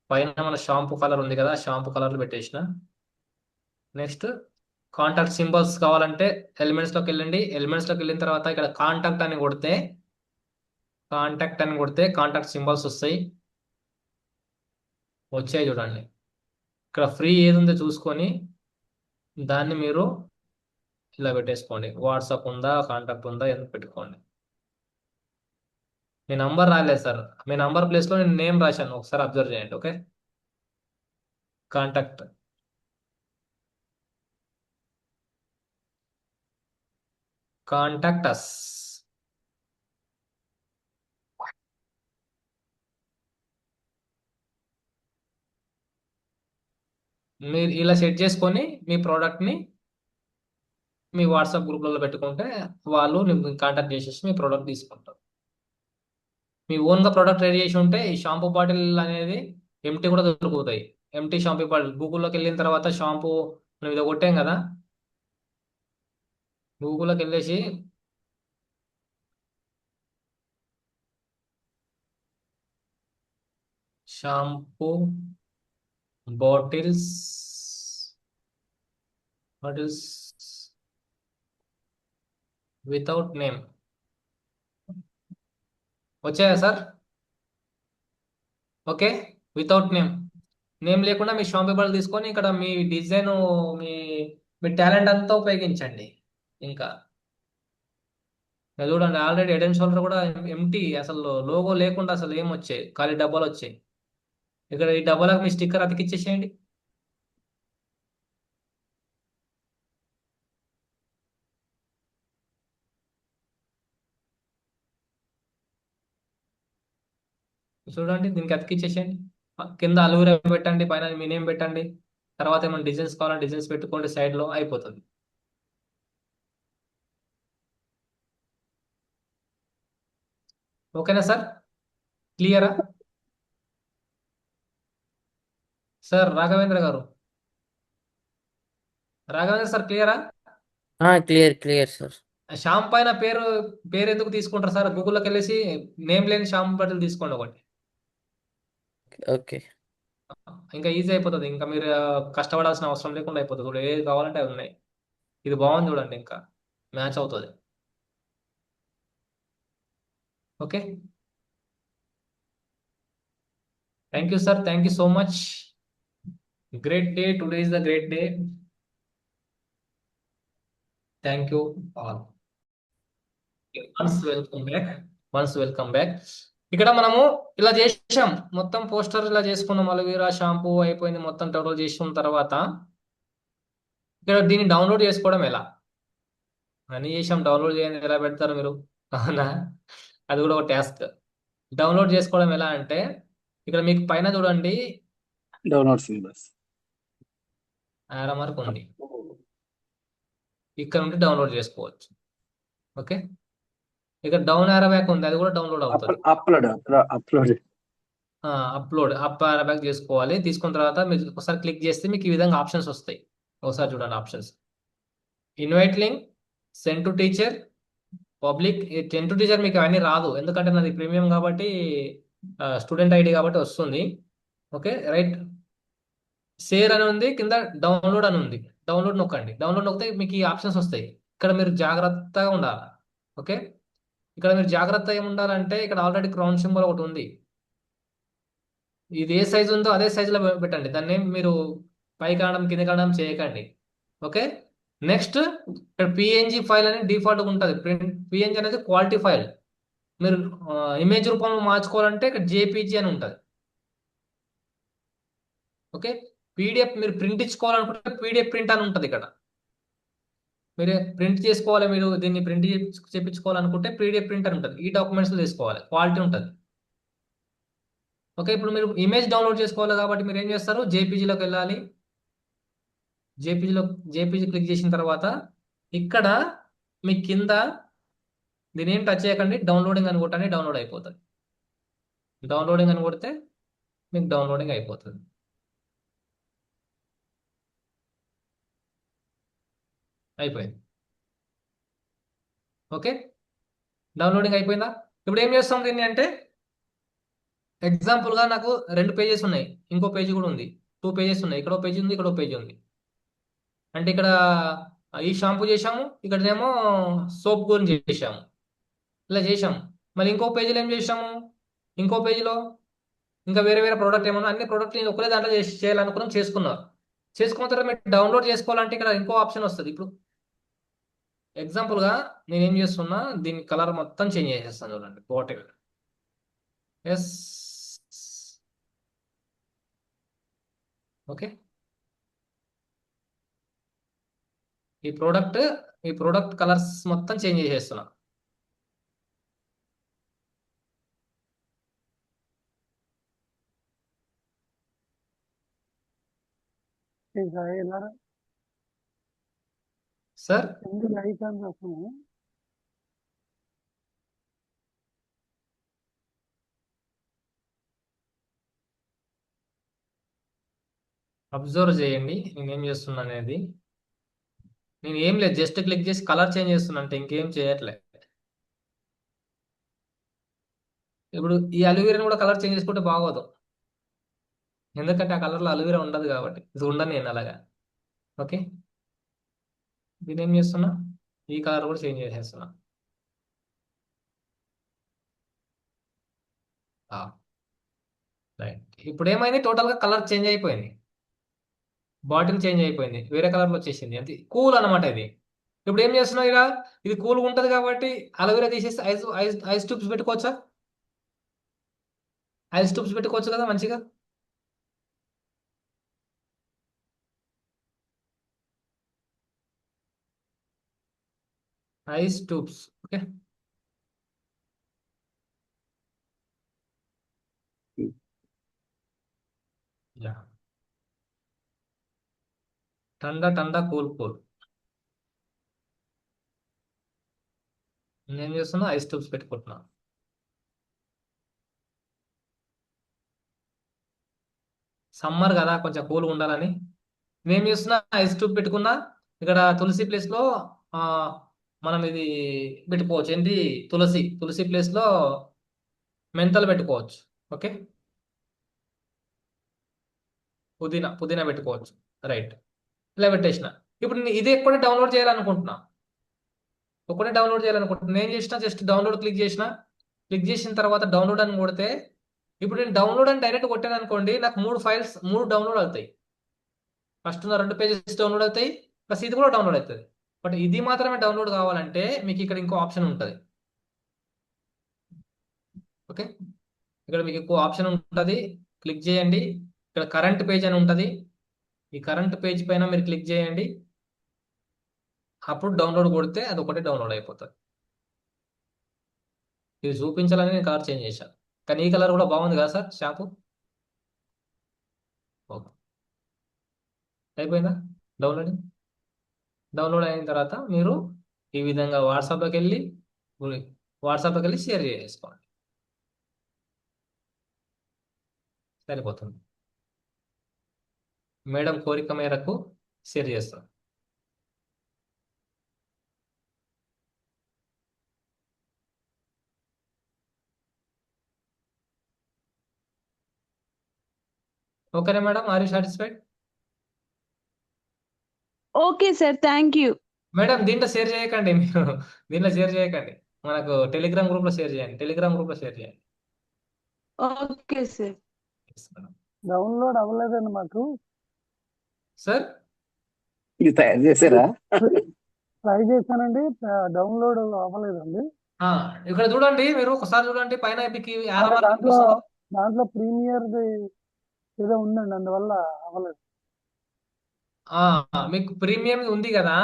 పైన మన షాంపూ కలర్ ఉంది కదా, షాంపూ కలర్లు పెట్టేసిన. నెక్స్ట్ కాంటాక్ట్ సింబల్స్ కావాలంటే ఎలిమెంట్స్లోకి వెళ్ళండి. ఎలిమెంట్స్లోకి వెళ్ళిన తర్వాత ఇక్కడ కాంటాక్ట్ అని కొడితే కాంటాక్ట్ సింబల్స్ వస్తాయి. వచ్చాయి చూడండి. ఇక్కడ ఫ్రీ ఏది ఉందో చూసుకొని దాన్ని మీరు ఇలా పెట్టేసుకోండి. వాట్సాప్ ఉందా, కాంటాక్ట్ ఉందా, ఎందుకు పెట్టుకోండి. మీ నంబర్ రాలేదు సార్, మీ నంబర్ ప్లేస్లో నేను నేమ్ రాశాను, ఒకసారి అబ్జర్వ్ చేయండి. Okay, contact us. మీరు ఇలా సెట్ చేసుకొని మీ ప్రోడక్ట్ని మీ వాట్సాప్ గ్రూప్లలో పెట్టుకుంటే వాళ్ళు కాంటాక్ట్ చేసేసి మీ ప్రోడక్ట్ తీసుకుంటారు. మీ ఓన్గా ప్రోడక్ట్ రెడీ చేసి ఉంటే ఈ షాంపూ బాటిల్ అనేది ఎంటీ కూడా దొరుకుతాయి. ఎంటీ షాంపూ బాటిల్ గూగుల్లోకి వెళ్ళిన తర్వాత షాంపూ మనం ఇది కొట్టాం కదా, గూగుల్లోకి వెళ్ళేసి షాంపూ బాటిల్స్ వితౌట్ నేమ్ వచ్చాయా సార్? ఓకే, వితౌట్ నేమ్ లేకుండా మీ షాంపూ బాటిల్ తీసుకొని ఇక్కడ మీ డిజైన్, మీ మీ టాలెంట్ అంతా ఉపయోగించండి. ఇంకా చూడండి, ఆల్రెడీ హెడ్ అండ్ షోల్డర్ కూడా ఎంటీ, అసలు లోగో లేకుండా అసలు ఏం వచ్చాయి, ఖాళీ డబ్బాలు వచ్చాయి. ఇక్కడ ఈ డబ్బాలకు మీ స్టిక్కర్ అతికిచ్చేసేయండి. చూడండి, దీనికి అతికిచ్చేసేయండి. కింద అలుగురా పెట్టండి, పైన మీ నేమ్ పెట్టండి. తర్వాత ఏమైనా డిజైన్స్ కావాలంటే డిజైన్స్ పెట్టుకోండి, సైడ్లో అయిపోతుంది. ఓకేనా సార్? క్లియరా సార్? రాఘవేంద్ర గారు, రాఘవేంద్ర సార్ క్లియరా?
Clear sir.
షాంపూ పైన పేరు ఎందుకు తీసుకుంటారు సార్? గూగుల్లోకి వెళ్ళేసి నేమ్ లేని షాంపూ బాటిల్ తీసుకోండి ఒకటి.
ఓకే.
ఇంకా ఈజీ అయిపోతుంది. ఇంకా మీరు కష్టపడాల్సిన అవసరం లేకుండా అయిపోతుంది. ఇప్పుడు ఏది కావాలంటే అవి ఉన్నాయి. ఇది బాగుంది చూడండి, ఇంకా మ్యాచ్ అవుతుంది. Okay, thank you sir, thank you so much. Great day, today is the great day. Thank you all. Once welcome back. ఇక్కడ మనము ఇలా చేసాం, మొత్తం పోస్టర్ ఇలా చేసుకున్నాం. అలోవెరా షాంపూ అయిపోయింది, మొత్తం టోటల్ చేసుకున్న తర్వాత ఇక్కడ దీన్ని డౌన్లోడ్ చేసుకోవడం ఎలా అని చేసాం. డౌన్లోడ్ చేయండి, ఎలా పెడతారు మీరు? అవునా, అది కూడా ఒక టాస్క్. డౌన్లోడ్ చేసుకోవడం ఎలా అంటే ఇక్కడ మీకు పైన చూడండి
డౌన్లోడ్ సింబల్స్.
ఆరో మార్క్ ఉంది, ఇక్కడ నుండి డౌన్లోడ్ చేసుకోవచ్చు. ఓకే, ఇక్కడ డౌన్ ఆరో బ్యాక్ ఉంది, అది కూడా డౌన్లోడ్ అవుతుంది.
అప్లోడ్
అప్ ఆరో బ్యాక్ చేసుకోవాలి. తీసుకున్న తర్వాత మీరు ఒకసారి క్లిక్ చేస్తే మీకు ఈ విధంగా ఆప్షన్స్ వస్తాయి. ఒకసారి చూడండి options. Invite link, send to teacher, public. Send to teacher మీకు అవన్నీ రాదు, ఎందుకంటే నాది ప్రీమియం కాబట్టి, స్టూడెంట్ ఐడి కాబట్టి వస్తుంది. Okay right. షేర్ అని ఉంది, కింద డౌన్లోడ్ అని ఉంది. డౌన్లోడ్ నొక్కండి. డౌన్లోడ్ నొక్కితే మీకు ఈ ఆప్షన్స్ వస్తాయి. ఇక్కడ మీరు జాగ్రత్తగా ఉండాలి. ఓకే, ఇక్కడ మీరు జాగ్రత్తగా ఏమి ఉండాలంటే ఇక్కడ ఆల్రెడీ క్రౌన్ సింబల్ ఒకటి ఉంది. ఇది ఏ సైజు ఉందో అదే సైజులో పెట్టండి. దాన్ని మీరు పై కావడం కింద కావడం చేయకండి. ఓకే, నెక్స్ట్ ఇక్కడ పిఎన్జి ఫైల్ అని డిఫాల్ట్గా ఉంటుంది. పిఎన్జి అనేది క్వాలిటీ ఫైల్. మీరు ఇమేజ్ రూపంలో మార్చుకోవాలంటే ఇక్కడ జేపీజీ అని ఉంటుంది. ఓకే, పీడిఎఫ్ మీరు ప్రింట్ ఇచ్చుకోవాలనుకుంటే పీడిఎఫ్ ప్రింట్ అని ఉంటుంది. ఇక్కడ మీరు ప్రింట్ చేసుకోవాలి, మీరు దీన్ని ప్రింట్ చేయించుకోవాలనుకుంటే పీడిఎఫ్ ప్రింట్ అని ఉంటుంది. ఈ డాక్యుమెంట్స్లో తీసుకోవాలి, క్వాలిటీ ఉంటుంది. ఓకే, ఇప్పుడు మీరు ఇమేజ్ డౌన్లోడ్ చేసుకోవాలి కాబట్టి మీరు ఏం చేస్తారు, జేపీజీలోకి వెళ్ళాలి. జేపీజీ క్లిక్ చేసిన తర్వాత ఇక్కడ మీ కింద దీని ఏం టచ్ చేయకండి, డౌన్లోడింగ్ అని కొట్టండి, డౌన్లోడ్ అయిపోతుంది. డౌన్లోడింగ్ అని కొడితే మీకు డౌన్లోడింగ్ అయిపోతుంది. అయిపోయింది. ఓకే, డౌన్లోడింగ్ అయిపోయిందా? ఇప్పుడు ఏం చేస్తాం దీన్ని అంటే, ఎగ్జాంపుల్గా నాకు 2 పేజెస్ ఉన్నాయి, ఇంకో పేజీ కూడా ఉంది, 2 పేజెస్ ఉన్నాయి. ఇక్కడ పేజీ ఉంది, ఇక్కడ పేజీ ఉంది. అంటే ఇక్కడ ఈ షాంపూ చేసాము, ఇక్కడనేమో సోప్ గురించి చేసాము, ఇలా చేసాము. మళ్ళీ ఇంకో పేజీలో ఏం చేసాము, ఇంకో పేజీలో ఇంకా వేరే వేరే ప్రోడక్ట్ ఏమన్నా, అన్ని ప్రోడక్ట్ నేను ఒకటే దాంట్లో చేయాలనుకున్నాం, చేసుకున్నారు. చేసుకున్న తర్వాత మీరు డౌన్లోడ్ చేసుకోవాలంటే ఇక్కడ ఇంకో ఆప్షన్ వస్తుంది. ఇప్పుడు ఎగ్జాంపుల్గా నేను ఏం చేస్తున్నా, దీని కలర్ మొత్తం చేంజ్ చేసేస్తాను. చూడండి, బాటిల్. ఎస్, ఓకే, ఈ ప్రోడక్ట్ కలర్స్ మొత్తం చేంజ్ చేసేస్తున్నా.
ఇలా
సార్
ఎందుకు ఐకాన్ వస్తున్నాయి?
అబ్జర్వ్ చేయండి నేను ఏం చేస్తున్నా అనేది. నేను ఏం లేదు, జస్ట్ క్లిక్ చేసి కలర్ చేంజ్ చేస్తున్నా, అంటే ఇంకేం చేయట్లే. ఇప్పుడు ఈ అలోవెరాని కూడా కలర్ చేంజ్ చేసుకుంటే బాగోదు, ఎందుకంటే ఆ కలర్లో అలోవెరా ఉండదు కాబట్టి. ఇది ఉండను నేను అలాగా. ఓకే, దీని ఏం చేస్తున్నా, ఈ కలర్ కూడా చేంజ్ చేసేస్తున్నా. రైట్, ఇప్పుడు ఏమైంది, టోటల్గా కలర్ చేంజ్ అయిపోయింది, బాటిల్ చేంజ్ అయిపోయింది, వేరే కలర్లో వచ్చేసింది. అది కూల్ అనమాట ఇది. ఇప్పుడు ఏం చేస్తున్నావు, ఇలా ఇది కూల్గా ఉంటుంది కాబట్టి అలోవెరా తీసేసి ఐస్ ట్యూబ్స్ పెట్టుకోవచ్చా? ఐస్ ట్యూబ్స్ పెట్టుకోవచ్చు కదా మంచిగా. Ice tubes. ఓకే, యా, టండా కూల్. నేను చేస్తున్నా, ఐస్ ట్యూబ్స్ పెట్టుకుంటున్నా. సమ్మర్ కదా, కొంచెం కూల్గా ఉండాలని నేను చేస్తున్నా, ఐస్ ట్యూబ్ పెట్టుకున్నా. ఇక్కడ తులసి ప్లేస్ లో ఆ, మనం ఇది పెట్టుకోవచ్చు. ఏంటి? తులసి. తులసి ప్లేస్ లో మెంతలు పెట్టుకోవచ్చు. ఓకే, పుదీనా. పుదీనా పెట్టుకోవచ్చు. రైట్, ఇలా పెట్టేసిన. ఇప్పుడు నేను ఇది ఎక్కడ డౌన్లోడ్ చేయాలనుకుంటున్నా, ఒకటే డౌన్లోడ్ చేయాలనుకుంటున్నా. ఏం చేసిన, జస్ట్ డౌన్లోడ్ క్లిక్ చేసిన. క్లిక్ చేసిన తర్వాత డౌన్లోడ్ అని కొడితే, ఇప్పుడు నేను డౌన్లోడ్ అని డైరెక్ట్ కొట్టాను అనుకోండి, నాకు 3 డౌన్లోడ్ అవుతాయి. ఫస్ట్ ఉన్న 2 పేజెస్ డౌన్లోడ్ అవుతాయి, ప్లస్ ఇది కూడా డౌన్లోడ్ అవుతుంది. బట్ ఇది మాత్రమే డౌన్లోడ్ కావాలంటే మీకు ఇక్కడ ఇంకో ఆప్షన్ ఉంటుంది. ఓకే, ఇక్కడ మీకు ఇంకో ఆప్షన్ ఉంటుంది, క్లిక్ చేయండి. ఇక్కడ కరెంట్ పేజ్ అని ఉంటుంది. ఈ కరెంట్ పేజ్ పైన మీరు క్లిక్ చేయండి. అప్పుడు డౌన్లోడ్ కొడితే అది ఒకటే డౌన్లోడ్ అయిపోతుంది. ఇది చూపించాలని నేను కలర్ చేంజ్ చేశాను, కానీ ఈ కలర్ కూడా బాగుంది కదా సార్ షాంపూ. ఓకే, అయిపోయిందా డౌన్లోడింగ్? డౌన్లోడ్ అయిన తర్వాత మీరు ఈ విధంగా వాట్సాప్లోకి వెళ్ళి షేర్ చేసుకోండి, సరిపోతుంది. మేడం కోరిక మేరకు షేర్ చేస్తాం. ఓకేనా madam? Are you satisfied?
Okay sir, thank you.
Madam దీంట్లో షేర్ చేయకండి మీరు, దీంట్లో షేర్ చేయకండి. మనకు టెలిగ్రామ్ గ్రూప్లో షేర్ చేయండి. టెలిగ్రామ్ గ్రూప్లో షేర్ చేయండి.
Okay sir.
Yes, madam.
Download అవ్వలేదండి మాకు.
సార్
ఇది తయారు చేసారా?
ట్రై చేశానండి, డౌన్లోడ్ అవ్వలేదండి.
ఆ, ఇక్కడ చూడండి, మీరు ఒకసారి చూడండి పైన మీకు arrow mark
దాంట్లో
కనిపిస్తుందా?
దాంట్లో ప్రీమియర్ది ఏదో ఉందండి, అందువల్ల అవ్వలేదు.
ఆ, మీకు ప్రీమియం ఉంది కదా.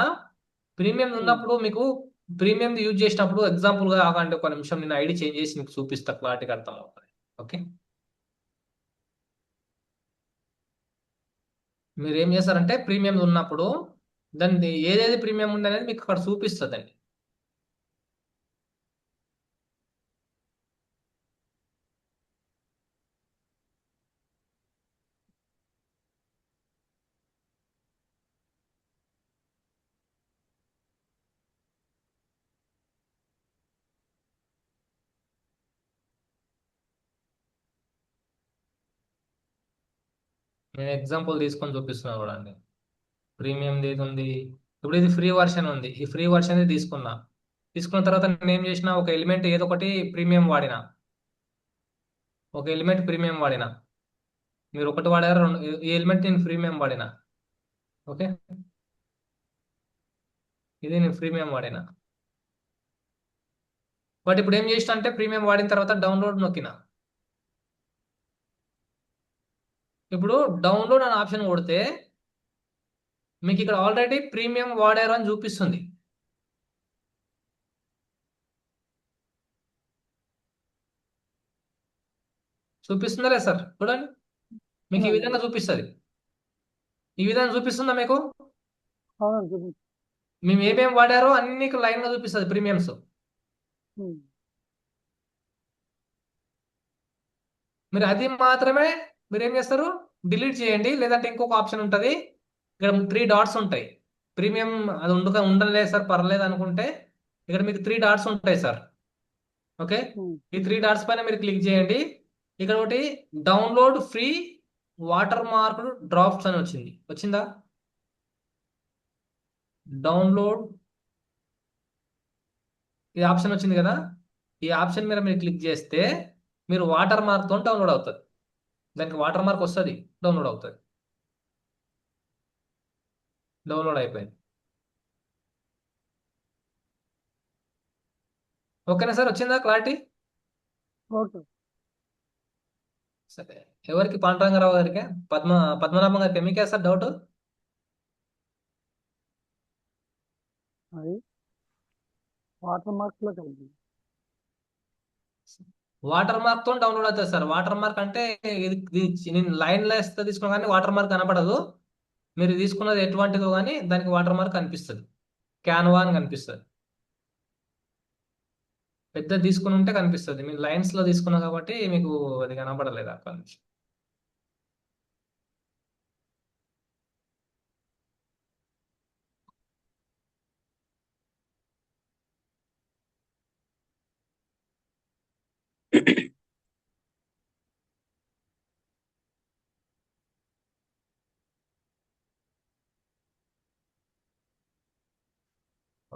ప్రీమియం ఉన్నప్పుడు మీకు ప్రీమియం యూజ్ చేసినప్పుడు ఎగ్జాంపుల్ గా ఆగండి ఒక నిమిషం, నేను ఐడి చేంజ్ చేసి మీకు చూపిస్తా, క్లారిటీగా అర్థం అవుతుంది. ఓకే, మీరు ఏం చేస్తారంటే ప్రీమియం ఉన్నప్పుడు దాన్ని ఏదేది ప్రీమియం ఉంది అనేది మీకు అక్కడ చూపిస్తుందండి. నేను ఎగ్జాంపుల్ తీసుకొని చూపిస్తున్నాను కూడా అండి. ప్రీమియం ఏది ఉంది, ఇప్పుడు ఇది ఫ్రీ వర్షన్ ఉంది. ఈ ఫ్రీ వర్షన్ తీసుకున్న తర్వాత నేను ఏం చేసిన, ఒక ఎలిమెంట్ ఏదో ఒకటి ప్రీమియం వాడిన. ఒక ఎలిమెంట్ ప్రీమియం వాడిన, మీరు ఒకటి వాడారు, ఈ ఎలిమెంట్ నేను ప్రీమియం వాడిన. ఓకే, ఇది నేను ప్రీమియం వాడిన. బట్ ఇప్పుడు ఏం చేసిన అంటే ప్రీమియం వాడిన తర్వాత డౌన్లోడ్ నొక్కిన. ఇప్పుడు డౌన్లోడ్ అనే ఆప్షన్ కొడితే మీకు ఇక్కడ ఆల్రెడీ ప్రీమియం వాడారు అని చూపిస్తుంది. చూపిస్తుందా లేదు సార్? చూడండి, మీకు ఈ విధంగా చూపిస్తుంది. ఈ విధంగా చూపిస్తుందా మీకు?
అవునండి, చూపించండి.
మేము ఏమేమి వాడారో అన్ని లైన్ గా చూపిస్తుంది ప్రీమియమ్స్. మీరు అది మాత్రమే మీరు ఏం చేస్తారు, డిలీట్ చేయండి. లేదంటే ఇంకొక ఆప్షన్ ఉంటుంది, ఇక్కడ 3 డాట్స్ ఉంటాయి. ప్రీమియం అది ఉండలేదు సార్, పర్లేదు అనుకుంటే ఇక్కడ మీకు 3 డాట్స్ ఉంటాయి సార్. ఓకే, ఈ 3 డాట్స్ పైన మీరు క్లిక్ చేయండి. ఇక్కడ ఒకటి download free water mark drops అని వచ్చిందా? డౌన్లోడ్ ఈ ఆప్షన్ వచ్చింది కదా. ఈ ఆప్షన్ మీద మీరు క్లిక్ చేస్తే మీరు వాటర్ మార్క్ తో డౌన్లోడ్ అవుతుంది. దానికి వాటర్ మార్క్ వస్తుంది, డౌన్లోడ్ అవుతుంది. డౌన్లోడ్ అయిపోయింది. ఓకేనా సార్? వచ్చిందా క్లారిటీ?
ఓకే.
సరే, ఎవరికి? పాండురంగారావు గారికి, పద్మనాభం గారికి మీకే సార్ డౌట్?
అది వాటర్ మార్క్ లో కలిగి
వాటర్ మార్క్ తో డౌన్లోడ్ అవుతుంది సార్. వాటర్ మార్క్ అంటే నేను లైన్ లో ఇస్తే తీసుకున్నా కానీ వాటర్ మార్క్ కనపడదు. మీరు తీసుకున్నది ఎటువంటిదో కానీ దానికి వాటర్ మార్క్ కనిపిస్తుంది, క్యాన్వా అని కనిపిస్తుంది. పెద్ద తీసుకుని ఉంటే కనిపిస్తుంది. మీరు లైన్స్ లో తీసుకున్నా కాబట్టి మీకు అది కనపడలేదు అక్కడ నుంచి.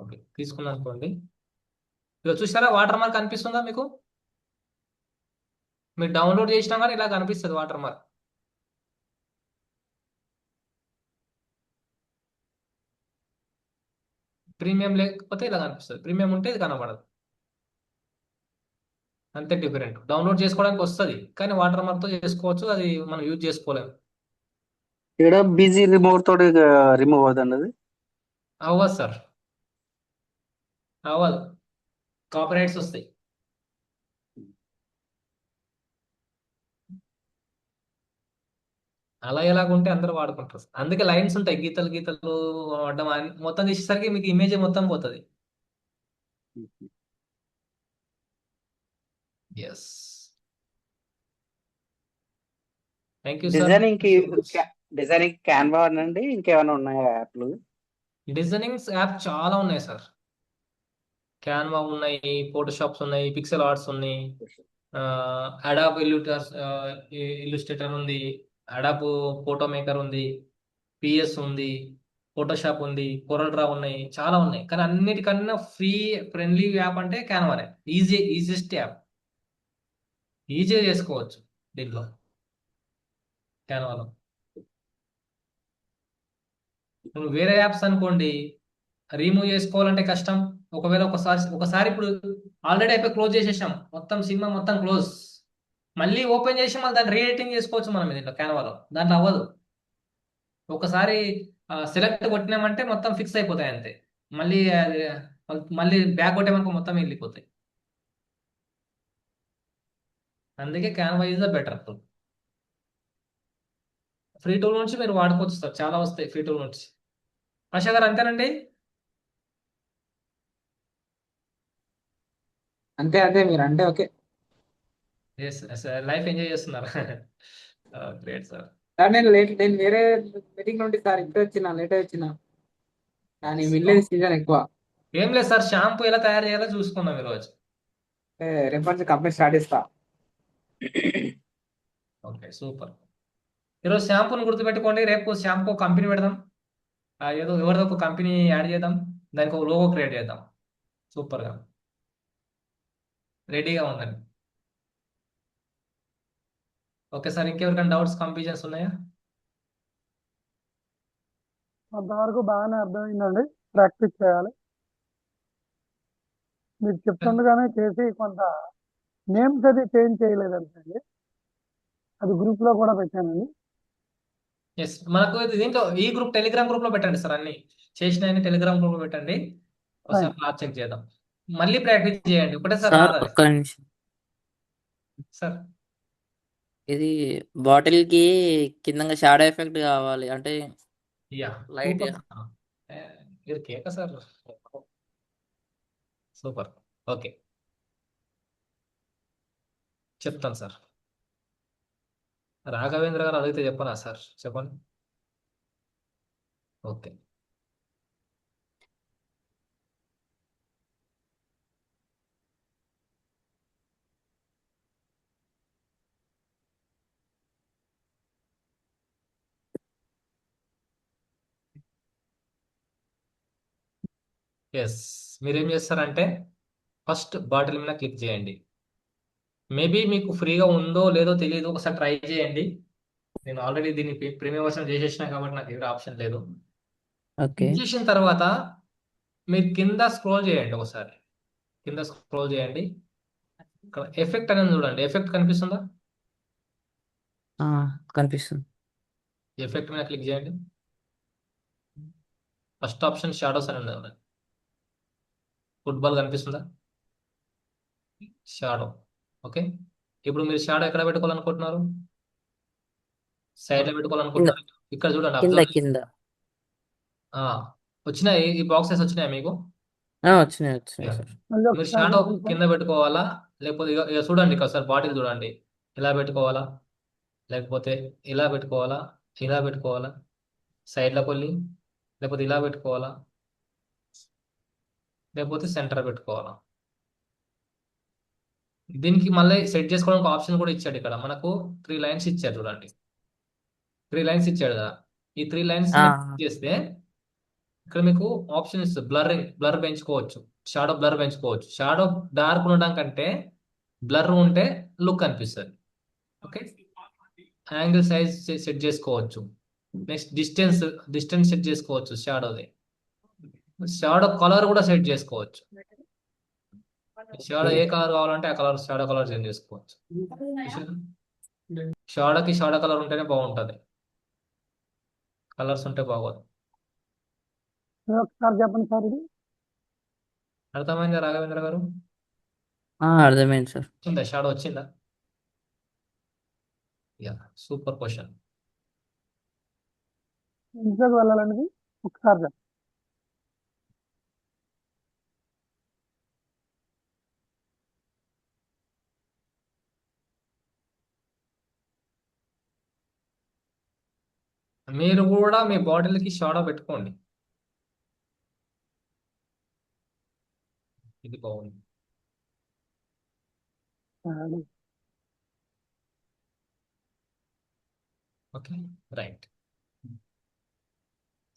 ఓకే, తీసుకున్నాను అనుకోండి. ఇక చూసారా వాటర్ మార్క్ కనిపిస్తుందా మీకు? మీరు డౌన్లోడ్ చేసినా కానీ ఇలా కనిపిస్తుంది వాటర్ మార్క్. ప్రీమియం లేకపోతే ఇలా కనిపిస్తుంది, ప్రీమియం ఉంటే ఇది కనబడదు. అంతే డిఫరెంట్. డౌన్లోడ్ చేసుకోవడానికి వస్తుంది కానీ వాటర్ మార్క్తో చేసుకోవచ్చు, అది మనం యూజ్ చేసుకోలేము.
ఇక్కడ బిజీ రిమూవ్ తోటి రిమూవ్ అవుతుంది అది.
అవ్వదు సార్, అవ్వదు, కాపీరైట్స్ వస్తాయి. అలా ఎలాగుంటే అందరూ వాడుకుంటారు. అందుకే లైన్స్ ఉంటాయి, గీతలు గీతలు అడ్డం మొత్తం తీసేసరికి మీకు ఇమేజ్ మొత్తం పోతుంది. Yes, thank you sir.
Designing Canva అండి, ఇంకేమైనా ఉన్నాయా యాప్లు?
డిజైనింగ్స్ యాప్ చాలా ఉన్నాయి సార్. క్యాన్వా ఉన్నాయి, ఫోటోషాప్స్ ఉన్నాయి, పిక్సెల్ ఆర్ట్స్ ఉన్నాయి, అడాబ్ ఇల్లుస్ట్రేటర్ ఉంది, అడాబ్ ఫోటో మేకర్ ఉంది, పిఎస్ ఉంది, ఫోటోషాప్ ఉంది, కొరల్ డ్రా ఉన్నాయి, చాలా ఉన్నాయి. కానీ అన్నిటికన్నా ఫ్రెండ్లీ యాప్ అంటే క్యాన్వానే. ఈజియెస్ట్ యాప్, ఈజీగా చేసుకోవచ్చు దీంట్లో, క్యాన్వాలో. నువ్వు వేరే యాప్స్ అనుకోండి, రిమూవ్ చేసుకోవాలంటే కష్టం. ఒకవేళ ఒకసారి ఇప్పుడు ఆల్రెడీ అయిపోయి క్లోజ్ చేసేసాం, మొత్తం సినిమా మొత్తం క్లోజ్, మళ్ళీ ఓపెన్ చేసి మళ్ళీ దాన్ని రీఎడిటింగ్ చేసుకోవచ్చు మనం దీంట్లో క్యాన్వాలో. దాంట్లో అవ్వదు. ఒకసారి సెలెక్ట్ కొట్టినామంటే మొత్తం ఫిక్స్ అయిపోతాయి అంతే. మళ్ళీ మళ్ళీ బ్యాక్ కొట్టామనుకో మొత్తం వెళ్ళిపోతాయి. అందుకే Canva is the better tool. Free tool నుంచి మీరు వాడుకోవచ్చు సార్, చాలా వస్తాయి ఫ్రీ టూల్ నుంచి. ఆశా గారు అంతేనండి?
అంతే అంతే, మీరు అంటే ఓకే.
లైఫ్ ఎంజాయ్ చేస్తున్నారు. Great sir.
సార్ నేను వేరే మీటింగ్ నుండి సార్ ఇప్పుడే వచ్చిన, లేట్ వచ్చిన, కానీ వినలేదు సీజన్ ఎక్కువ.
ఏం లేదు సార్, షాంపూ ఎలా తయారు చేయాలో చూసుకుందాం ఈరోజు.
రేపటి నుంచి కంపెనీ స్టార్ట్ చేస్తా.
Okay, super. ఈరోజు షాంపూని గుర్తుపెట్టుకోండి, రేపు షాంపూ కంపెనీ పెడదాం. ఏదో ఎవరిదో ఒక కంపెనీ యాడ్ చేద్దాం, దానికి ఒక లోగో క్రియేట్ చేద్దాం. సూపర్గా రెడీగా ఉందండి. ఓకే సార్, ఇంకెవరికైనా డౌట్స్, కన్ఫ్యూజన్స్ ఉన్నాయా?
అంతవరకు బాగానే అర్థమైందండి. ప్రాక్టీస్ చేయాలి. మీరు చెప్తుండగానే చేసి కొంత నేమ్స్ అది చేంజ్ చేయలేదంటండి, అది గ్రూప్ లో కూడా పెట్టానండి.
ఎస్, మనకు దీంట్లో ఈ గ్రూప్ టెలిగ్రామ్ గ్రూప్ లో పెట్టండి సార్, అన్ని చేసిన టెలిగ్రామ్ గ్రూప్ లో పెట్టండి. ఒకసారి క్లాస్ చెక్ చేద్దాం, మళ్ళీ ప్రాక్టీస్ చేయండి. ఒకటేసారి
సార్
రాదు అది.
ఒక్క నిమిషం,
సార్
ఇది బాటిల్ కి కింద షాడో ఎఫెక్ట్ కావాలి అంటే
యా,
లైట్
సూపర్. ఇది కేక సార్, సూపర్. ఓకే, చెప్తాను సార్. రాఘవేంద్ర గారు అడిగితే చెప్పనా సార్? చెప్పండి. Okay, yes. మీరేం చేస్తారంటే ఫస్ట్ బాటిల్ మీద క్లిక్ చేయండి. మేబీ మీకు ఫ్రీగా ఉందో లేదో తెలియదు, ఒకసారి ట్రై చేయండి. నేను ఆల్రెడీ దీన్ని ప్రీమియం వర్షన్ చేసేసిన కాబట్టి నాకు ఎవరి ఆప్షన్ లేదు.
ఓకే
క్లిక్ చేసిన తర్వాత మీరు కింద స్క్రోల్ చేయండి, ఒకసారి కింద స్క్రోల్ చేయండి. ఇక్కడ ఎఫెక్ట్ అనేది చూడండి, ఎఫెక్ట్ కనిపిస్తుందా?
కనిపిస్తుంది.
ఎఫెక్ట్ మీద క్లిక్ చేయండి. ఫస్ట్ ఆప్షన్ షాడోస్ అని ఉంది, ఫుట్బాల్ కనిపిస్తుందా? షాడో. ఓకే, ఇప్పుడు మీరు షాడో ఎక్కడ పెట్టుకోవాలనుకుంటున్నారు? సైడ్ లో పెట్టుకోవాలనుకుంటున్నారు. ఇక్కడ చూడండి,
కింద
అబ్జర్వ్.
కింద
వచ్చినాయి ఈ బాక్సెస్ వచ్చినాయి మీకు?
వచ్చినాయి సార్.
మళ్ళీ
మీరు
ఒకసారి
షాడో
చూడండి సార్.
కింద పెట్టుకోవాలా, లేకపోతే ఇక చూడండి ఇక్కడ సార్ బాటిల్ చూడండి, ఇలా పెట్టుకోవాలా, లేకపోతే ఇలా పెట్టుకోవాలా, ఇలా పెట్టుకోవాలా, సైడ్లోకి వెళ్ళి, లేకపోతే ఇలా పెట్టుకోవాలా, లేకపోతే సెంటర్ పెట్టుకోవాలా. దీనికి మళ్ళీ సెట్ చేసుకోవడానికి ఆప్షన్ కూడా ఇచ్చాడు. ఇక్కడ మనకు 3 లైన్స్ ఇచ్చాడు చూడండి, 3 లైన్స్ ఇచ్చాడు కదా. ఈ 3 లైన్స్ చేస్తే ఇక్కడ మీకు ఆప్షన్స్ బ్లర్ పెంచుకోవచ్చు, షాడో బ్లర్ పెంచుకోవచ్చు. షాడో డార్క్ ఉండడం కంటే బ్లర్ ఉంటే లుక్ అనిపిస్తుంది. ఓకే, యాంగిల్ సైజ్ సెట్ చేసుకోవచ్చు. నెక్స్ట్ డిస్టెన్స్ సెట్ చేసుకోవచ్చు. షాడో కలర్ కూడా సెట్ చేసుకోవచ్చు. షాడో ఏ కలర్ కావాలంటే ఆ కలర్ షాడో కలర్ చేంజ్ చేసుకోవచ్చు. షాడో కలర్ ఉంటేనే బాగుంటది, కలర్స్ ఉంటే బాగోదు.
ఒకసారి చెప్పండి సార్ ఇది.
అర్థమైందా రాఘవేంద్ర గారు?
అర్థమైంది సార్.
వచ్చిందా షాడో వచ్చిందా? Yeah, super question.
ఇంట్లోకి వెళ్ళాలండి ఒకసారి చెప్పండి.
మీరు కూడా మీ బాటిల్కి షాడో పెట్టుకోండి. ఇది బాగుంది. Okay, right.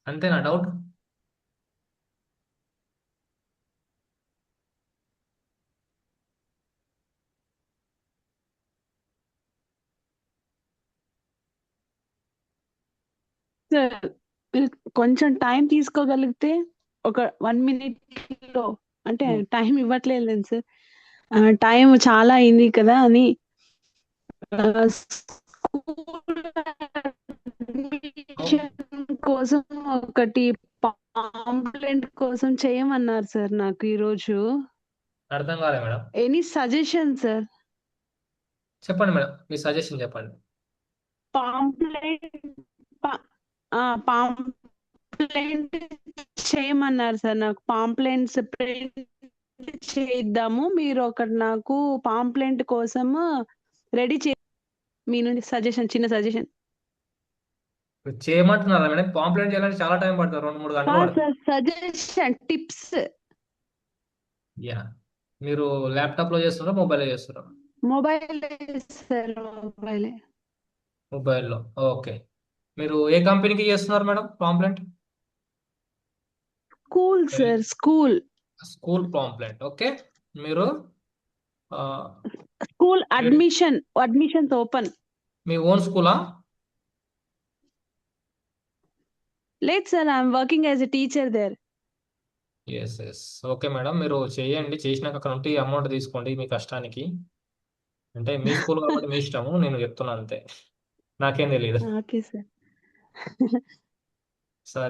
అంతేనా డౌట్?
సార్ మీరు కొంచెం టైం తీసుకోగలిగితే ఒక 1 minute లో, అంటే టైం ఇవ్వట్లేదు సార్, టైం చాలా అయింది కదా అని స్కూల్ అడ్మిషన్ కోసం ఒకటి పాంప్లెంట్ కోసం చేయమన్నారు సార్ నాకు ఈరోజు.
అర్థం కాలే మేడం.
Any suggestion sir?
చెప్పండి మేడం, మీ సజెషన్ చెప్పండి.
పాంప్లెంట్ పాంప్లెంట్ చేయమన్నారు సార్ నాకు. పాంప్లెంట్స్ ప్రింట్ చేద్దాము, మీరు ఒకటి నాకు పాంప్లెంట్ కోసం రెడీ చే, మీ నుండి సజెషన్, చిన్న సజెషన్.
ఇప్పుడు చేయమంటున్నారా మేడం? పాంప్లెంట్ చేయాలంటే చాలా టైం పడుతుంది, 2-3 గంటలు పడుతుంది.
Sir suggestion, tips.
యా, మీరు ల్యాప్టాప్ లో చేస్తున్నారా, మొబైల్లో చేస్తున్నారా?
మొబైల్ సార్, మొబైలే.
మొబైల్లో. ఓకే, మీరు ఏ కంపెనీకి చేస్తున్నారు madam pamphlet?
School sir,
school pamphlet. Okay, మీరు
స్కూల్ అడ్మిషన్స్ ఓపెన్.
మీ ఓన్ స్కూలా?
లేదు sir, I'm working as a teacher there.
Yes. Okay madam, మీరు చేయండి. చేసినాక అక్కడ ఉంటే అమౌంట్ తీసుకోండి మీ కష్టానికి. అంటే మీ స్కూల్ కాబట్టి మీ ఇష్టము, నేను చెప్తున్నా అంతే, నాకేం తెలియదు.
Okay sir.
సరే.